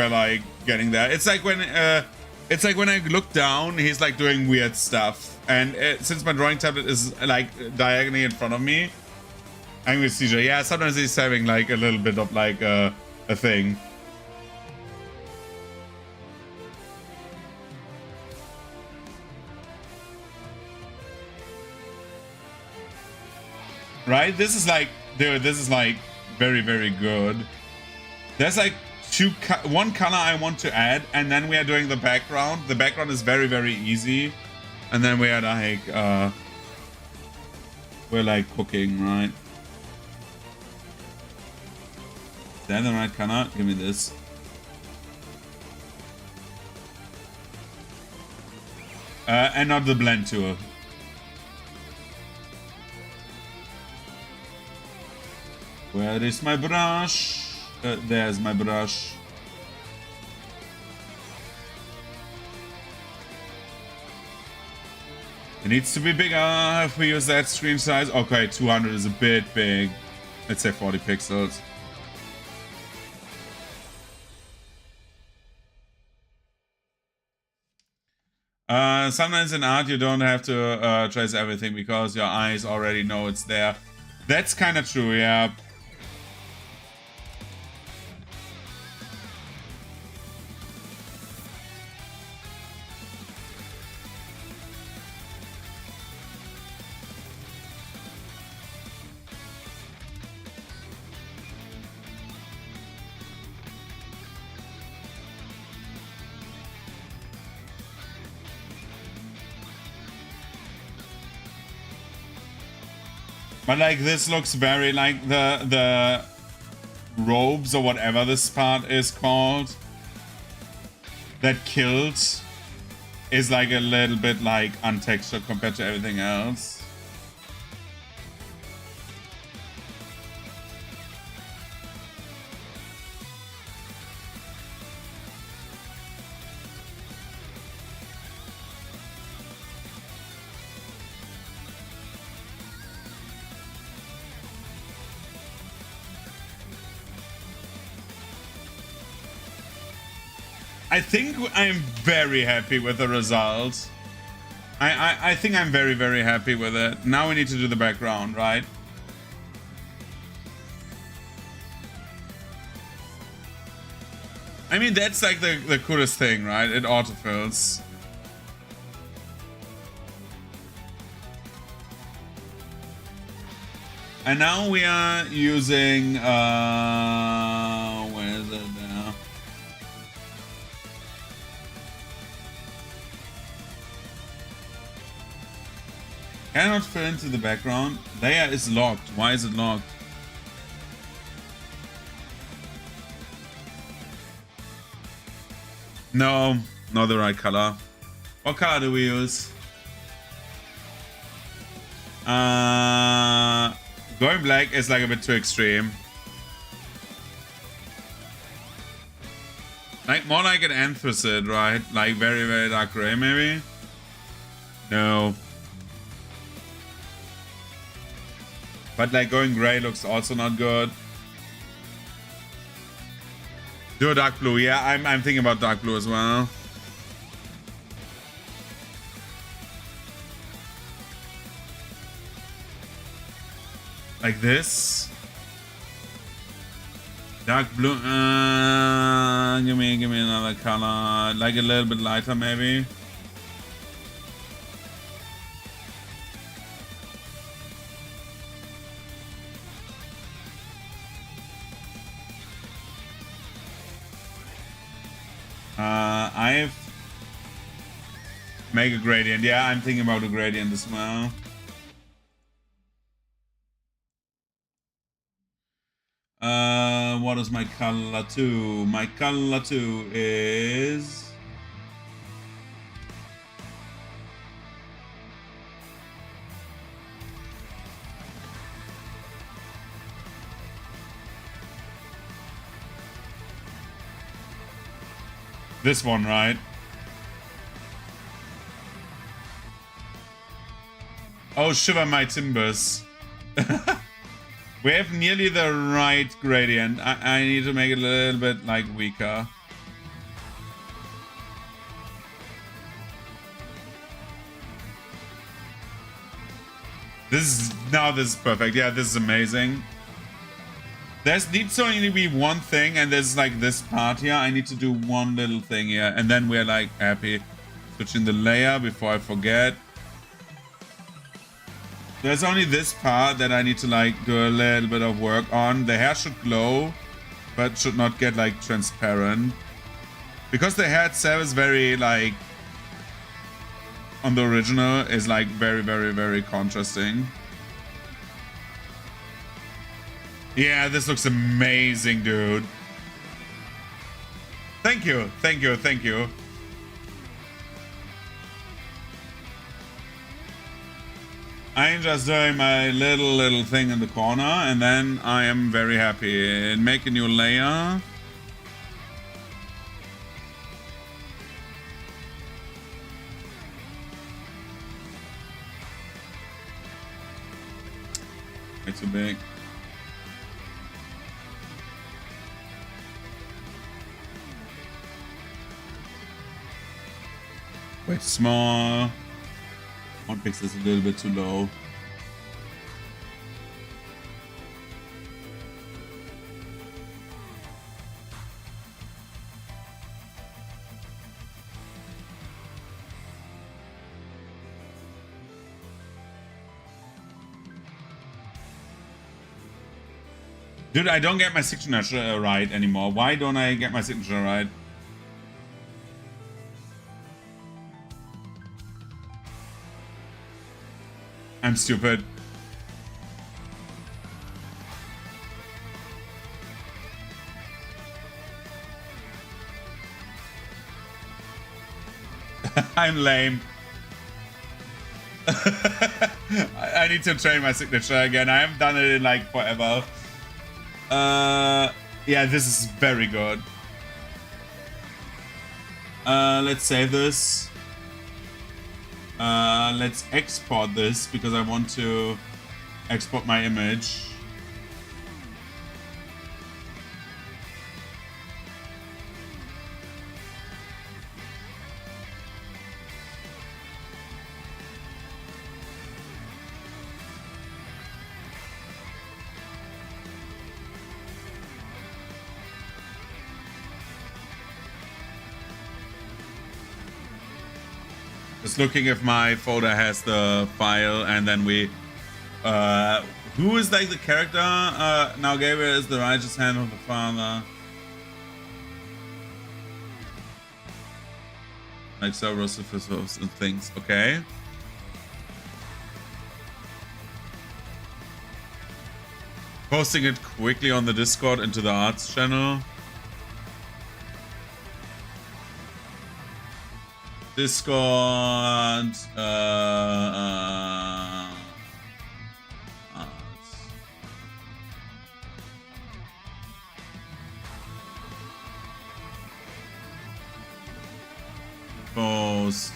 getting there. It's like when I look down, he's like doing weird stuff. And since my drawing tablet is like diagonally in front of me, I'm with CJ. Yeah, sometimes he's having like a little bit of like a thing. Right? This is like, dude, this is like very, very good. There's like one color I want to add, and then we are doing the background. The background is very, very easy. And then we are like, we're like cooking, right? Is that the right color? Give me this. And not the blend tool. Where is my brush? There's my brush. It needs to be bigger if we use that screen size. Okay, 200 is a bit big. Let's say 40 pixels. Sometimes in art you don't have to trace everything because your eyes already know it's there. That's kind of true, yeah. But like this looks very like the robes or whatever this part is called that killed is like a little bit like untextured compared to everything else. I think I'm very happy with the result. I think I'm very, very happy with it. Now we need to do the background, right? I mean, that's like the coolest thing, right? It autofills. And now we are using, where is it now? Cannot fill into the background. Layer is locked. Why is it locked? No, not the right color. What color do we use? Going black is like a bit too extreme. Like more like an anthracite, right? Like very, very dark gray, maybe? No. But like going gray looks also not good. Do a dark blue. Yeah, I'm thinking about dark blue as well. Like this. Dark blue. Give me another color. Like a little bit lighter, maybe. I've make a gradient. Yeah, I'm thinking about a gradient as well. What is my color 2? My color 2 is this one, right? Oh, shiver my timbers. We have nearly the right gradient. I need to make it a little bit like weaker. This is perfect. Yeah, this is amazing. Needs to only be one thing, and there's like this part here. I need to do one little thing here, and then we're like happy. Switching the layer before I forget. There's only this part that I need to like do a little bit of work on. The hair should glow, but should not get like transparent. Because the hair itself is very like, on the original, is like very, very, very contrasting. Yeah, this looks amazing, dude. Thank you, thank you, thank you. I'm just doing my little thing in the corner, and then I am very happy. And make a new layer. Way too big. Way too small. One pixel is a little bit too low. Dude, I don't get my signature right anymore. Why don't I get my signature right? I'm stupid. I'm lame. I need to train my signature again. I haven't done it in like forever. Yeah, this is very good. Let's save this. Let's export this because I want to export my image. Just looking if my folder has the file, and then we who is like the character? Now Gabriel is the righteous hand of the Father. Like several and things. Okay. Posting it quickly on the Discord into the arts channel. Discord. most.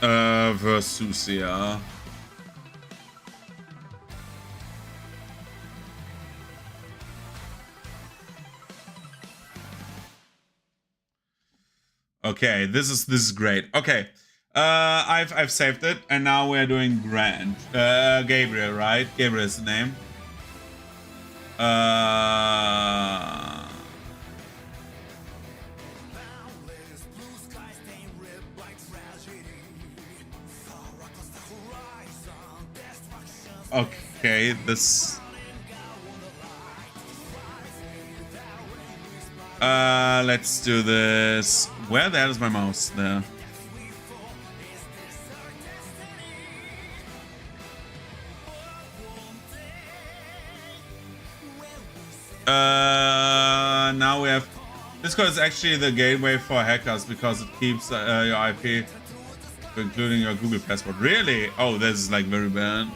Versusia. Okay, this is great. Okay, I've saved it, and now we're doing Gabriel, right? Gabriel is the name. Okay, this. Let's do this. Where the hell is my mouse? There. Now we have. Discord is actually the gateway for hackers because it keeps your IP, including your Google passport. Really? Oh, this is like very bad.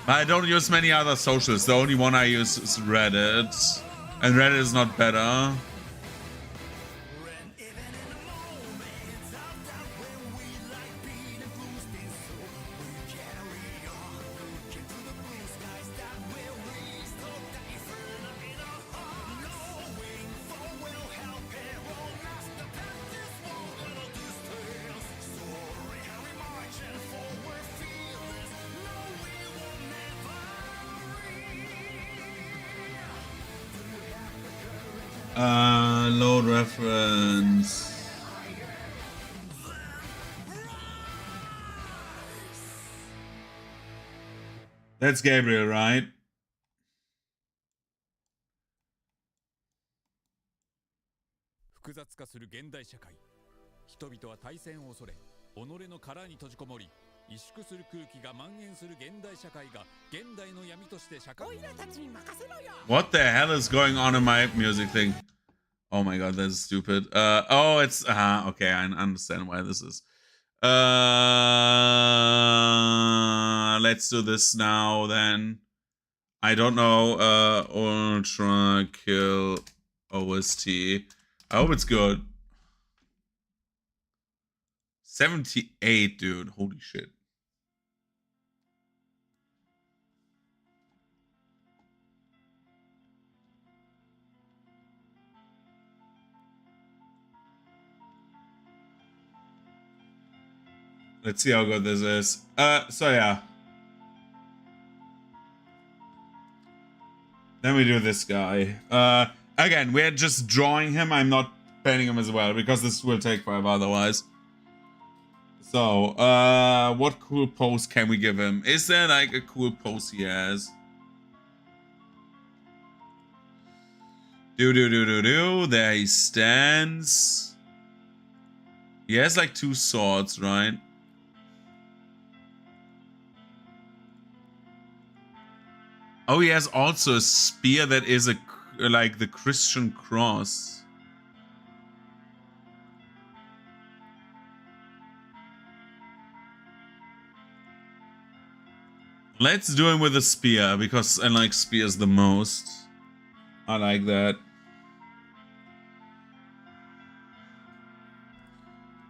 I don't use many other socials. The only one I use is Reddit. And Reddit is not better. Load reference. That's Gabriel, right? What the hell is going on in my music thing? Oh my god, that's stupid. Oh, it's okay, I understand why this is. Let's do this now then. I don't know. Ultra Kill OST. I hope it's good. 78, dude. Holy shit. Let's see how good this is. So yeah. Then we do this guy. Again, we're just drawing him. I'm not painting him as well because this will take forever otherwise. So, what cool pose can we give him? Is there like a cool pose he has? There he stands. He has like 2 swords, right? Oh, he has also a spear that is like the Christian cross. Let's do him with a spear because I like spears the most. I like that.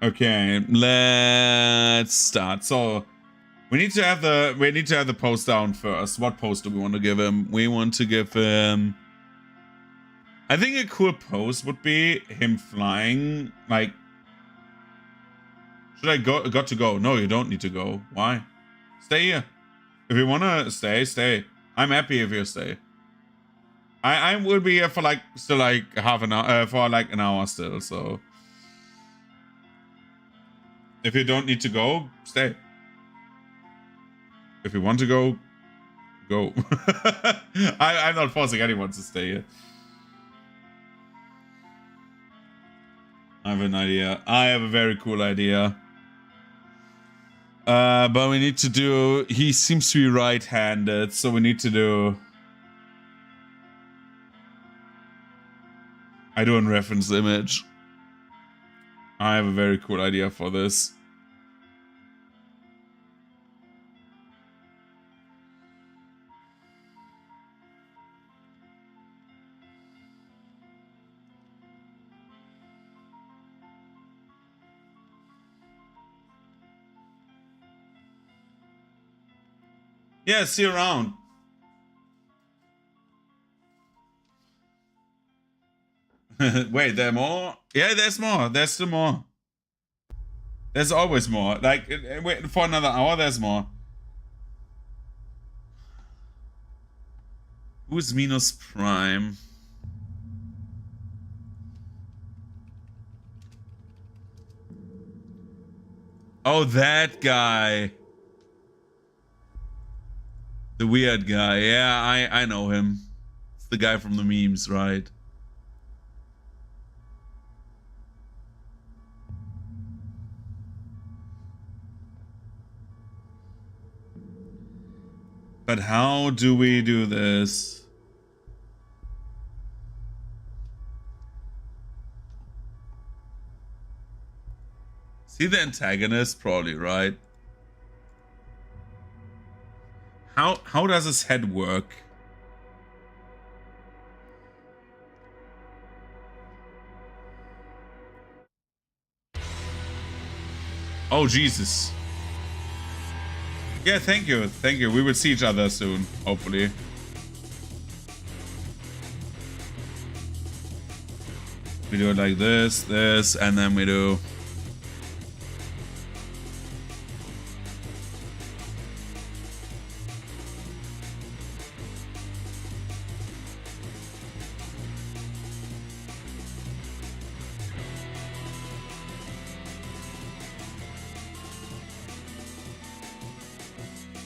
Okay, let's start. So we need to have the pose down first. What pose do we want to give him? We want to give him. I think a cool pose would be him flying. Like, should I got to go? No, you don't need to go. Why? Stay here. If you wanna stay, stay. I'm happy if you stay. I will be here for like still like half an hour, for like an hour still. So if you don't need to go, stay. If you want to go, go. I'm not forcing anyone to stay here. I have an idea. I have a very cool idea. But we need to do... He seems to be right-handed, so we need to do... I do a reference image. I have a very cool idea for this. Yeah, see you around. Wait, there are more? Yeah, there's more. There's still more. There's always more. Like, wait for another hour, there's more. Who's Minus Prime? Oh, that guy. The weird guy. Yeah, I know him. It's the guy from the memes, right? But how do we do this? See the antagonist? Probably, right? How does his head work? Oh, Jesus. Yeah, thank you. Thank you. We will see each other soon, hopefully. We do it like this, this, and then we do...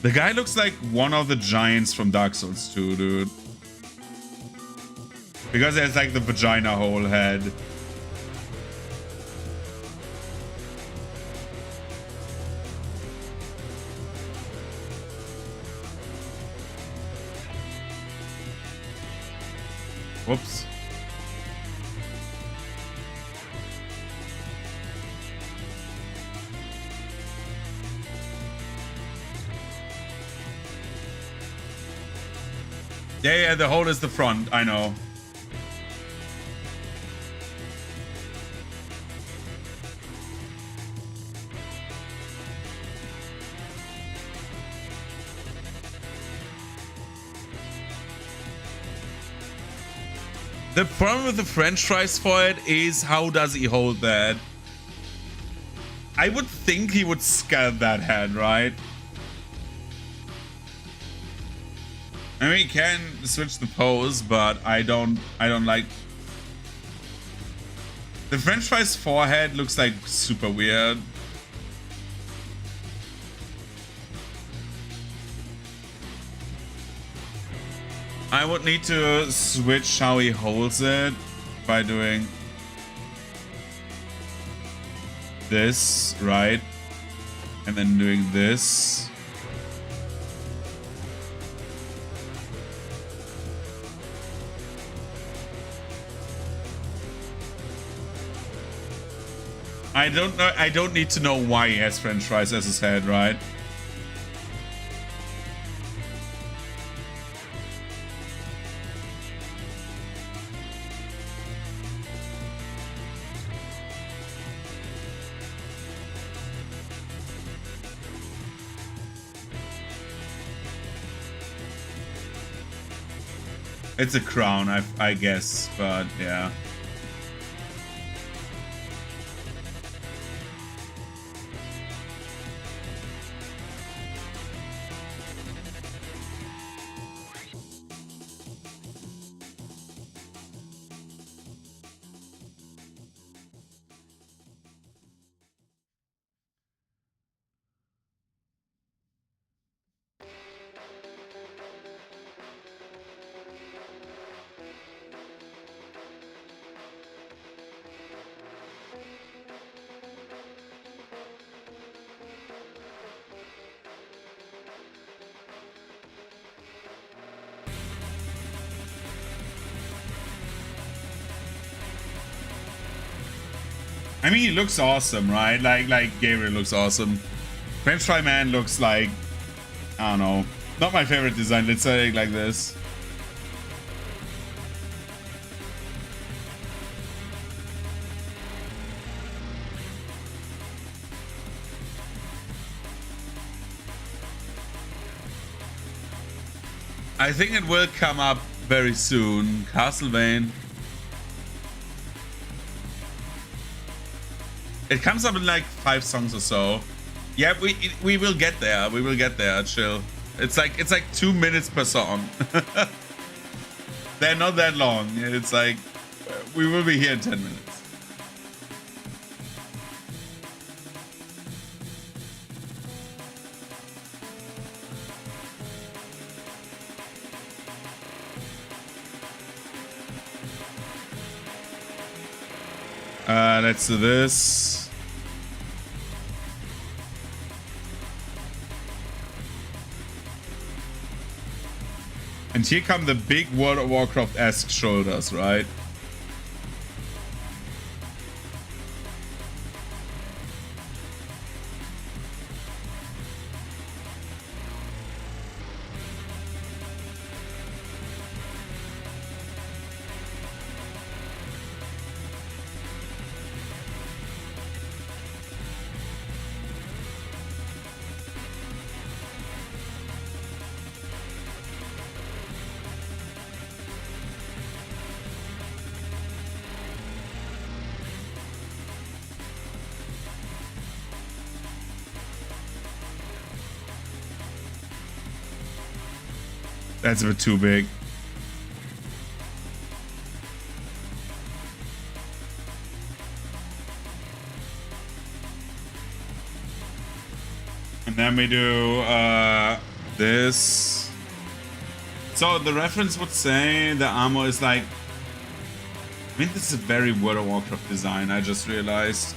The guy looks like one of the giants from Dark Souls 2, dude. Because there's like the vagina hole head. Whoops. Yeah, the hole is the front, I know. The problem with the French fries for it is how does he hold that? I would think he would scalp that head, right? I mean, he can switch the pose, but I don't like... The French fries forehead looks like super weird. I would need to switch how he holds it by doing this, right? And then doing this. I don't know. I don't need to know why he has French fries as his head, right? It's a crown, I guess, but yeah. I mean, he looks awesome, right? Like Gabriel looks awesome. French Fry Man looks like, I don't know, not my favorite design. Let's say it like this. I think it will come up very soon. Castlevania. It comes up in like 5 songs or so. Yeah, we will get there. We will get there. Chill. It's like 2 minutes per song. They're not that long. It's like we will be here in 10 minutes. Let's do this. And here come the big World of Warcraft-esque shoulders, right? That's a bit too big. And then we do this. So the reference would say the armor is like... I mean, this is a very World of Warcraft design, I just realized.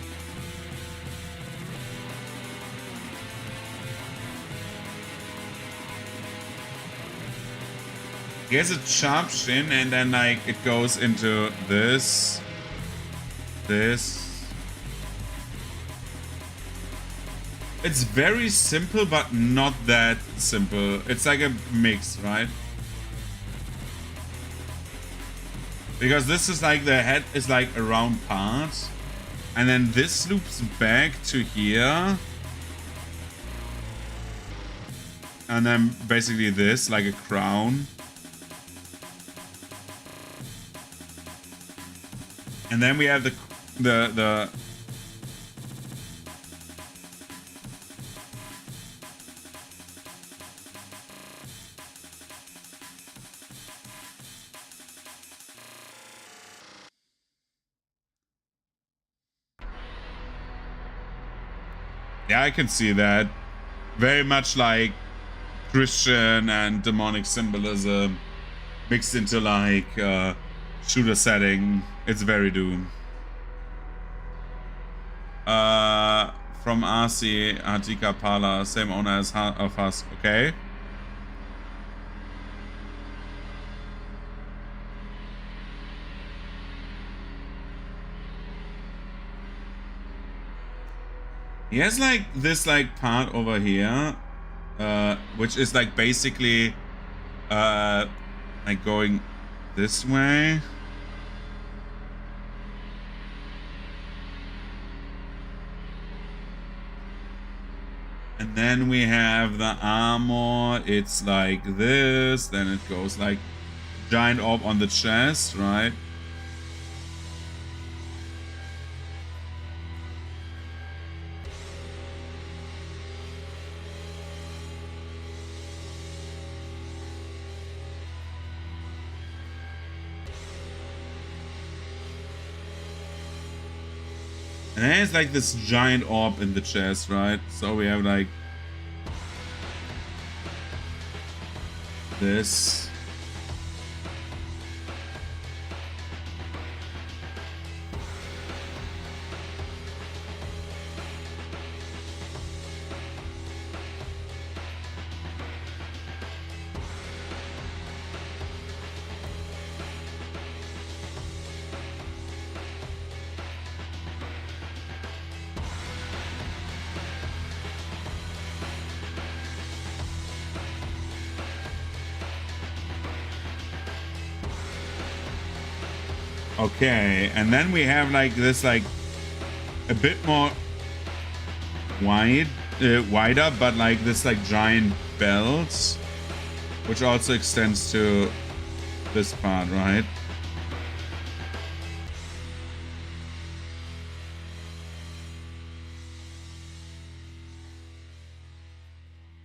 He has a sharp chin, and then like it goes into this. It's very simple, but not that simple. It's like a mix, right? Because this is like the head is like a round part, and then this loops back to here. And then basically this, like a crown. And then we have the yeah, I can see that. Very much like Christian and demonic symbolism mixed into like shooter setting. It's very Doom. From RC Hatika Pala, same owner as of us. Okay. He has like this like part over here, which is like basically like going this way. And then we have the armor. It's like this. Then it goes like giant orb on the chest, right? And then it's like this giant orb in the chest, right? So we have like this. Okay, and then we have like this, like a bit more wider, but like this like giant belt. which also extends to this part, right?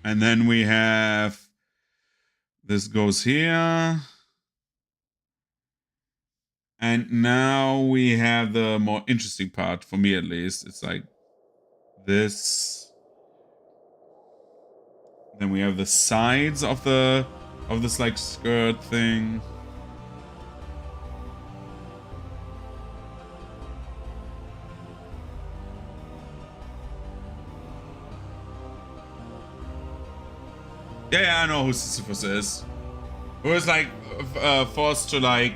And then we have, this goes here. And now we have the more interesting part, for me at least. It's like this. Then we have the sides of this like skirt thing. Yeah, I know who Sisyphus is. Who is like forced to like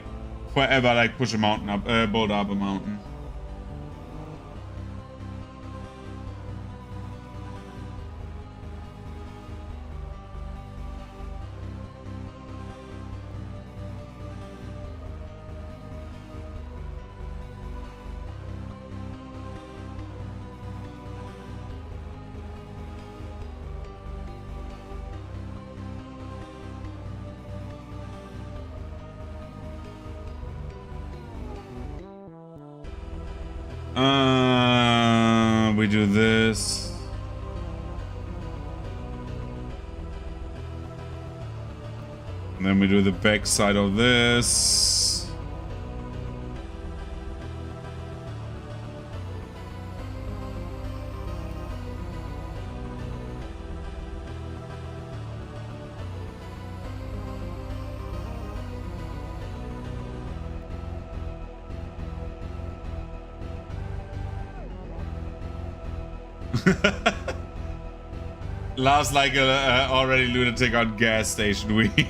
forever like push a mountain up, boulder up a mountain. We do this. And then we do the back side of this. Last like a already lunatic on gas station weed.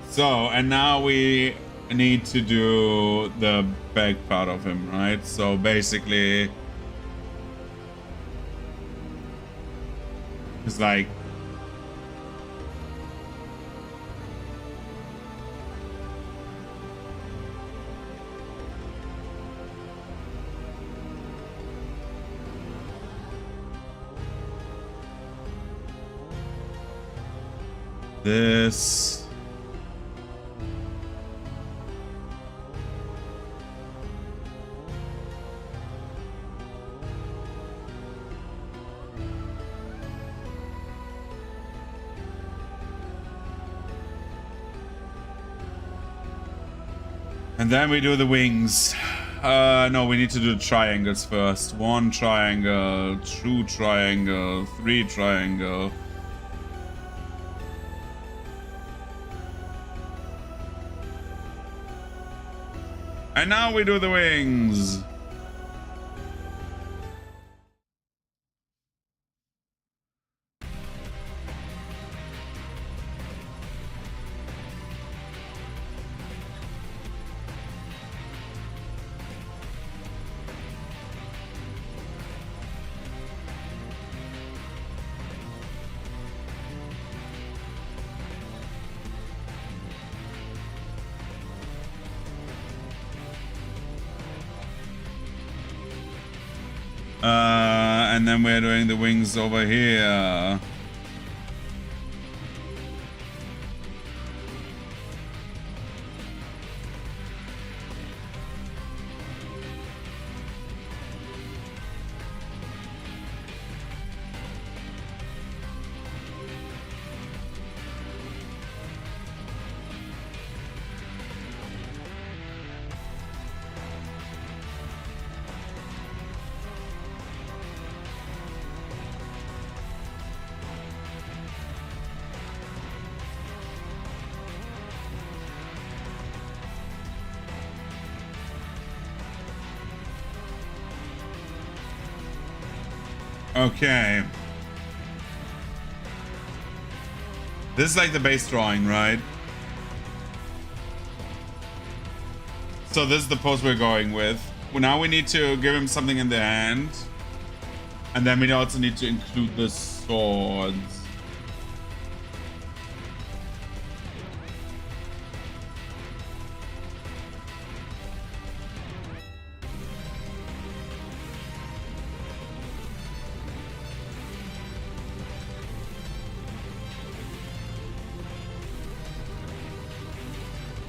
So, and now we need to do the back part of him, right? So basically, it's like, this. And then we do the wings. No, we need to do the triangles first. 1 triangle, 2 triangle, 3 triangle. And now we do the wings. And then we're doing the wings over here. Okay. This is like the base drawing, right? So this is the pose we're going with. Well, now we need to give him something in the hand. And then we also need to include the swords.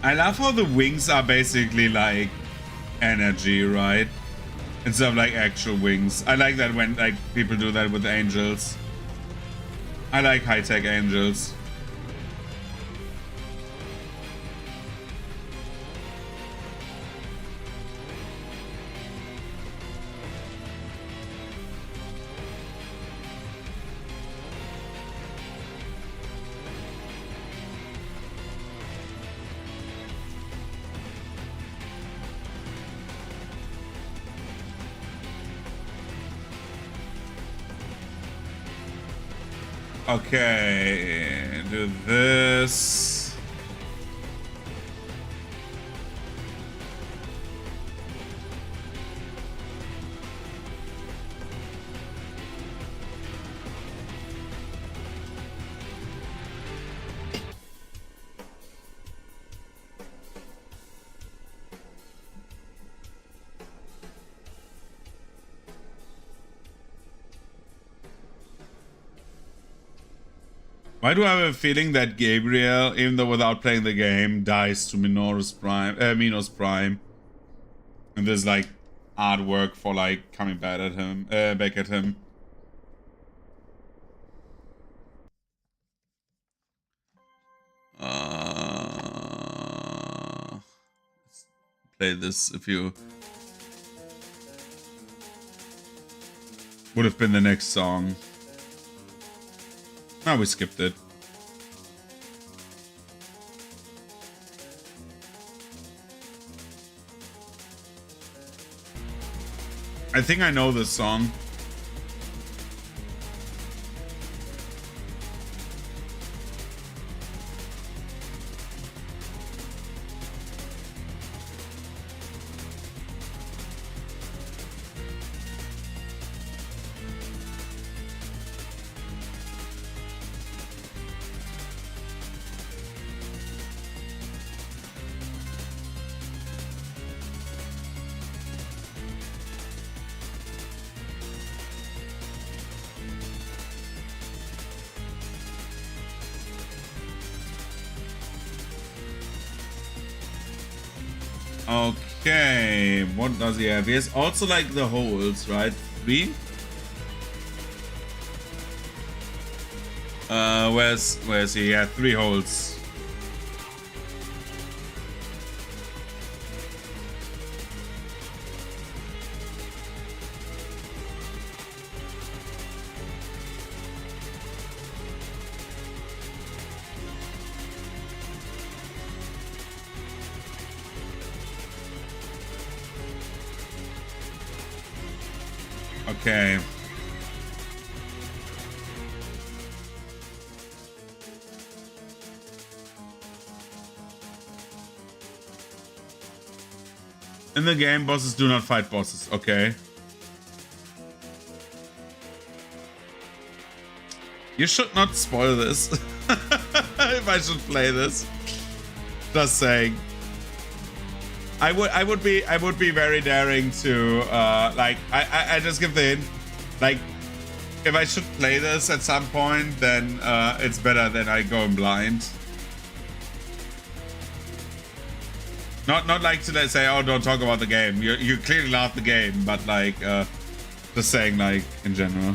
I love how the wings are basically like energy, right? Instead of like actual wings. I like that when like people do that with angels. I like high-tech angels. Okay, do this. Why do I have a feeling that Gabriel, even though without playing the game, dies to Minos Prime? And there's like artwork for like coming back at him. Let's play this if you would have been the next song. No, we skipped it. I think I know this song. Okay, what does he have? He has also like the holes, right? 3? Where's he? Yeah, 3 holes. Okay. In the game, bosses do not fight bosses. Okay. You should not spoil this. If I should play this. Just saying. I would be very daring to like I just give the hint. Like if I should play this at some point, then it's better than I go in blind. Not like to say, oh, don't talk about the game. You clearly love the game, but like just saying, like in general.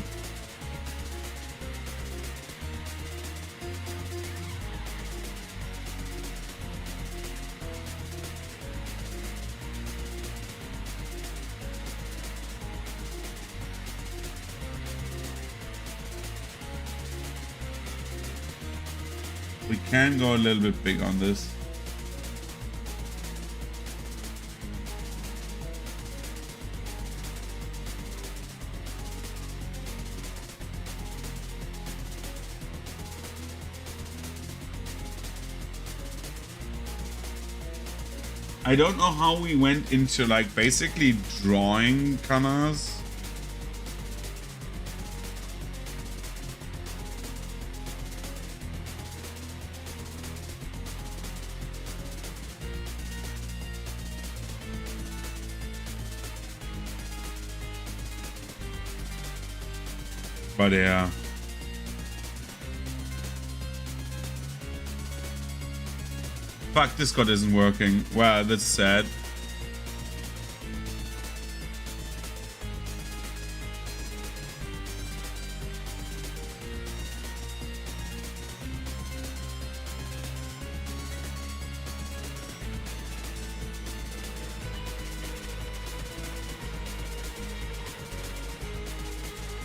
We can go a little bit big on this. I don't know how we went into like basically drawing colors. But yeah. Fuck, Discord isn't working. Well, that's sad.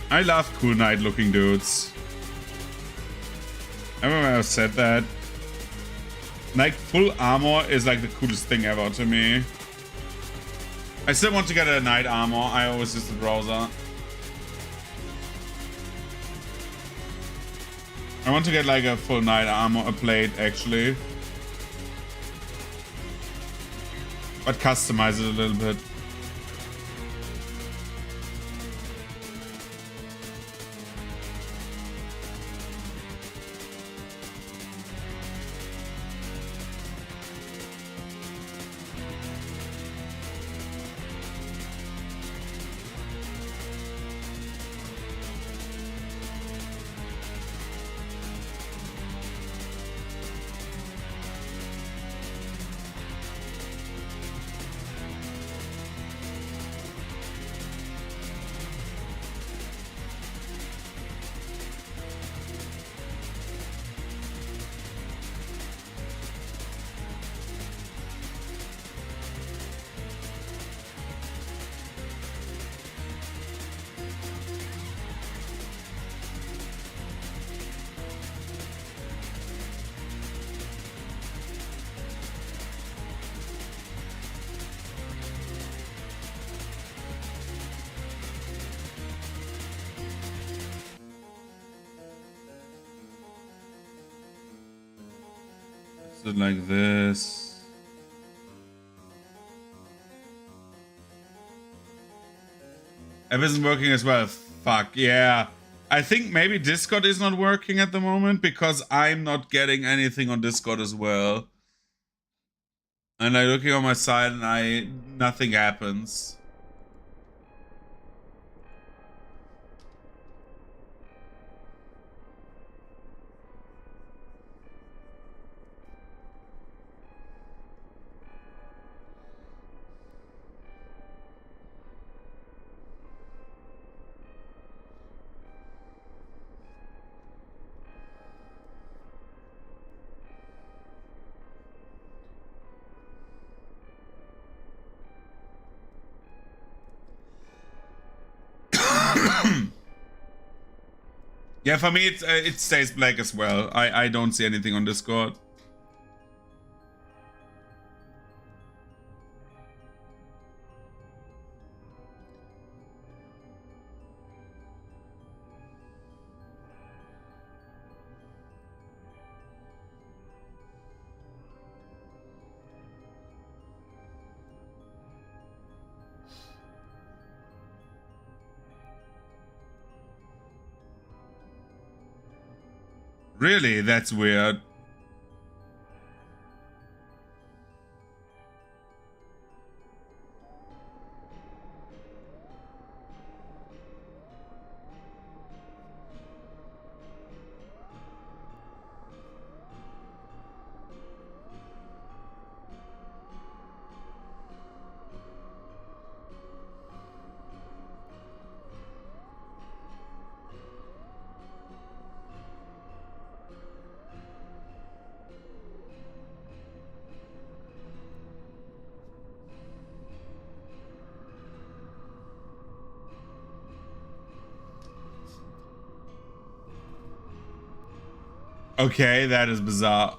I love cool knight looking dudes. I remember I said that. Like, full armor is like the coolest thing ever to me. I still want to get a knight armor. I always use the browser. I want to get like a full knight armor, a plate actually. But customize it a little bit. It like this. App isn't working as well. Fuck, yeah. I think maybe Discord is not working at the moment because I'm not getting anything on Discord as well. And I'm looking on my side and nothing happens. Yeah, for me it stays black as well. I don't see anything on Discord. Really? That's weird. Okay, that is bizarre.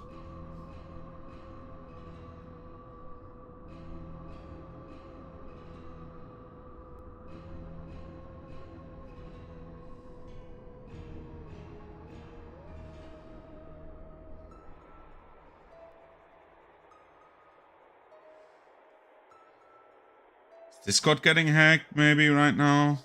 Is Discord getting hacked maybe right now?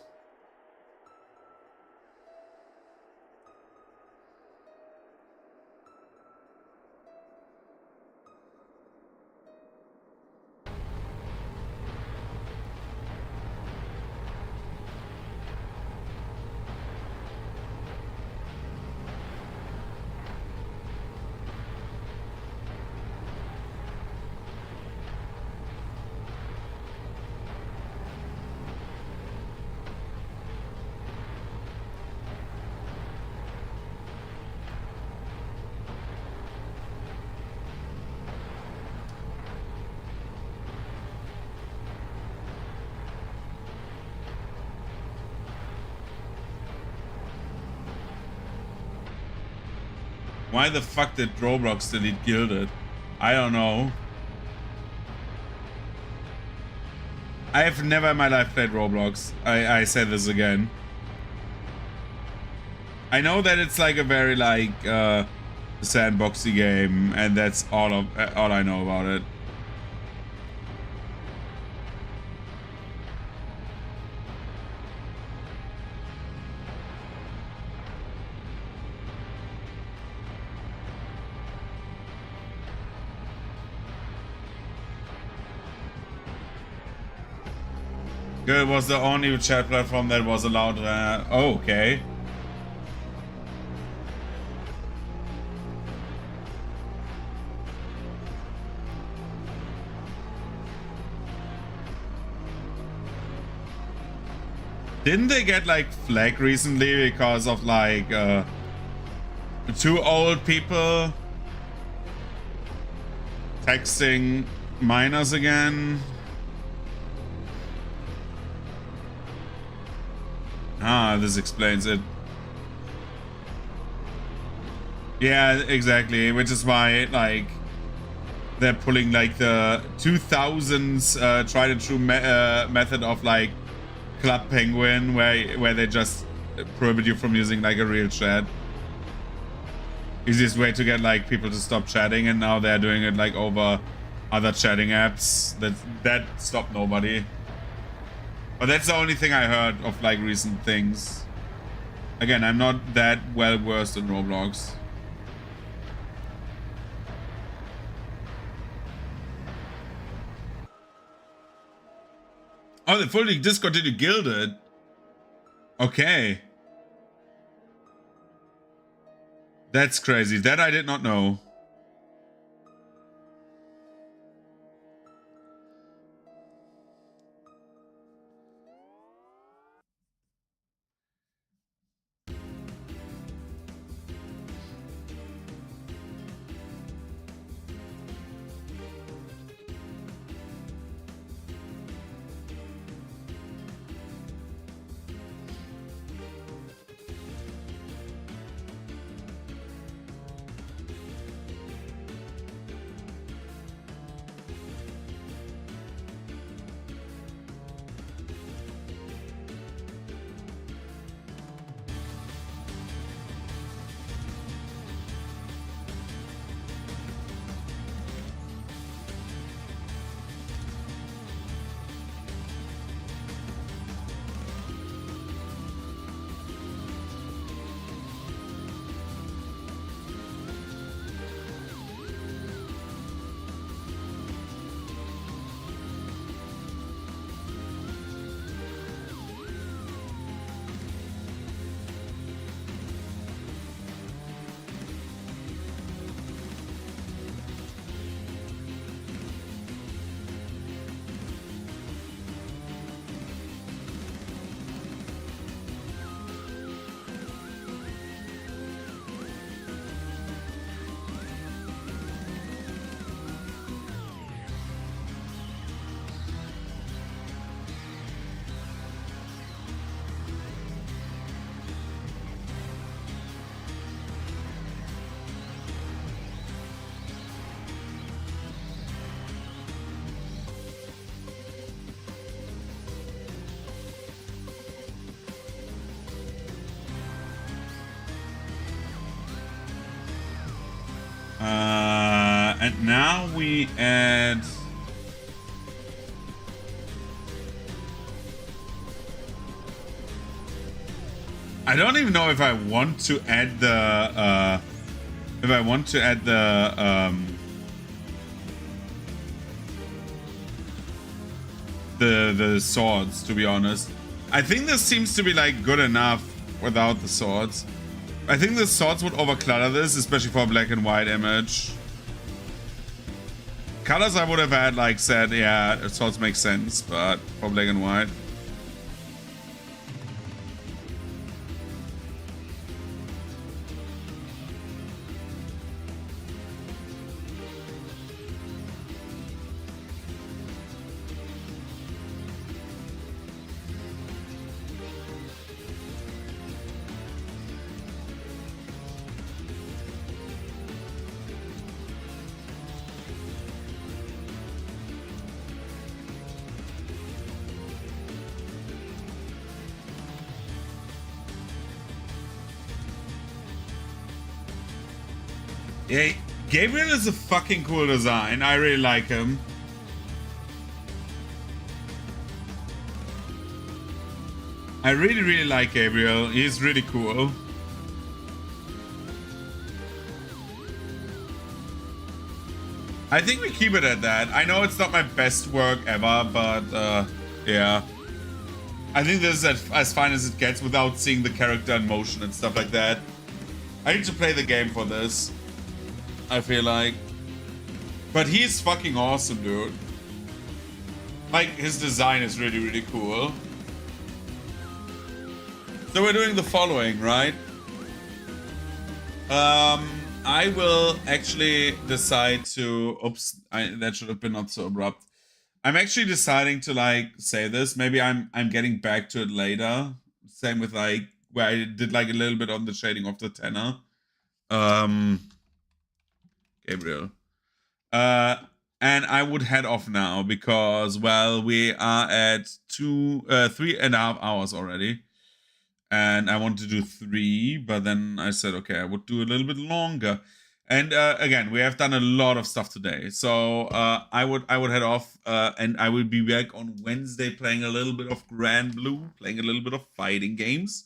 Why the fuck did Roblox delete Gilded? I don't know. I have never in my life played Roblox. I say this again. I know that it's like a very like sandboxy game, and that's all I know about it. It was the only chat platform that was allowed. Oh, okay. Didn't they get like flagged recently because of like 2 old people texting minors again? Ah, this explains it. Yeah, exactly. Which is why, like, they're pulling like the 2000s tried and true method of like Club Penguin, where they just prohibit you from using like a real chat. Easiest way to get like people to stop chatting, and now they're doing it like over other chatting apps. That stopped nobody. But that's the only thing I heard of like recent things. Again, I'm not that well versed in Roblox. Oh, they fully discontinued Gilded. Okay. That's crazy. That I did not know. And now we add. I don't even know if I want to add the the swords, to be honest. I think this seems to be like good enough without the swords. I think the swords would overclutter this, especially for a black and white image. Colors I would have had like said, yeah, swords make sense, but for black and white. Yeah, Gabriel is a fucking cool design. I really like him. I really, really like Gabriel. He's really cool. I think we keep it at that. I know it's not my best work ever, but yeah. I think this is as fine as it gets without seeing the character in motion and stuff like that. I need to play the game for this, I feel like. But he's fucking awesome, dude. Like, his design is really, really cool. So we're doing the following, right? I will actually decide to... Oops, that should have been not so abrupt. I'm actually deciding to, like, say this. Maybe I'm getting back to it later. Same with, like, where I did, like, a little bit on the shading of the tenor. Gabriel. And I would head off now because, well, we are at 3.5 hours already. And I wanted to do 3, but then I said, okay, I would do a little bit longer. And again, we have done a lot of stuff today. So I would head off and I will be back on Wednesday playing a little bit of Granblue, playing a little bit of fighting games.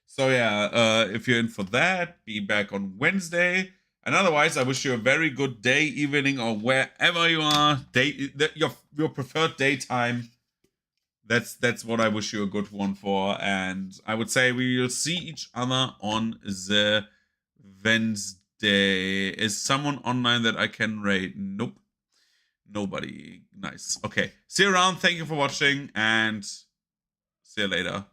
So yeah, if you're in for that, be back on Wednesday. And otherwise, I wish you a very good day, evening, or wherever you are. Your preferred daytime. That's what I wish you a good one for. And I would say we will see each other on the Wednesday. Is someone online that I can raid? Nope. Nobody. Nice. Okay. See you around. Thank you for watching and see you later.